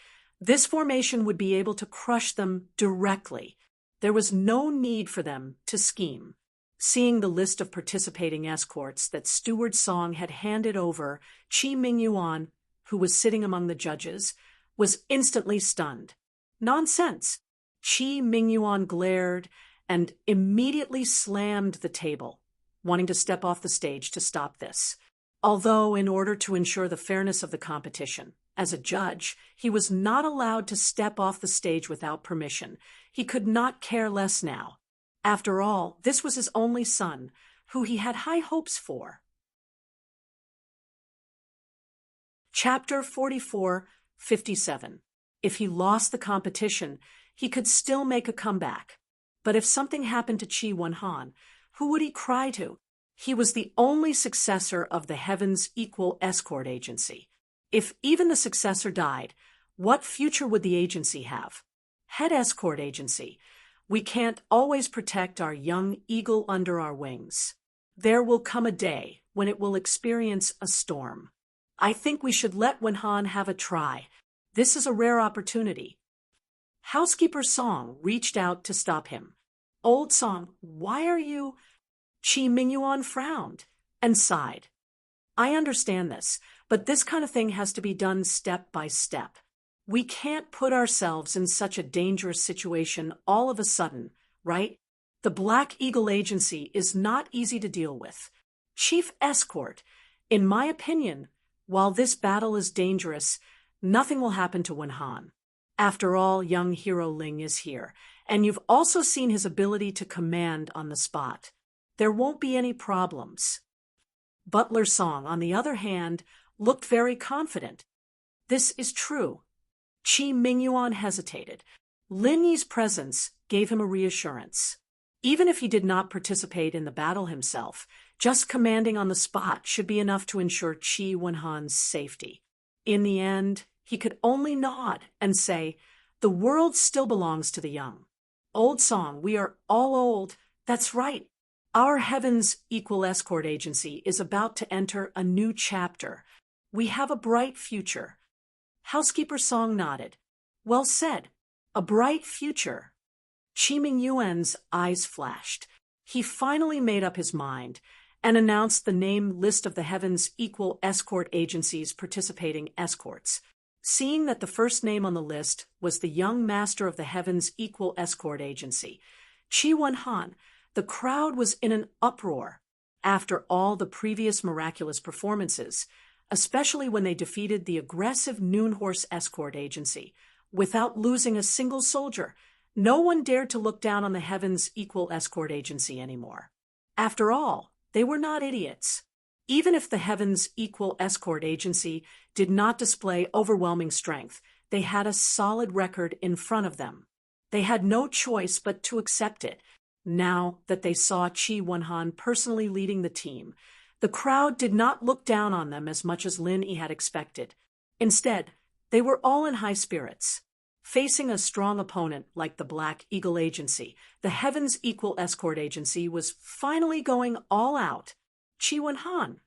A: this formation would be able to crush them directly. There was no need for them to scheme. Seeing the list of participating escorts that Steward Song had handed over, Chi Mingyuan, who was sitting among the judges, was instantly stunned. Nonsense! Chi Mingyuan glared and immediately slammed the table, wanting to step off the stage to stop this. Although, in order to ensure the fairness of the competition, as a judge, he was not allowed to step off the stage without permission. He could not care less now. After all, this was his only son, who he had high hopes for. Chapter 44:57. If he lost the competition, he could still make a comeback. But if something happened to Chi Wen-han, who would he cry to? He was the only successor of the Heavens Equal Escort Agency. If even the successor died, what future would the agency have? Head Escort Agency, we can't always protect our young eagle under our wings. There will come a day when it will experience a storm. I think we should let Wen-han have a try. This is a rare opportunity. Housekeeper Song reached out to stop him. Old Song, why are you... Chi Mingyuan frowned and sighed. I understand this, but this kind of thing has to be done step by step. We can't put ourselves in such a dangerous situation all of a sudden, right? The Black Eagle Agency is not easy to deal with. Chief Escort, in my opinion, while this battle is dangerous, nothing will happen to Wen-han. After all, young Hero Ling is here, and you've also seen his ability to command on the spot. There won't be any problems. Butler Song, on the other hand, looked very confident. This is true. Chi Mingyuan hesitated. Lin Yi's presence gave him a reassurance. Even if he did not participate in the battle himself, just commanding on the spot should be enough to ensure Chi Wen-han's safety. In the end, he could only nod and say, "The world still belongs to the young." Old Song, we are all old. That's right. Our Heavens Equal Escort Agency is about to enter a new chapter. We have a bright future. Housekeeper Song nodded. Well said. A bright future. Chi Mingyuan's eyes flashed. He finally made up his mind and announced the name list of the Heavens Equal Escort Agency's participating escorts. Seeing that the first name on the list was the young master of the Heavens Equal Escort Agency, Chi Wen-han, the crowd was in an uproar. After all the previous miraculous performances, especially when they defeated the aggressive Noon Horse Escort Agency, without losing a single soldier, no one dared to look down on the Heavens Equal Escort Agency anymore. After all, they were not idiots. Even if the Heavens Equal Escort Agency did not display overwhelming strength, they had a solid record in front of them. They had no choice but to accept it. Now that they saw Chi Wen-han personally leading the team, the crowd did not look down on them as much as Lin Yi had expected. Instead, they were all in high spirits. Facing a strong opponent like the Black Eagle Agency, the Heavens Equal Escort Agency was finally going all out. Chi Wen-han.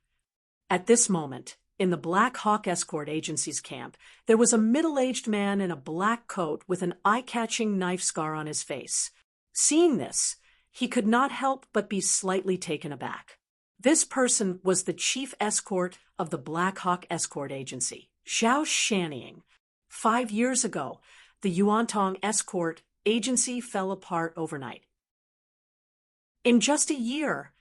A: At this moment, in the Black Hawk Escort Agency's camp, there was a middle-aged man in a black coat with an eye-catching knife scar on his face. Seeing this, he could not help but be slightly taken aback. This person was the chief escort of the Black Hawk Escort Agency, Zhao Shanying. 5 years ago, the Yuantong Escort Agency fell apart overnight. In just a year,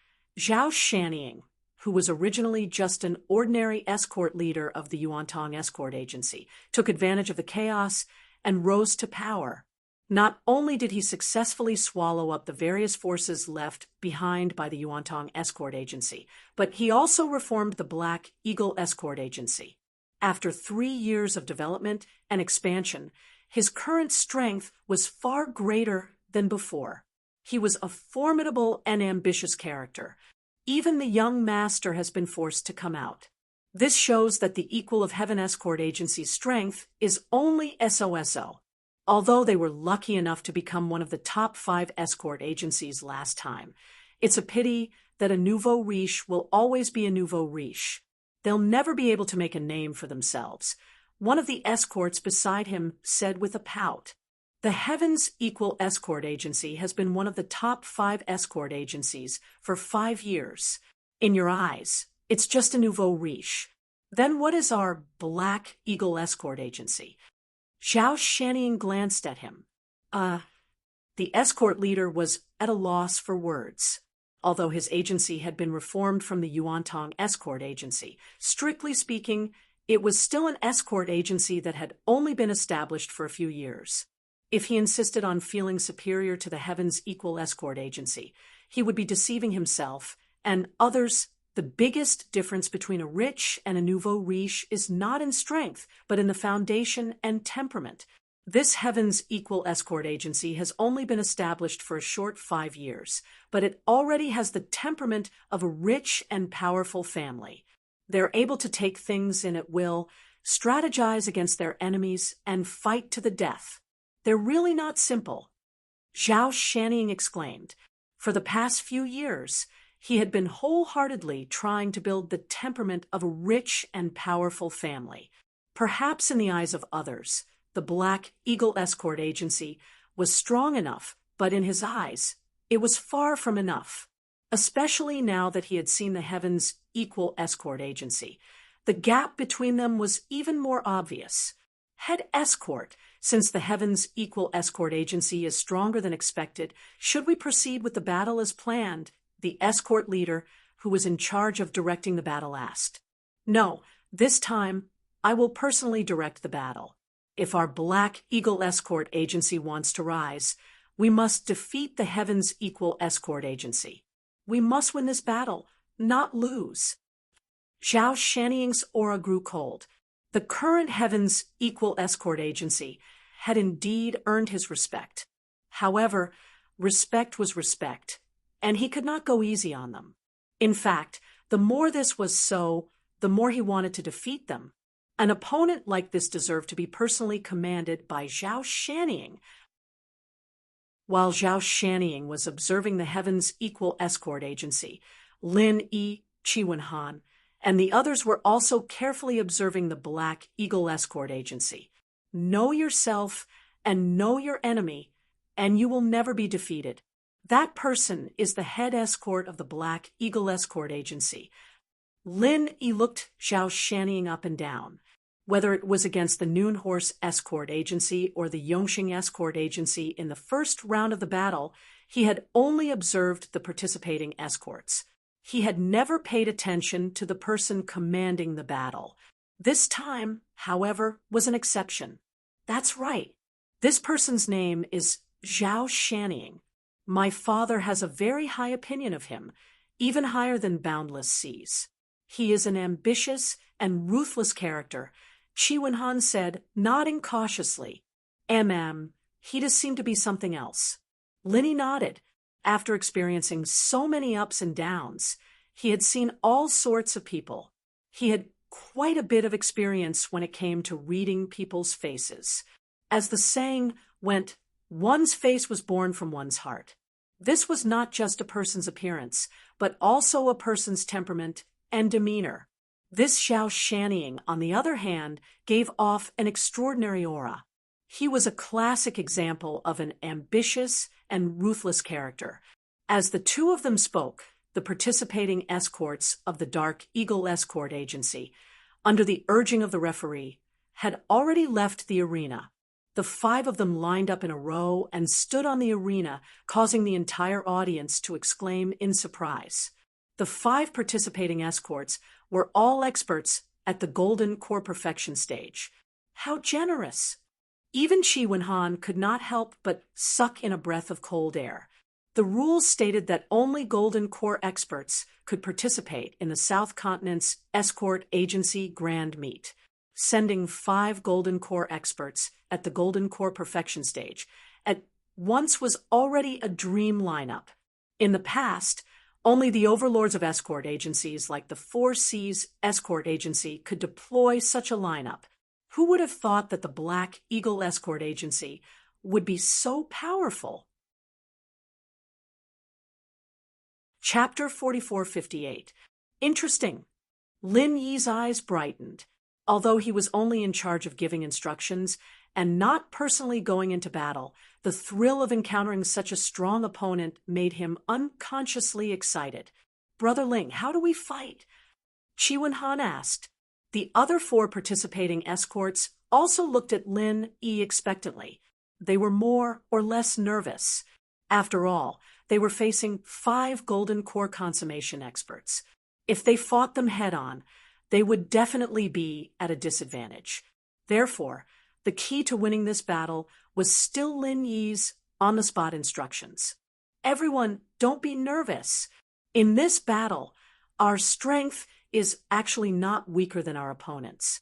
A: Zhao Shanying, who was originally just an ordinary escort leader of the Yuantong Escort Agency, took advantage of the chaos and rose to power. Not only did he successfully swallow up the various forces left behind by the Yuantong Escort Agency, but he also reformed the Black Eagle Escort Agency. After 3 years of development and expansion, his current strength was far greater than before. He was a formidable and ambitious character. Even the young master has been forced to come out. This shows that the Equal of Heaven Escort Agency's strength is only SOSO. Although they were lucky enough to become one of the top 5 escort agencies last time, it's a pity that a nouveau riche will always be a nouveau riche. They'll never be able to make a name for themselves. One of the escorts beside him said with a pout, "The Heavens Equal Escort Agency has been one of the top 5 escort agencies for 5 years. In your eyes, it's just a nouveau riche. Then what is our Black Eagle Escort Agency?" Zhao Shanying glanced at him. The escort leader was at a loss for words. Although his agency had been reformed from the Yuantong Escort Agency, strictly speaking, it was still an escort agency that had only been established for a few years. If he insisted on feeling superior to the Heavens Equal Escort Agency, he would be deceiving himself and others. The biggest difference between a rich and a nouveau riche is not in strength, but in the foundation and temperament. This Heavens Equal Escort Agency has only been established for a short 5 years, but it already has the temperament of a rich and powerful family. They're able to take things in at will, strategize against their enemies, and fight to the death. They're really not simple. Zhao Shanying exclaimed. For the past few years, he had been wholeheartedly trying to build the temperament of a rich and powerful family. Perhaps in the eyes of others, the Black Eagle Escort Agency was strong enough, but in his eyes, it was far from enough. Especially now that he had seen the Heavens Equal Escort Agency, the gap between them was even more obvious. Head escort, since the Heavens Equal Escort Agency is stronger than expected, should we proceed with the battle as planned? The escort leader, who was in charge of directing the battle, asked. No, this time I will personally direct the battle. If our Black Eagle Escort Agency wants to rise, we must defeat the Heavens Equal Escort Agency. We must win this battle, not lose. Zhao Shanying's aura grew cold. The current Heavens Equal Escort Agency had indeed earned his respect. However, respect was respect, and he could not go easy on them. In fact, the more this was so, the more he wanted to defeat them. An opponent like this deserved to be personally commanded by Zhao Shanying. While Zhao Shannying was observing the Heaven's Equal Escort Agency, Lin Yi, Qi Wenhan, and the others were also carefully observing the Black Eagle Escort Agency. Know yourself and know your enemy, and you will never be defeated. That person is the head escort of the Black Eagle Escort Agency. Lin Yi looked Zhao Shannying up and down. Whether it was against the Noon Horse Escort Agency or the Yongxing Escort Agency in the first round of the battle, he had only observed the participating escorts. He had never paid attention to the person commanding the battle. This time, however, was an exception. That's right. This person's name is Zhao Shannying. My father has a very high opinion of him, even higher than boundless seas. He is an ambitious and ruthless character, Qi Wenhan said, nodding cautiously. He does seem to be something else. Linny nodded. After experiencing so many ups and downs, he had seen all sorts of people. He had quite a bit of experience when it came to reading people's faces. As the saying went, one's face was born from one's heart. This was not just a person's appearance, but also a person's temperament and demeanor. This Zhao Shannying, on the other hand, gave off an extraordinary aura. He was a classic example of an ambitious and ruthless character. As the two of them spoke, the participating escorts of the Dark Eagle Escort Agency, under the urging of the referee, had already left the arena. The five of them lined up in a row and stood on the arena, causing the entire audience to exclaim in surprise. The five participating escorts were all experts at the Golden Core Perfection stage. How generous! Even Qi Wenhan could not help but suck in a breath of cold air. The rules stated that only Golden Core experts could participate in the South Continent's Escort Agency Grand Meet. Sending 5 Golden Core experts at the Golden Core Perfection stage at once was already a dream lineup. In the past, only the overlords of escort agencies like the Four Seas Escort Agency could deploy such a lineup. Who would have thought that the Black Eagle Escort Agency would be so powerful? Chapter 4458. Interesting. Lin Yi's eyes brightened. Although he was only in charge of giving instructions and not personally going into battle, the thrill of encountering such a strong opponent made him unconsciously excited. Brother Ling, how do we fight? Qi Wenhan asked. The other 4 participating escorts also looked at Lin Yi expectantly. They were more or less nervous. After all, they were facing 5 Golden Core consummation experts. If they fought them head-on, they would definitely be at a disadvantage. Therefore, the key to winning this battle was still Lin Yi's on-the-spot instructions. Everyone, don't be nervous. In this battle, our strength is actually not weaker than our opponents.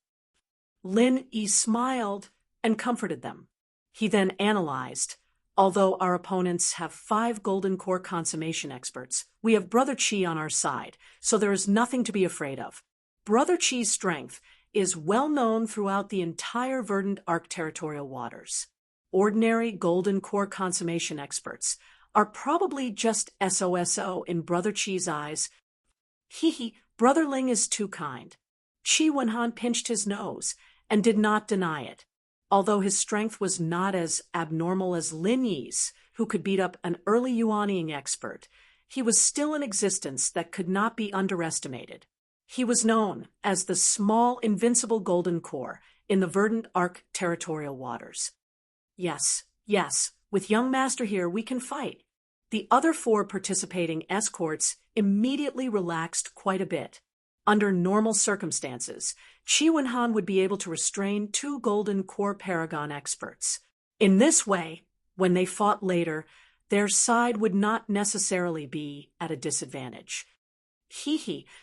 A: Lin Yi smiled and comforted them. He then analyzed. Although our opponents have 5 Golden Core consummation experts, we have Brother Qi on our side, so there is nothing to be afraid of. Brother Qi's strength is well known throughout the entire Verdant Arc territorial waters. Ordinary Golden Core consummation experts are probably just SOSO in Brother Qi's eyes. Brother Ling is too kind. Qi Wenhan pinched his nose and did not deny it. Although his strength was not as abnormal as Lin Yi's, who could beat up an early Yuanying expert, he was still an existence that could not be underestimated. He was known as the small invincible Golden Core in the Verdant Arc territorial waters. Yes, with young master here we can fight. The other 4 participating escorts immediately relaxed quite a bit. Under normal circumstances, Qi Wenhan would be able to restrain 2 Golden Core Paragon experts. In this way, when they fought later, their side would not necessarily be at a disadvantage.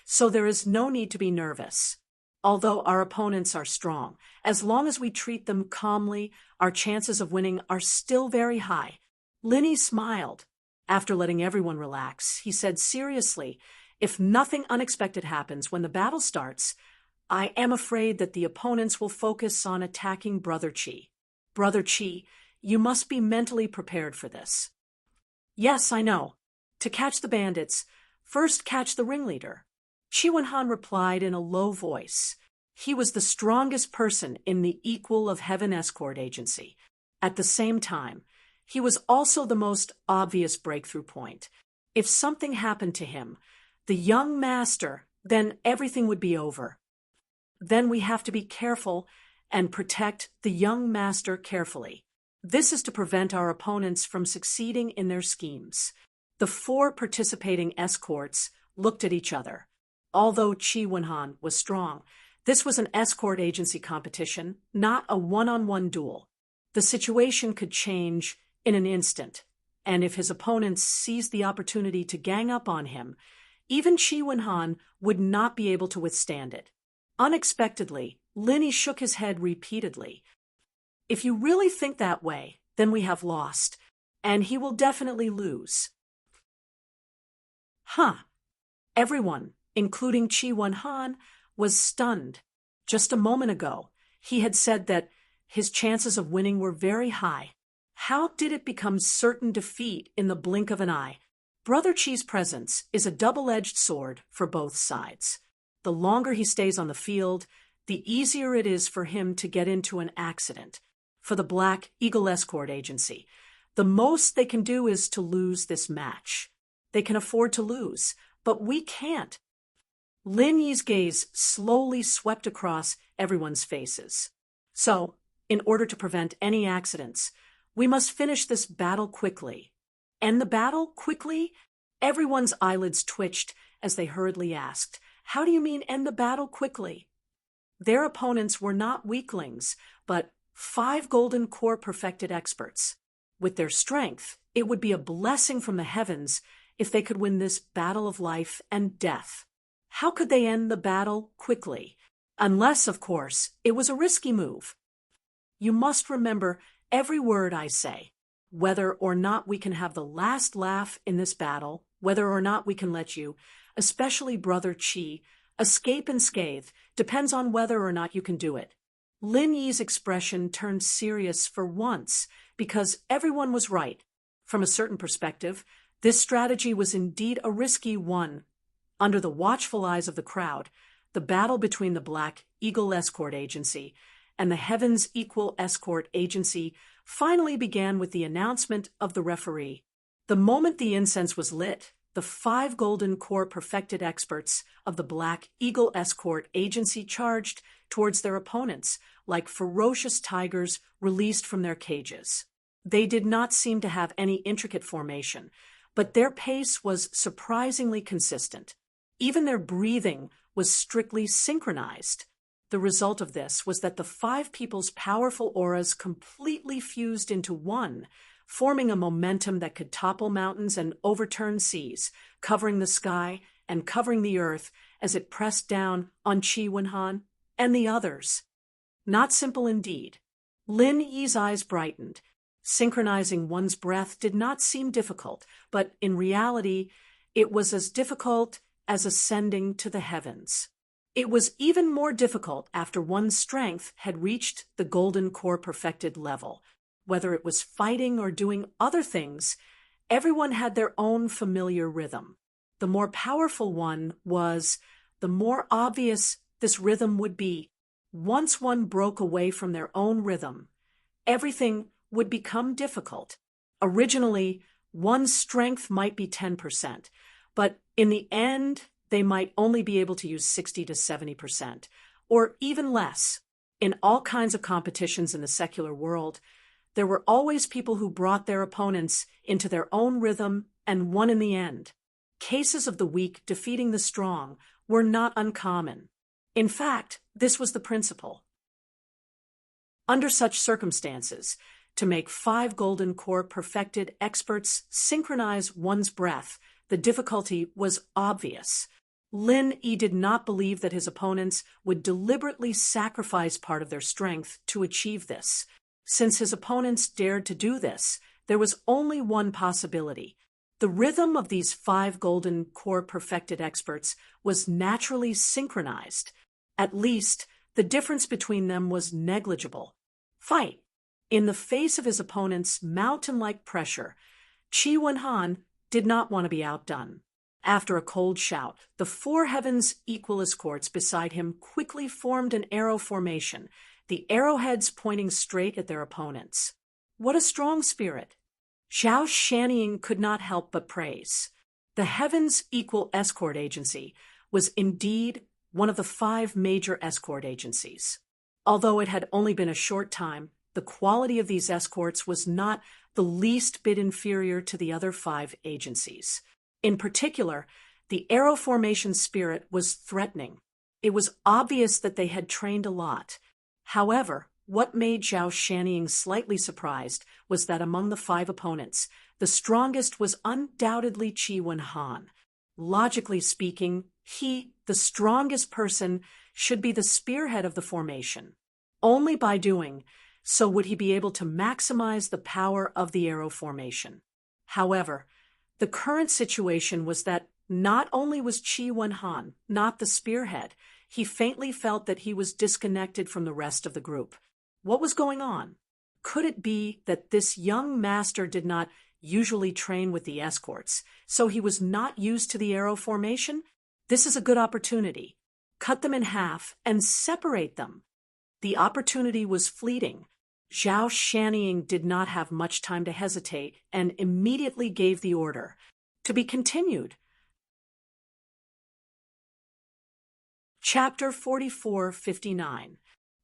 A: So there is no need to be nervous. Although our opponents are strong, as long as we treat them calmly, our chances of winning are still very high. Linny smiled. After letting everyone relax, he said seriously, if nothing unexpected happens when the battle starts, I am afraid that the opponents will focus on attacking Brother Qi. Brother Qi, you must be mentally prepared for this. Yes, I know. To catch the bandits, first catch the ringleader. Chi Wen-han replied in a low voice. He was the strongest person in the Equal of Heaven escort agency. At the same time, he was also the most obvious breakthrough point. If something happened to him, the young master, then everything would be over. Then we have to be careful and protect the young master carefully. This is to prevent our opponents from succeeding in their schemes. The 4 participating escorts looked at each other. Although Chi Wen-han was strong, this was an escort agency competition, not a one-on-one duel. The situation could change in an instant, and if his opponents seized the opportunity to gang up on him, even Chi Wen-han would not be able to withstand it. Unexpectedly, Lin shook his head repeatedly. If you really think that way, then we have lost, and he will definitely lose. Everyone, including Chi Wen-han, was stunned. Just a moment ago, he had said that his chances of winning were very high. How did it become certain defeat in the blink of an eye? Brother Chi's presence is a double-edged sword for both sides. The longer he stays on the field, the easier it is for him to get into an accident. For the Black Eagle Escort Agency, the most they can do is to lose this match. They can afford to lose, but we can't. Lin Yi's gaze slowly swept across everyone's faces. So, in order to prevent any accidents, we must finish this battle quickly. End the battle quickly? Everyone's eyelids twitched as they hurriedly asked, "How do you mean end the battle quickly?" Their opponents were not weaklings, but 5 Golden Core perfected experts. With their strength, it would be a blessing from the heavens if they could win this battle of life and death. How could they end the battle quickly? Unless, of course, it was a risky move. You must remember every word I say. Whether or not we can have the last laugh in this battle, whether or not we can let you, especially Brother Chi, escape unscathed, depends on whether or not you can do it. Lin Yi's expression turned serious for once, because everyone was right. From a certain perspective, this strategy was indeed a risky one. Under the watchful eyes of the crowd, the battle between the Black Eagle Escort Agency and the Heavens Equal Escort Agency finally began with the announcement of the referee. The moment the incense was lit, the 5 Golden Core perfected experts of the Black Eagle Escort Agency charged towards their opponents like ferocious tigers released from their cages. They did not seem to have any intricate formation, but their pace was surprisingly consistent. Even their breathing was strictly synchronized. The result of this was that the 5 people's powerful auras completely fused into one, forming a momentum that could topple mountains and overturn seas, covering the sky and covering the earth as it pressed down on Chi Wen-han and the others. Not simple indeed. Lin Yi's eyes brightened. Synchronizing one's breath did not seem difficult, but in reality, it was as difficult as ascending to the heavens. It was even more difficult after one's strength had reached the Golden Core perfected level. Whether it was fighting or doing other things, everyone had their own familiar rhythm. The more powerful one was, the more obvious this rhythm would be. Once one broke away from their own rhythm, everything would become difficult. Originally, one's strength might be 10%, but in the end, they might only be able to use 60 to 70%, or even less. In all kinds of competitions in the secular world, there were always people who brought their opponents into their own rhythm and won in the end. Cases of the weak defeating the strong were not uncommon. In fact, this was the principle. Under such circumstances, to make 5 Golden Core perfected experts synchronize one's breath, the difficulty was obvious. Lin Yi did not believe that his opponents would deliberately sacrifice part of their strength to achieve this. Since his opponents dared to do this, there was only one possibility. The rhythm of these 5 Golden Core perfected experts was naturally synchronized. At least, the difference between them was negligible. Fight! In the face of his opponent's mountain-like pressure, Qi Wenhan did not want to be outdone. After a cold shout, the four heavens equal escorts beside him quickly formed an arrow formation, the arrowheads pointing straight at their opponents. What a strong spirit! Zhao Shaniying could not help but praise. The Heavens Equal Escort Agency was indeed one of the 5 major escort agencies. Although it had only been a short time, the quality of these escorts was not the least bit inferior to the other 5 agencies. In particular, the arrow formation spirit was threatening. It was obvious that they had trained a lot. However, what made Zhao Shaniying slightly surprised was that among the 5 opponents, the strongest was undoubtedly Qi Wenhan. Logically speaking, he, the strongest person, should be the spearhead of the formation. Only by doing so would he be able to maximize the power of the arrow formation. However, the current situation was that not only was Qi Wenhan not the spearhead, he faintly felt that he was disconnected from the rest of the group. What was going on? Could it be that this young master did not usually train with the escorts, so he was not used to the arrow formation? This is a good opportunity. Cut them in half and separate them. The opportunity was fleeting. Zhao Shaniying did not have much time to hesitate and immediately gave the order. To be continued. Chapter 44-59.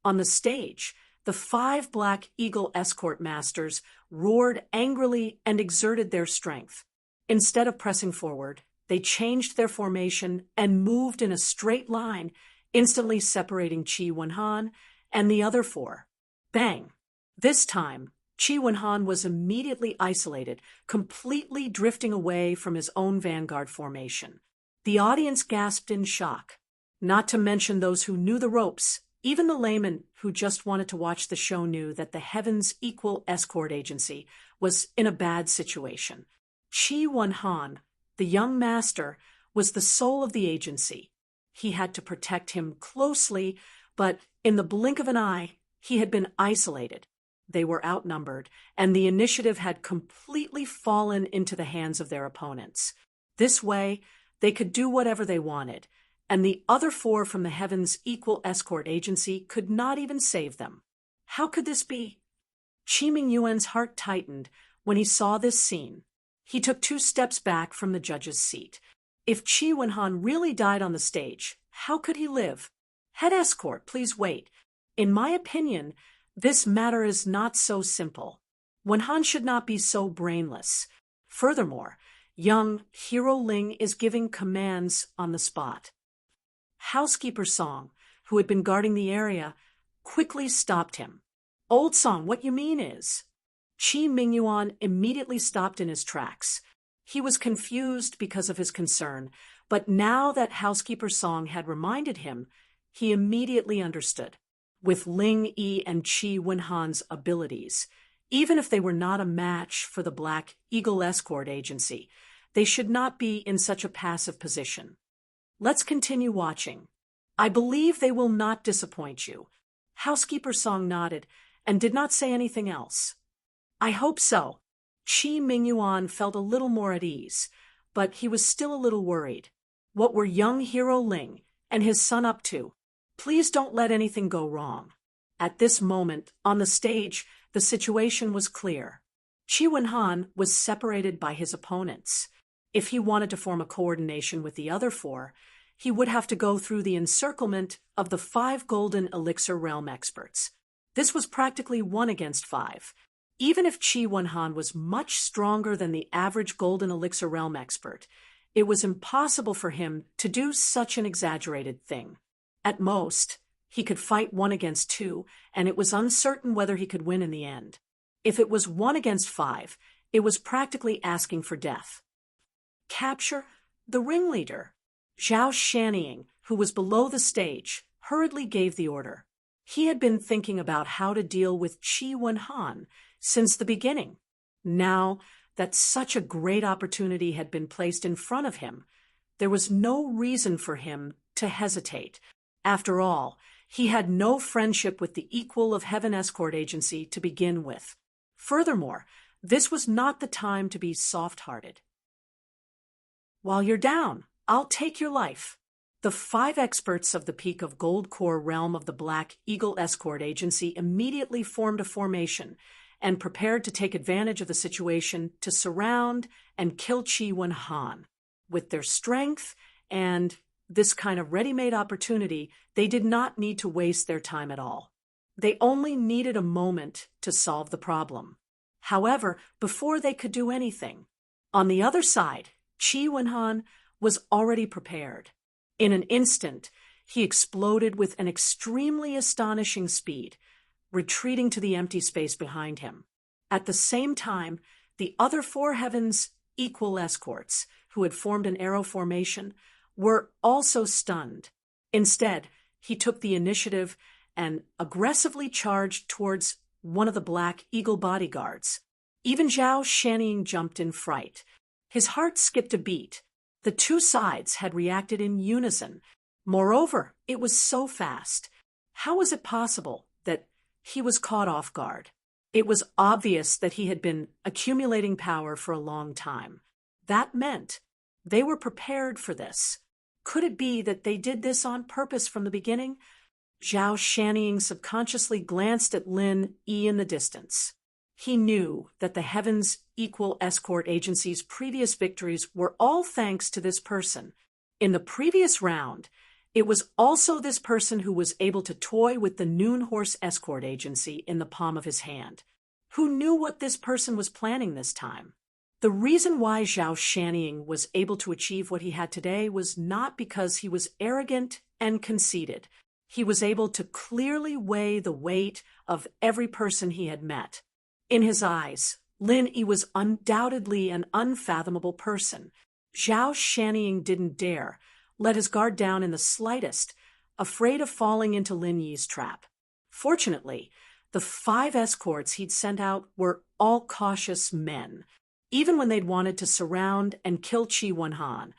A: On the stage, the 5 Black Eagle escort masters roared angrily and exerted their strength. Instead of pressing forward, they changed their formation and moved in a straight line, instantly separating Qi Wenhan and the other 4. Bang! This time, Qi Wenhan was immediately isolated, completely drifting away from his own vanguard formation. The audience gasped in shock, not to mention those who knew the ropes. Even the layman who just wanted to watch the show knew that the Heavens Equal Escort Agency was in a bad situation. Qi Wenhan, the young master, was the soul of the agency. He had to protect him closely, but in the blink of an eye, he had been isolated. They were outnumbered, and the initiative had completely fallen into the hands of their opponents. This way, they could do whatever they wanted, and the other 4 from the Heavens Equal Escort Agency could not even save them. How could this be? Qi Mingyuan's heart tightened when he saw this scene. He took 2 steps back from the judge's seat. If Qi Wenhan really died on the stage, how could he live? Head escort, please wait. In my opinion, this matter is not so simple. Wenhan should not be so brainless. Furthermore, young Hero Ling is giving commands on the spot. Housekeeper Song, who had been guarding the area, quickly stopped him. Old Song, what you mean is? Qi Mingyuan immediately stopped in his tracks. He was confused because of his concern, but now that Housekeeper Song had reminded him, he immediately understood. With Ling Yi and Qi Wenhan's abilities, even if they were not a match for the Black Eagle Escort Agency, they should not be in such a passive position. Let's continue watching. I believe they will not disappoint you. Housekeeper Song nodded and did not say anything else. I hope so. Qi Mingyuan felt a little more at ease, but he was still a little worried. What were young Hero Ling and his son up to? Please don't let anything go wrong. At this moment, on the stage, the situation was clear. Qi Wenhan was separated by his opponents. If he wanted to form a coordination with the other 4, he would have to go through the encirclement of the 5 Golden Elixir Realm experts. This was practically 1 against 5. Even if Qi Wenhan was much stronger than the average Golden Elixir Realm expert, it was impossible for him to do such an exaggerated thing. At most, he could fight 1 against 2, and it was uncertain whether he could win in the end. If it was 1 against 5, it was practically asking for death. Capture the ringleader. Zhao Shaniying, who was below the stage, hurriedly gave the order. He had been thinking about how to deal with Qi Wenhan since the beginning. Now that such a great opportunity had been placed in front of him, there was no reason for him to hesitate. After all, he had no friendship with the Equal of Heaven Escort Agency to begin with. Furthermore, This was not the time to be soft-hearted. While you're down, I'll take your life. The 5 experts of the peak of Gold Core realm of the Black Eagle Escort Agency immediately formed a formation and prepared to take advantage of the situation to surround and kill Chi Wen-han. With their strength and this kind of ready-made opportunity, they did not need to waste their time at all. They only needed a moment to solve the problem. However, before they could do anything, on the other side, Chi Wen-han was already prepared. In an instant, he exploded with an extremely astonishing speed, retreating to the empty space behind him. At the same time, the other 4 Heaven's equal escorts, who had formed an arrow formation, were also stunned. Instead, he took the initiative and aggressively charged towards one of the Black Eagle bodyguards. Even Zhao Shanning jumped in fright. His heart skipped a beat. The 2 sides had reacted in unison. Moreover, it was so fast. How was it possible that he was caught off guard? It was obvious that he had been accumulating power for a long time. That meant they were prepared for this. Could it be that they did this on purpose from the beginning? Zhao Shanning subconsciously glanced at Lin Yi in the distance. He knew that the Heaven's Equal Escort Agency's previous victories were all thanks to this person. In the previous round, it was also this person who was able to toy with the Noon Horse Escort Agency in the palm of his hand. Who knew what this person was planning this time? The reason why Zhao Shanning was able to achieve what he had today was not because he was arrogant and conceited. He was able to clearly weigh the weight of every person he had met. In his eyes, Lin Yi was undoubtedly an unfathomable person. Zhao Shanning didn't dare let his guard down in the slightest, afraid of falling into Lin Yi's trap. Fortunately, the 5 escorts he'd sent out were all cautious men. Even when they'd wanted to surround and kill Chi Wen-han,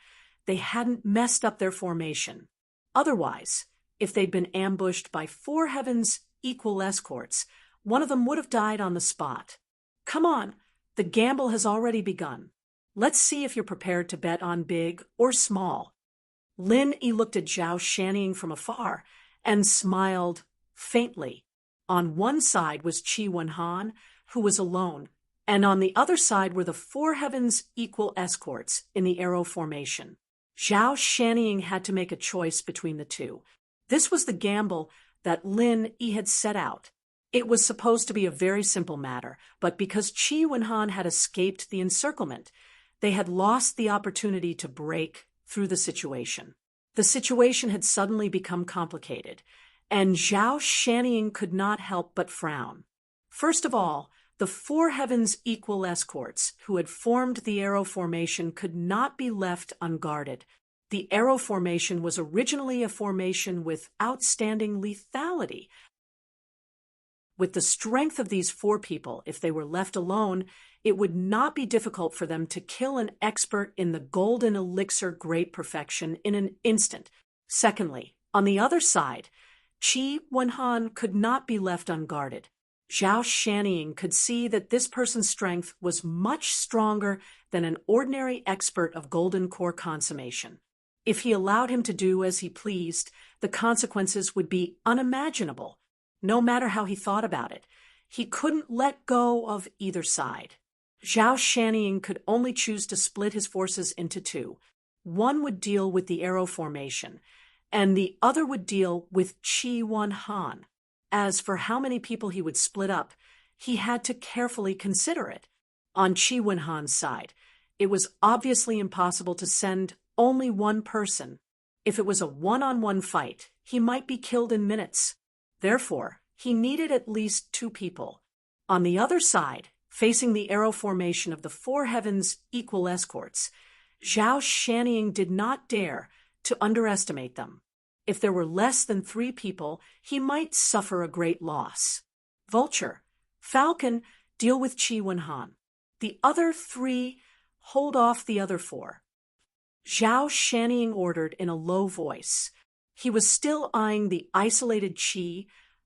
A: they hadn't messed up their formation. Otherwise, if they'd been ambushed by 4 Heaven's equal escorts, one of them would have died on the spot. Come on, the gamble has already begun. Let's see if you're prepared to bet on big or small. Lin Yi looked at Zhao Shanning from afar and smiled faintly. On one side was Chi Wen-han, who was alone, and on the other side were the 4 Heaven's equal escorts in the arrow formation. Zhao Shanning had to make a choice between the 2. This was the gamble that Lin Yi had set out. It was supposed to be a very simple matter, but because Chi Wen-han had escaped the encirclement, they had lost the opportunity to break through the situation. The situation had suddenly become complicated, and Zhao Shanning could not help but frown. First of all, the 4 Heaven's equal escorts who had formed the arrow formation could not be left unguarded. The arrow formation was originally a formation with outstanding lethality. With the strength of these 4 people, if they were left alone, it would not be difficult for them to kill an expert in the golden elixir great perfection in an instant. Secondly, on the other side, Chi Wen-han could not be left unguarded. Zhao Shanning could see that this person's strength was much stronger than an ordinary expert of golden core consummation. If he allowed him to do as he pleased, the consequences would be unimaginable. No matter how he thought about it, he couldn't let go of either side. Zhao Shanning could only choose to split his forces into 2. One would deal with the arrow formation, and the other would deal with Chi Wen-han. As for how many people he would split up, he had to carefully consider it. On Chi Wen-han's side, it was obviously impossible to send only one person. If it was a one-on-one fight, he might be killed in minutes. Therefore, he needed at least 2 people. On the other side, facing the arrow formation of the 4 Heaven's equal escorts, Zhao Shanning did not dare to underestimate them. If there were less than 3 people, he might suffer a great loss. Vulture, Falcon, deal with Chi Wen-han. The other 3, hold off the other 4. Zhao Shanning ordered in a low voice. He was still eyeing the isolated Chi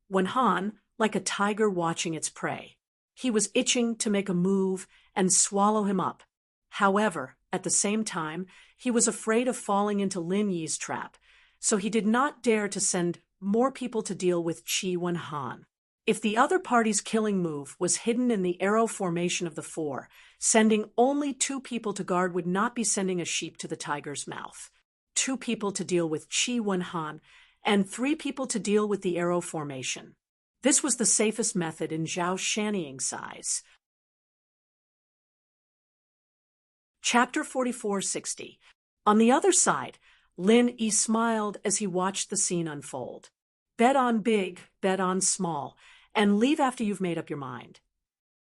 A: Wen-han like a tiger watching its prey. He was itching to make a move and swallow him up. However, at the same time, he was afraid of falling into Lin Yi's trap, so he did not dare to send more people to deal with Qi Wenhan. If the other party's killing move was hidden in the arrow formation of the four, sending only 2 people to guard would not be sending a sheep to the tiger's mouth. 2 people to deal with Qi Wenhan, and 3 people to deal with the arrow formation. This was the safest method in Zhao Shanying's eyes. Chapter 4460. On the other side, Lin Yi smiled as he watched the scene unfold. Bet on big, bet on small, and leave after you've made up your mind.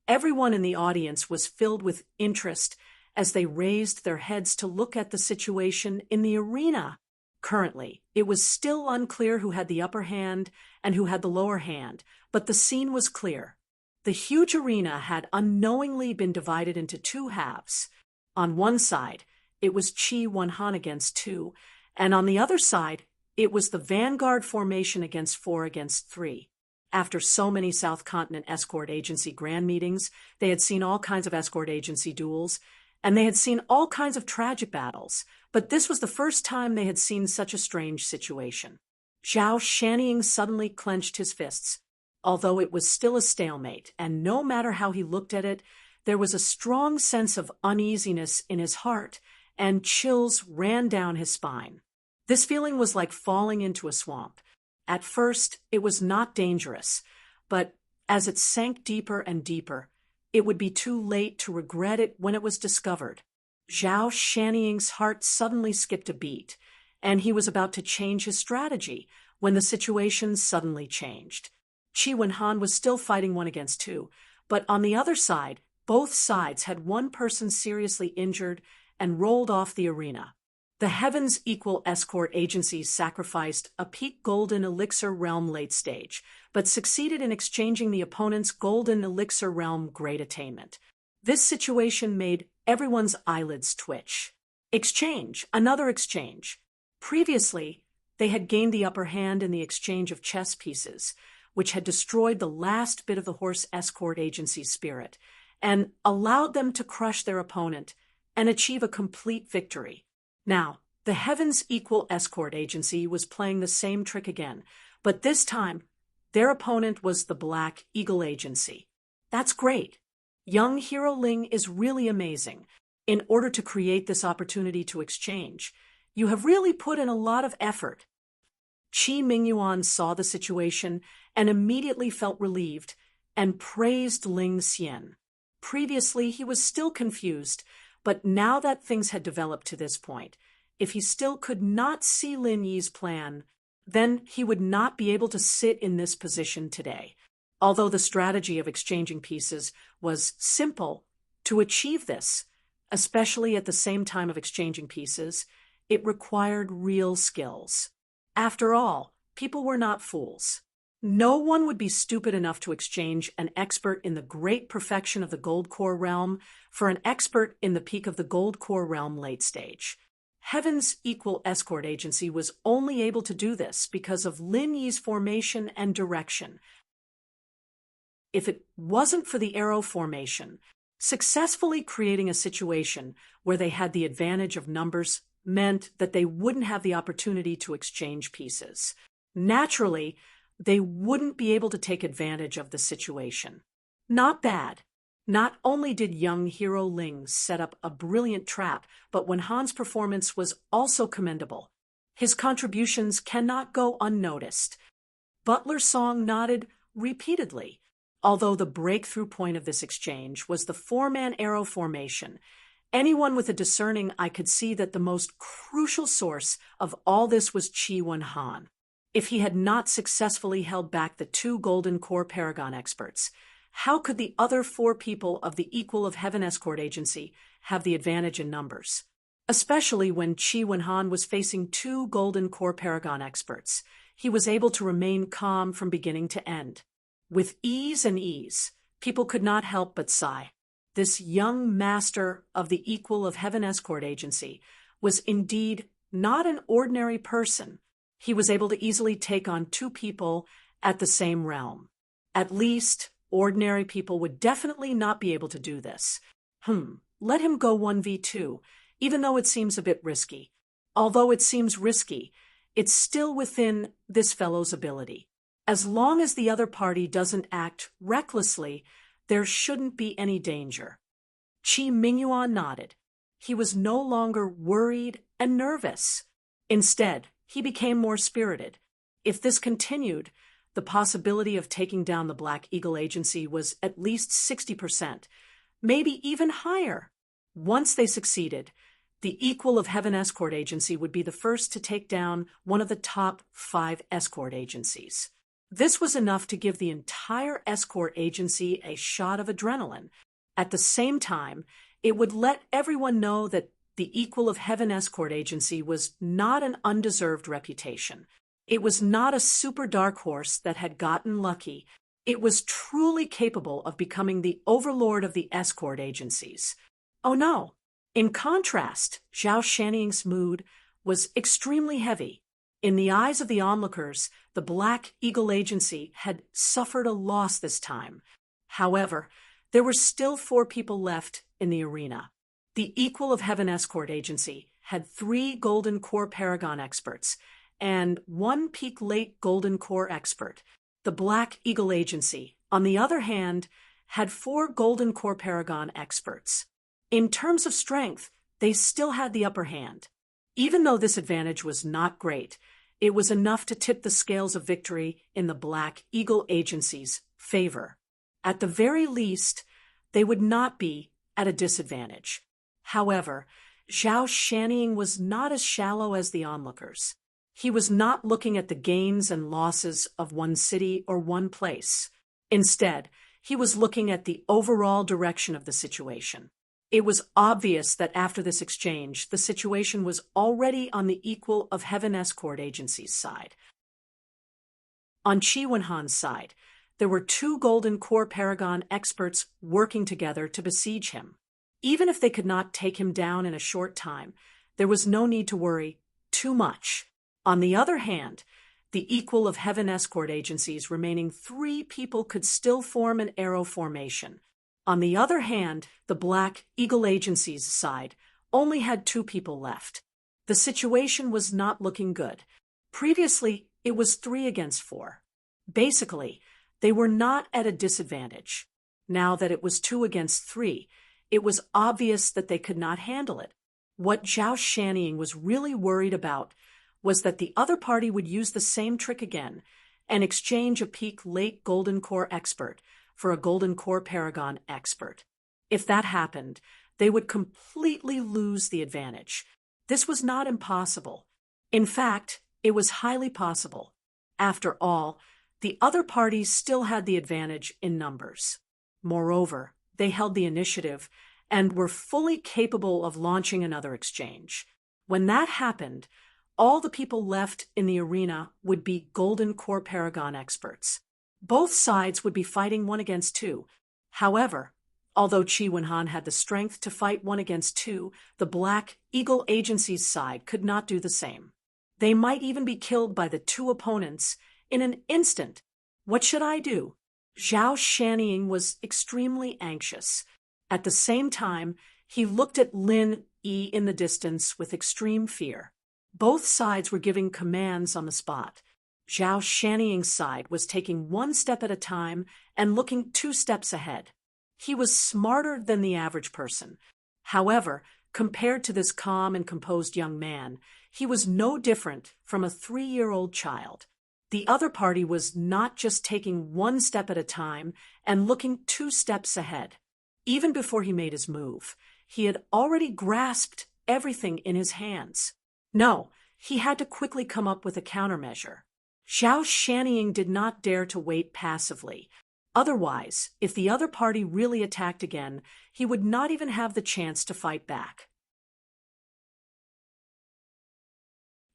A: Everyone in the audience was filled with interest as they raised their heads to look at the situation in the arena. Currently, it was still unclear who had the upper hand and who had the lower hand, but the scene was clear. The huge arena had unknowingly been divided into 2 halves. On one side, it was Qi Wenhan against 2, and on the other side, it was the Vanguard formation against 4 against 3. After so many South Continent Escort Agency grand meetings, they had seen all kinds of escort agency duels, and they had seen all kinds of tragic battles, but this was the first time they had seen such a strange situation. Zhao Shanying suddenly clenched his fists, although it was still a stalemate, and no matter how he looked at it, there was a strong sense of uneasiness in his heart, and chills ran down his spine. This feeling was like falling into a swamp. At first, it was not dangerous, but as it sank deeper and deeper, it would be too late to regret it when it was discovered. Zhao Shanying's heart suddenly skipped a beat, and he was about to change his strategy when the situation suddenly changed. Qi Wenhan was still fighting 1 against 2, but on the other side, both sides had 1 person seriously injured and rolled off the arena. The Heavens Equal Escort Agency sacrificed a peak Golden Elixir Realm late stage, but succeeded in exchanging the opponent's Golden Elixir Realm Great Attainment. This situation made everyone's eyelids twitch. Exchange, another exchange. Previously, they had gained the upper hand in the exchange of chess pieces, which had destroyed the last bit of the Horse Escort Agency's spirit, and allowed them to crush their opponent and achieve a complete victory. Now, the Heavens Equal Escort Agency was playing the same trick again, but this time, their opponent was the Black Eagle Agency. That's great. Young Hero Ling is really amazing. In order to create this opportunity to exchange, you have really put in a lot of effort. Qi Mingyuan saw the situation and immediately felt relieved and praised Ling Xian. Previously, he was still confused, but now that things had developed to this point, if he still could not see Lin Yi's plan, then he would not be able to sit in this position today. Although the strategy of exchanging pieces was simple, to achieve this, especially at the same time of exchanging pieces, it required real skills. After all, people were not fools. No one would be stupid enough to exchange an expert in the great perfection of the Gold Core realm for an expert in the peak of the Gold Core realm late stage. Heaven's Equal Escort Agency was only able to do this because of Lin Yi's formation and direction. If it wasn't for the arrow formation, successfully creating a situation where they had the advantage of numbers meant that they wouldn't have the opportunity to exchange pieces. Naturally, they wouldn't be able to take advantage of the situation. Not bad. Not only did young Hero Ling set up a brilliant trap, but Wenhan's performance was also commendable. His contributions cannot go unnoticed. Butler Song nodded repeatedly, although the breakthrough point of this exchange was the 4-man arrow formation. Anyone with a discerning eye could see that the most crucial source of all this was Qi Wenhan. If he had not successfully held back the 2 Golden Core Paragon experts, how could the other 4 people of the Equal of Heaven Escort Agency have the advantage in numbers? Especially when Qi Wenhan was facing 2 Golden Core Paragon experts, he was able to remain calm from beginning to end. With ease, people could not help but sigh. This young master of the Equal of Heaven Escort Agency was indeed not an ordinary person. He was able to easily take on 2 people at the same realm. At least, Ordinary people would definitely not be able to do this. Let him go 1v2, even though it seems a bit risky. Although it seems risky, it's still within this fellow's ability. As long as the other party doesn't act recklessly, there shouldn't be any danger. Qi Mingyuan nodded. He was no longer worried and nervous. Instead, he became more spirited. If this continued, the possibility of taking down the Black Eagle Agency was at least 60%, maybe even higher. Once they succeeded, the Equal of Heaven Escort Agency would be the first to take down one of the top 5 escort agencies. This was enough to give the entire escort agency a shot of adrenaline. At the same time, it would let everyone know that the Equal of Heaven Escort Agency was not an undeserved reputation. It was not a super dark horse that had gotten lucky. It was truly capable of becoming the overlord of the escort agencies. Oh no! In contrast, Zhao Shanning's mood was extremely heavy. In the eyes of the onlookers, the Black Eagle Agency had suffered a loss this time. However, there were still 4 people left in the arena. The Equal of Heaven Escort Agency had 3 Golden Core Paragon experts and 1 Peak Late Golden Core expert. The Black Eagle Agency, on the other hand, had 4 Golden Core Paragon experts. In terms of strength, they still had the upper hand. Even though this advantage was not great, it was enough to tip the scales of victory in the Black Eagle Agency's favor. At the very least, they would not be at a disadvantage. However, Zhao Shanning was not as shallow as the onlookers. He was not looking at the gains and losses of one city or one place. Instead, he was looking at the overall direction of the situation. It was obvious that after this exchange, the situation was already on the Equal of Heaven Escort Agency's side. On Qi Wenhan's side, there were 2 Golden Core Paragon experts working together to besiege him. Even if they could not take him down in a short time, there was no need to worry too much. On the other hand, the Equal of Heaven Escort Agency's remaining 3 people could still form an arrow formation. On the other hand, the Black Eagle Agency's side only had 2 people left. The situation was not looking good. Previously, it was 3 against 4. Basically, they were not at a disadvantage. Now that it was 2 against 3, it was obvious that they could not handle it. What Zhao Shanning was really worried about was that the other party would use the same trick again and exchange a Peak Late Golden Core expert for a Golden Core Paragon expert. If that happened, they would completely lose the advantage. This was not impossible. In fact, it was highly possible. After all, the other parties still had the advantage in numbers. Moreover, they held the initiative and were fully capable of launching another exchange. When that happened, all the people left in the arena would be Golden Core Paragon experts. Both sides would be fighting 1 against 2. However, although Qi Wenhan had the strength to fight 1 against 2, the Black Eagle Agency's side could not do the same. They might even be killed by the 2 opponents in an instant. What should I do? Zhao Shanning was extremely anxious. At the same time, he looked at Lin Yi in the distance with extreme fear. Both sides were giving commands on the spot. Zhao Shanning's side was taking 1 step at a time and looking 2 steps ahead. He was smarter than the average person. However, compared to this calm and composed young man, he was no different from a 3-year-old child. The other party was not just taking 1 step at a time and looking 2 steps ahead. Even before he made his move, he had already grasped everything in his hands. No, he had to quickly come up with a countermeasure. Zhao Shanning did not dare to wait passively. Otherwise, if the other party really attacked again, he would not even have the chance to fight back.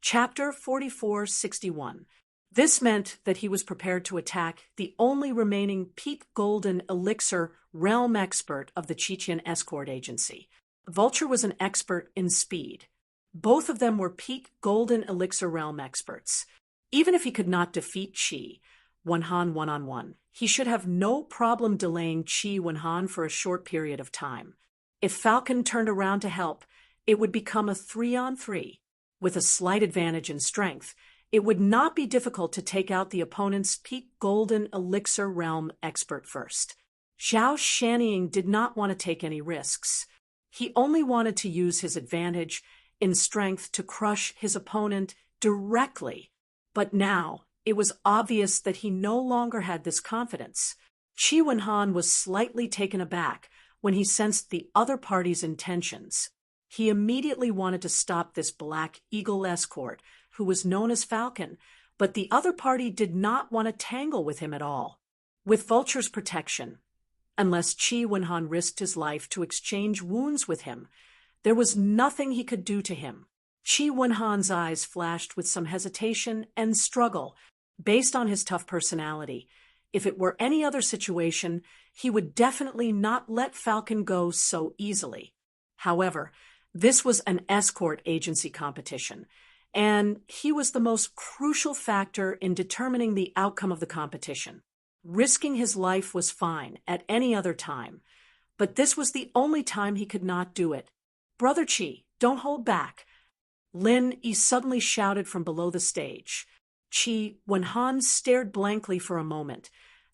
A: Chapter 4461. This meant that he was prepared to attack the only remaining Peak Golden Elixir Realm expert of the Qiqian Escort Agency. Vulture was an expert in speed. Both of them were Peak Golden Elixir Realm experts. Even if he could not defeat Qi, Wenhan one-on-one. He should have no problem delaying Qi Wenhan for a short period of time. If Falcon turned around to help, it would become a 3-on-3. With a slight advantage in strength, it would not be difficult to take out the opponent's peak golden elixir realm expert first. Zhao Shannying did not want to take any risks. He only wanted to use his advantage in strength to crush his opponent directly. But now, it was obvious that he no longer had this confidence. Qi Wenhan was slightly taken aback when he sensed the other party's intentions. He immediately wanted to stop this Black Eagle escort, who was known as Falcon, but the other party did not want to tangle with him at all. With Vulture's protection, unless Qi Wenhan risked his life to exchange wounds with him, there was nothing he could do to him. Qi Wenhan's eyes flashed with some hesitation and struggle. Based on his tough personality, if it were any other situation, he would definitely not let Falcon go so easily. However, this was an escort agency competition, and he was the most crucial factor in determining the outcome of the competition. Risking his life was fine at any other time, but this was the only time he could not do it. "Brother Qi, don't hold back," Lin Yi suddenly shouted from below the stage. Qi Wenhan stared blankly for a moment,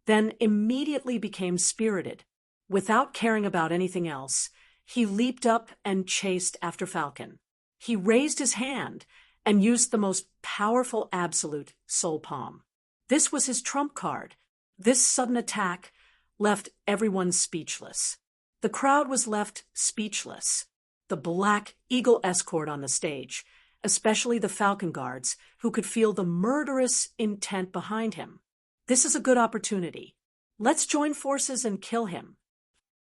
A: then immediately became spirited. Without caring about anything else, he leaped up and chased after Falcon. He raised his hand and used the most powerful absolute, Soul Palm. This was his trump card. This sudden attack left everyone speechless. The crowd was left speechless. The Black Eagle escort on the stage, especially the Falcon guards, who could feel the murderous intent behind him. This is a good opportunity. Let's join forces and kill him.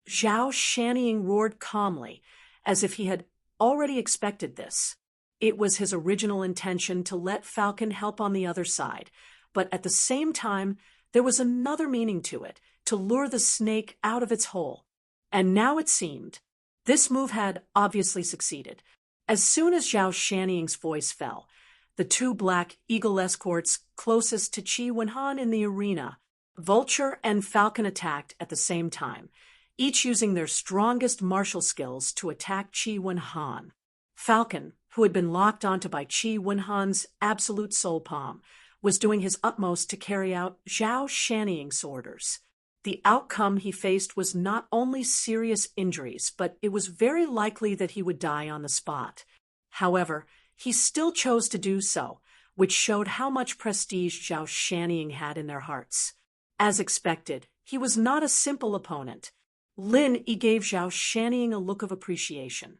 A: Zhao Shannying roared calmly, as if he had already expected this. It was his original intention to let Falcon help on the other side, but at the same time, there was another meaning to it, to lure the snake out of its hole. And now it seemed, this move had obviously succeeded. As soon as Zhao Shannying's voice fell, the two Black Eagle escorts closest to Qi Wenhan in the arena, Vulture and Falcon, attacked at the same time, each using their strongest martial skills to attack Qi Wenhan. Falcon, who had been locked onto by Qi Wenhan's absolute soul palm, was doing his utmost to carry out Zhao Shannying's orders. The outcome he faced was not only serious injuries, but it was very likely that he would die on the spot. However, he still chose to do so, which showed how much prestige Zhao Shannying had in their hearts. As expected, he was not a simple opponent. Lin Yi gave Zhao Shannying a look of appreciation.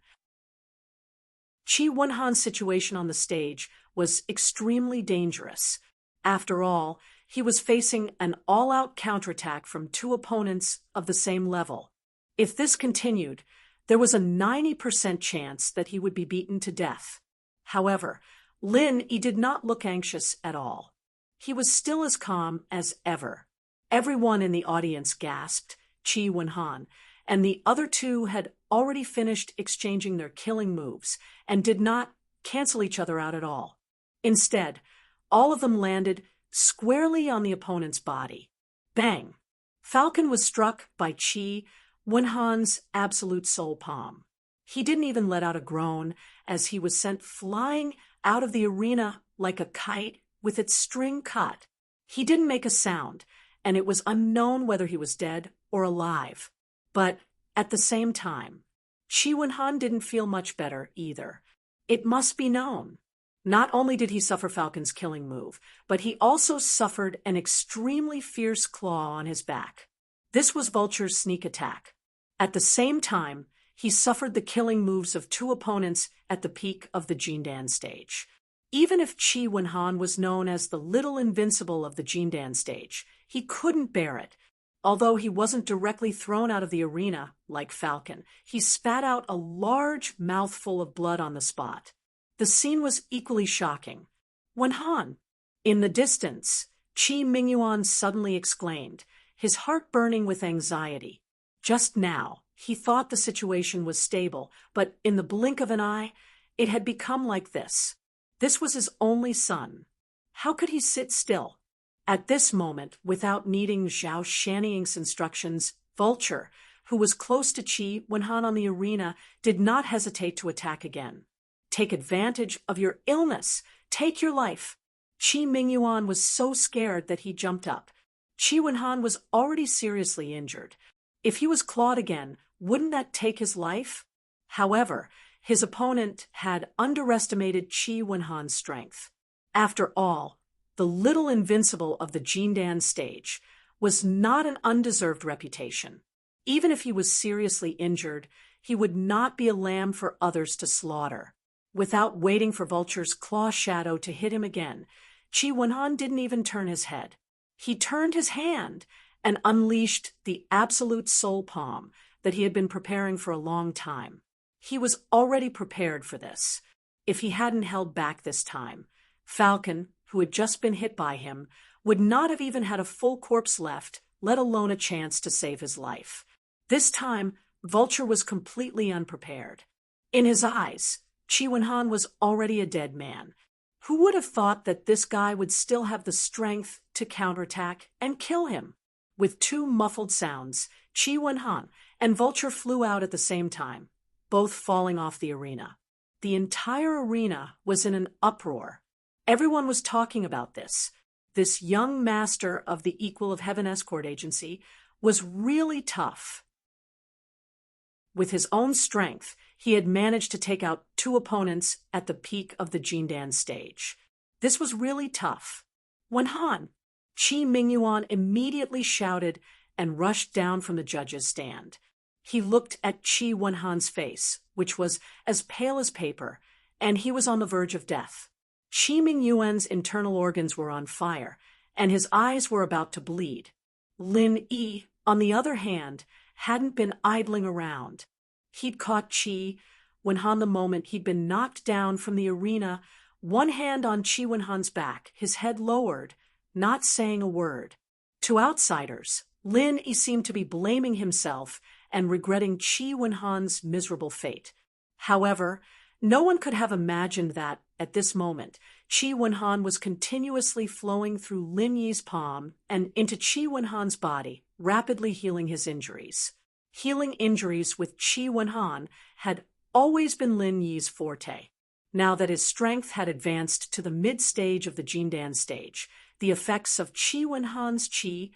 A: Qi Wenhan's situation on the stage was extremely dangerous. After all, he was facing an all-out counterattack from two opponents of the same level. If this continued, there was a 90% chance that he would be beaten to death. However, Lin Yi did not look anxious at all. He was still as calm as ever. Everyone in the audience gasped, Qi Wenhan, and the other two had already finished exchanging their killing moves and did not cancel each other out at all. Instead, all of them landed squarely on the opponent's body. Bang! Falcon was struck by Qi Wenhan's absolute soul palm. He didn't even let out a groan as he was sent flying out of the arena like a kite with its string cut. He didn't make a sound, and it was unknown whether he was dead or alive. But at the same time, Qi Wenhan didn't feel much better either. It must be known. Not only did he suffer Falcon's killing move, but he also suffered an extremely fierce claw on his back. This was Vulture's sneak attack. At the same time, he suffered the killing moves of two opponents at the peak of the Jindan stage. Even if Qi Wenhan was known as the Little Invincible of the Jindan stage, he couldn't bear it. Although he wasn't directly thrown out of the arena, like Falcon, he spat out a large mouthful of blood on the spot. The scene was equally shocking. Wenhan! In the distance, Qi Mingyuan suddenly exclaimed, his heart burning with anxiety. Just now, he thought the situation was stable, but in the blink of an eye, it had become like this. This was his only son. How could he sit still? At this moment, without needing Zhao Shanying's instructions, Vulture, who was close to Qi Wenhan on the arena, did not hesitate to attack again. Take advantage of your illness. Take your life. Qi Mingyuan was so scared that he jumped up. Qi Wenhan was already seriously injured. If he was clawed again, wouldn't that take his life? However, his opponent had underestimated Qi Wenhan's strength. After all, the little invincible of the Jindan stage was not an undeserved reputation. Even if he was seriously injured, he would not be a lamb for others to slaughter. Without waiting for Vulture's claw shadow to hit him again, Qi Wenhan didn't even turn his head. He turned his hand and unleashed the absolute soul palm that he had been preparing for a long time. He was already prepared for this. If he hadn't held back this time, Falcon, who had just been hit by him, would not have even had a full corpse left, let alone a chance to save his life. This time, Vulture was completely unprepared. In his eyes, Qi Wenhan was already a dead man. Who would have thought that this guy would still have the strength to counterattack and kill him? With two muffled sounds, Qi Wenhan and Vulture flew out at the same time, both falling off the arena. The entire arena was in an uproar. Everyone was talking about this. This young master of the Equal of Heaven Escort Agency was really tough. With his own strength, he had managed to take out two opponents at the peak of the Jindan stage. This was really tough. Wenhan, Qi Mingyuan immediately shouted and rushed down from the judge's stand. He looked at Qi Wenhan's face, which was as pale as paper, and he was on the verge of death. Qi Mingyuan's internal organs were on fire, and his eyes were about to bleed. Lin Yi, on the other hand, hadn't been idling around. He'd caught Qi Wenhan the moment he'd been knocked down from the arena, one hand on Qi Wenhan's back, his head lowered, not saying a word. To outsiders, Lin Yi seemed to be blaming himself and regretting Qi Wenhan's miserable fate. However, no one could have imagined that, at this moment, Qi Wenhan was continuously flowing through Lin Yi's palm and into Qi Wenhan's body, rapidly healing his injuries. Healing injuries with Qi Wenhan had always been Lin Yi's forte. Now that his strength had advanced to the mid-stage of the Jindan stage, the effects of Qi Wenhan's Qi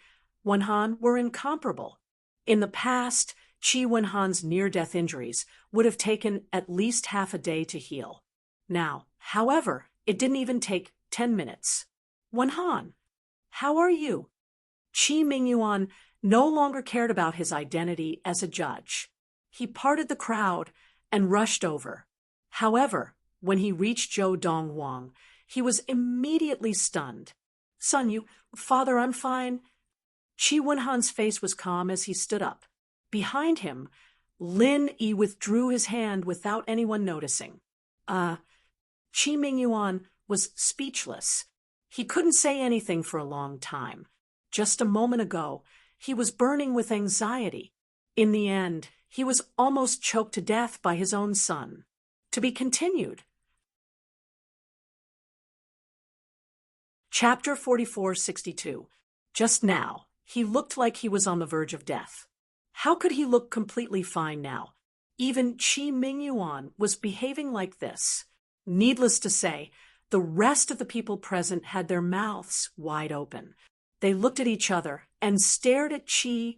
A: Wenhan were incomparable. In the past, Qi Wenhan's near-death injuries would have taken at least half a day to heal. Now, however, it didn't even take 10 minutes. Wenhan, how are you? Qi Mingyuan no longer cared about his identity as a judge. He parted the crowd and rushed over. However, when he reached Zhou Donghuang, he was immediately stunned. Son, Father, I'm fine. Qi Wenhan's face was calm as he stood up. Behind him, Lin Yi withdrew his hand without anyone noticing. Qi Mingyuan was speechless. He couldn't say anything for a long time. Just a moment ago, he was burning with anxiety. In the end, he was almost choked to death by his own son. To be continued. Chapter 4462. Just now, he looked like he was on the verge of death. How could he look completely fine now? Even Qi Mingyuan was behaving like this. Needless to say, the rest of the people present had their mouths wide open. They looked at each other and stared at Qi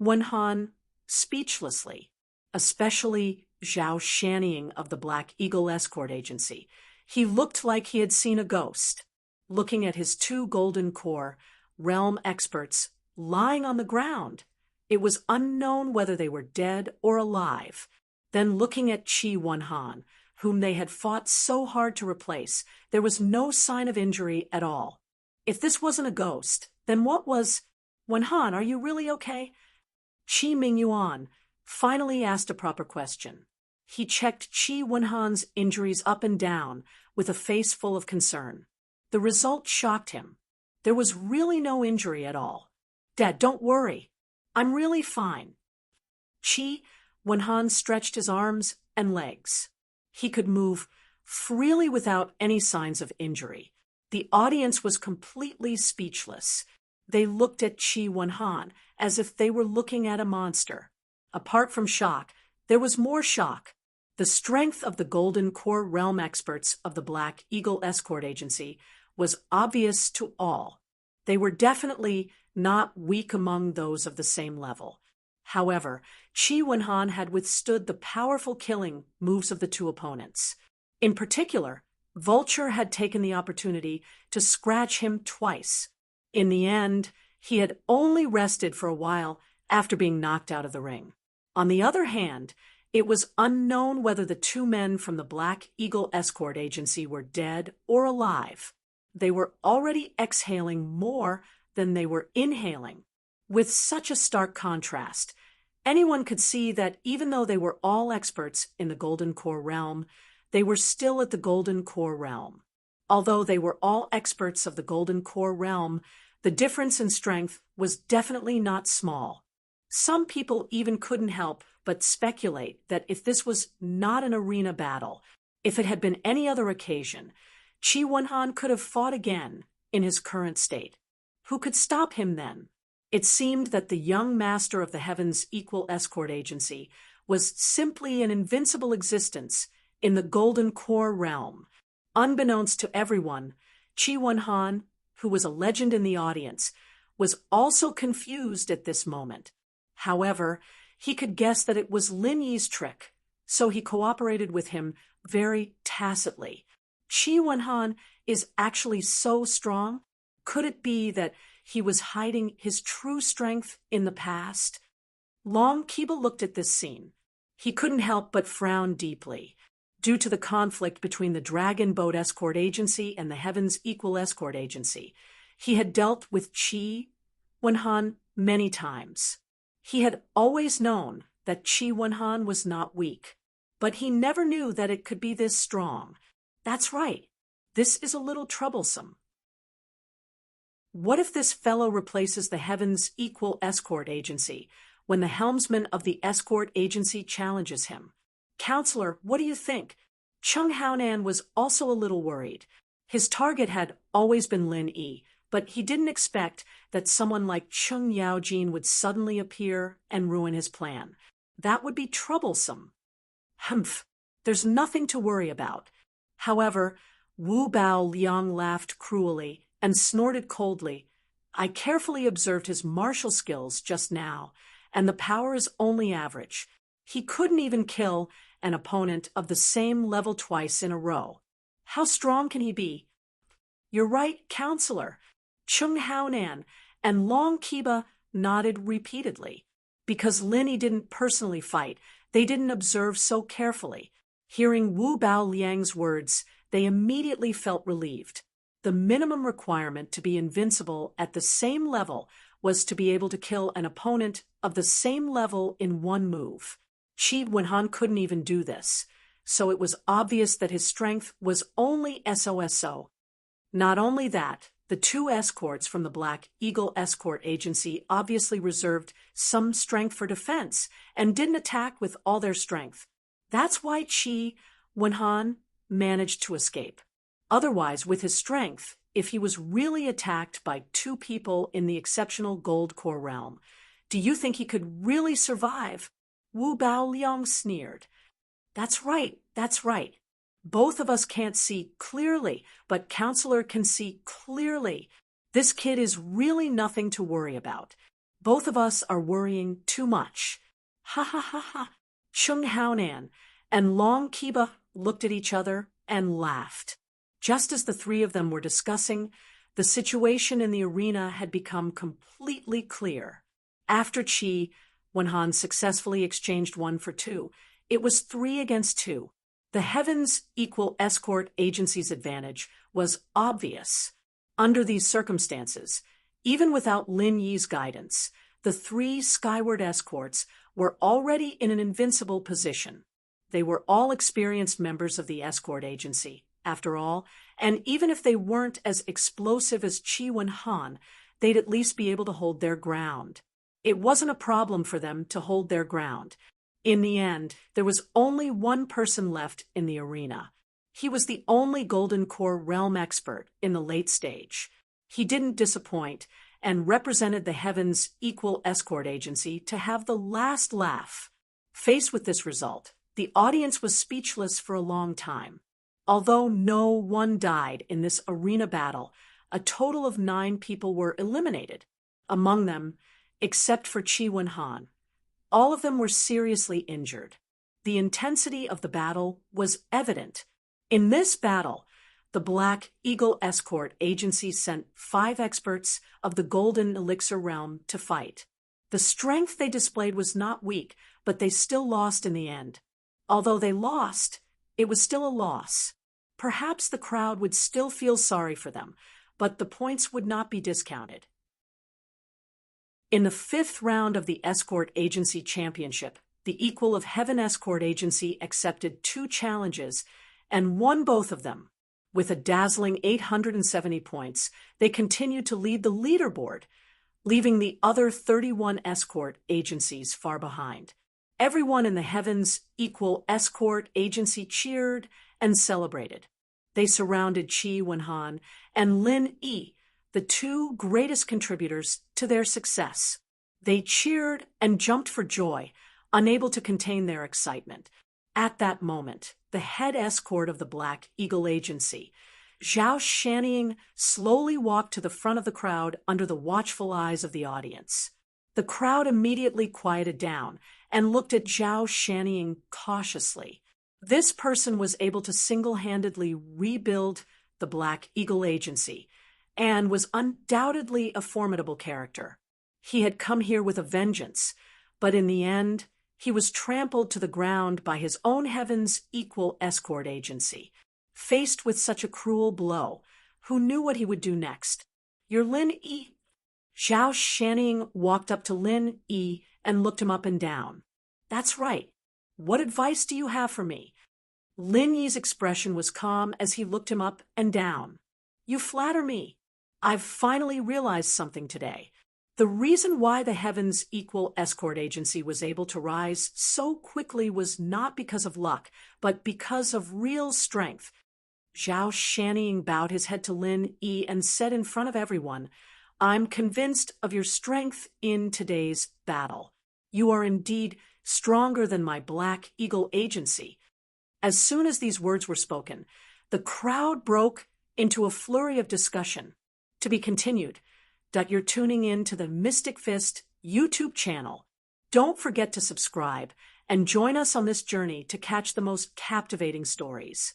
A: Wenhan speechlessly, especially Zhao Shanying of the Black Eagle Escort Agency. He looked like he had seen a ghost, looking at his two golden core realm experts lying on the ground. It was unknown whether they were dead or alive. Then looking at Qi Wenhan, whom they had fought so hard to replace, there was no sign of injury at all. If this wasn't a ghost, then what was? Wenhan, are you really okay? Qi Mingyuan finally asked a proper question. He checked Qi Wenhan's injuries up and down with a face full of concern. The result shocked him. There was really no injury at all. Dad, don't worry. I'm really fine. Qi Wenhan stretched his arms and legs. He could move freely without any signs of injury. The audience was completely speechless. They looked at Chi Wen-han as if they were looking at a monster. Apart from shock, there was more shock. The strength of the Golden Core Realm experts of the Black Eagle Escort Agency was obvious to all. They were definitely not weak among those of the same level. However, Chi Wen-han had withstood the powerful killing moves of the two opponents. In particular, Vulture had taken the opportunity to scratch him twice. In the end, he had only rested for a while after being knocked out of the ring. On the other hand, it was unknown whether the two men from the Black Eagle Escort Agency were dead or alive. They were already exhaling more than they were inhaling. With such a stark contrast, anyone could see that even though they were all experts in the Golden Core Realm, they were still at the Golden Core Realm. Although they were all experts of the Golden Core Realm, the difference in strength was definitely not small. Some people even couldn't help but speculate that if this was not an arena battle, if it had been any other occasion, Chi Wen-han could have fought again in his current state. Who could stop him then? It seemed that the young master of the Heaven's Equal Escort Agency was simply an invincible existence in the Golden Core Realm. Unbeknownst to everyone, Chi Wen-han, who was a legend in the audience, was also confused at this moment. However, he could guess that it was Lin Yi's trick, so he cooperated with him very tacitly. Chi Wen-han is actually so strong? Could it be that he was hiding his true strength in the past? Long Kiba looked at this scene. He couldn't help but frown deeply. Due to the conflict between the Dragon Boat Escort Agency and the Heaven's Equal Escort Agency, he had dealt with Chi Wen-han many times. He had always known that Chi Wen-han was not weak, but he never knew that it could be this strong. That's right. This is a little troublesome. What if this fellow replaces the Heaven's Equal Escort Agency when the helmsman of the escort agency challenges him? Counselor, what do you think? Chung Haonan was also a little worried. His target had always been Lin Yi, but he didn't expect that someone like Chung Yaojin would suddenly appear and ruin his plan. That would be troublesome. Humph, there's nothing to worry about. However, Wu Bao Liang laughed cruelly and snorted coldly. I carefully observed his martial skills just now, and the power is only average. He couldn't even kill an opponent of the same level twice in a row. How strong can he be? You're right, Counselor. Chung Haonan and Long Kiba nodded repeatedly. Because Lin Yi didn't personally fight, they didn't observe so carefully. Hearing Wu Bao Liang's words, they immediately felt relieved. The minimum requirement to be invincible at the same level was to be able to kill an opponent of the same level in one move. Chi Wen-han couldn't even do this, so it was obvious that his strength was only SOSO. Not only that, the two escorts from the Black Eagle Escort Agency obviously reserved some strength for defense and didn't attack with all their strength. That's why Chi Wen-han managed to escape. Otherwise, with his strength, if he was really attacked by two people in the exceptional Gold Core realm, do you think he could really survive? Wu Bao Liang sneered. That's right. Both of us can't see clearly, but Counselor can see clearly. This kid is really nothing to worry about. Both of us are worrying too much. Ha ha ha ha. Chung Haonan and Long Kiba looked at each other and laughed. Just as the three of them were discussing, the situation in the arena had become completely clear. After Chi Wen-han successfully exchanged 1 for 2, it was 3 against 2. The Heaven's Equal Escort Agency's advantage was obvious. Under these circumstances, even without Lin Yi's guidance, the 3 skyward escorts were already in an invincible position. They were all experienced members of the escort agency, after all, and even if they weren't as explosive as Chi Wen-han, they'd at least be able to hold their ground. It wasn't a problem for them to hold their ground. In the end, there was only one person left in the arena. He was the only Golden Core realm expert in the late stage. He didn't disappoint and represented the Heavens Equal Escort Agency to have the last laugh. Faced with this result, the audience was speechless for a long time. Although no one died in this arena battle, a total of 9 people were eliminated. Among them, except for Chi Wen-han, all of them were seriously injured. The intensity of the battle was evident. In this battle, the Black Eagle Escort Agency sent 5 experts of the Golden Elixir realm to fight. The strength they displayed was not weak, but they still lost in the end. Although they lost, it was still a loss. Perhaps the crowd would still feel sorry for them, but the points would not be discounted. In the 5th round of the Escort Agency Championship, the Equal of Heaven Escort Agency accepted 2 challenges and won both of them. With a dazzling 870 points, they continued to lead the leaderboard, leaving the other 31 escort agencies far behind. Everyone in the Heavens Equal Escort Agency cheered and celebrated. They surrounded Chi Wen-han and Lin Yi, the 2 greatest contributors to their success. They cheered and jumped for joy, unable to contain their excitement. At that moment, the head escort of the Black Eagle Agency, Zhao Shanning, slowly walked to the front of the crowd under the watchful eyes of the audience. The crowd immediately quieted down and looked at Zhao Shanning cautiously. This person was able to single-handedly rebuild the Black Eagle Agency and was undoubtedly a formidable character. He had come here with a vengeance, but in the end, he was trampled to the ground by his own Heavens Equal Escort Agency. Faced with such a cruel blow, who knew what he would do next? Your Lin Yi. Zhao Shanning walked up to Lin Yi and looked him up and down. That's right. What advice do you have for me? Lin Yi's expression was calm as he looked him up and down. You flatter me. I've finally realized something today. The reason why the Heavens Equal Escort Agency was able to rise so quickly was not because of luck, but because of real strength. Zhao Shanning bowed his head to Lin Yi and said in front of everyone, I'm convinced of your strength in today's battle. You are indeed stronger than my Black Eagle Agency. As soon as these words were spoken, the crowd broke into a flurry of discussion. To be continued. You're tuning in to the Mystic Fist YouTube channel. Don't forget to subscribe and join us on this journey to catch the most captivating stories.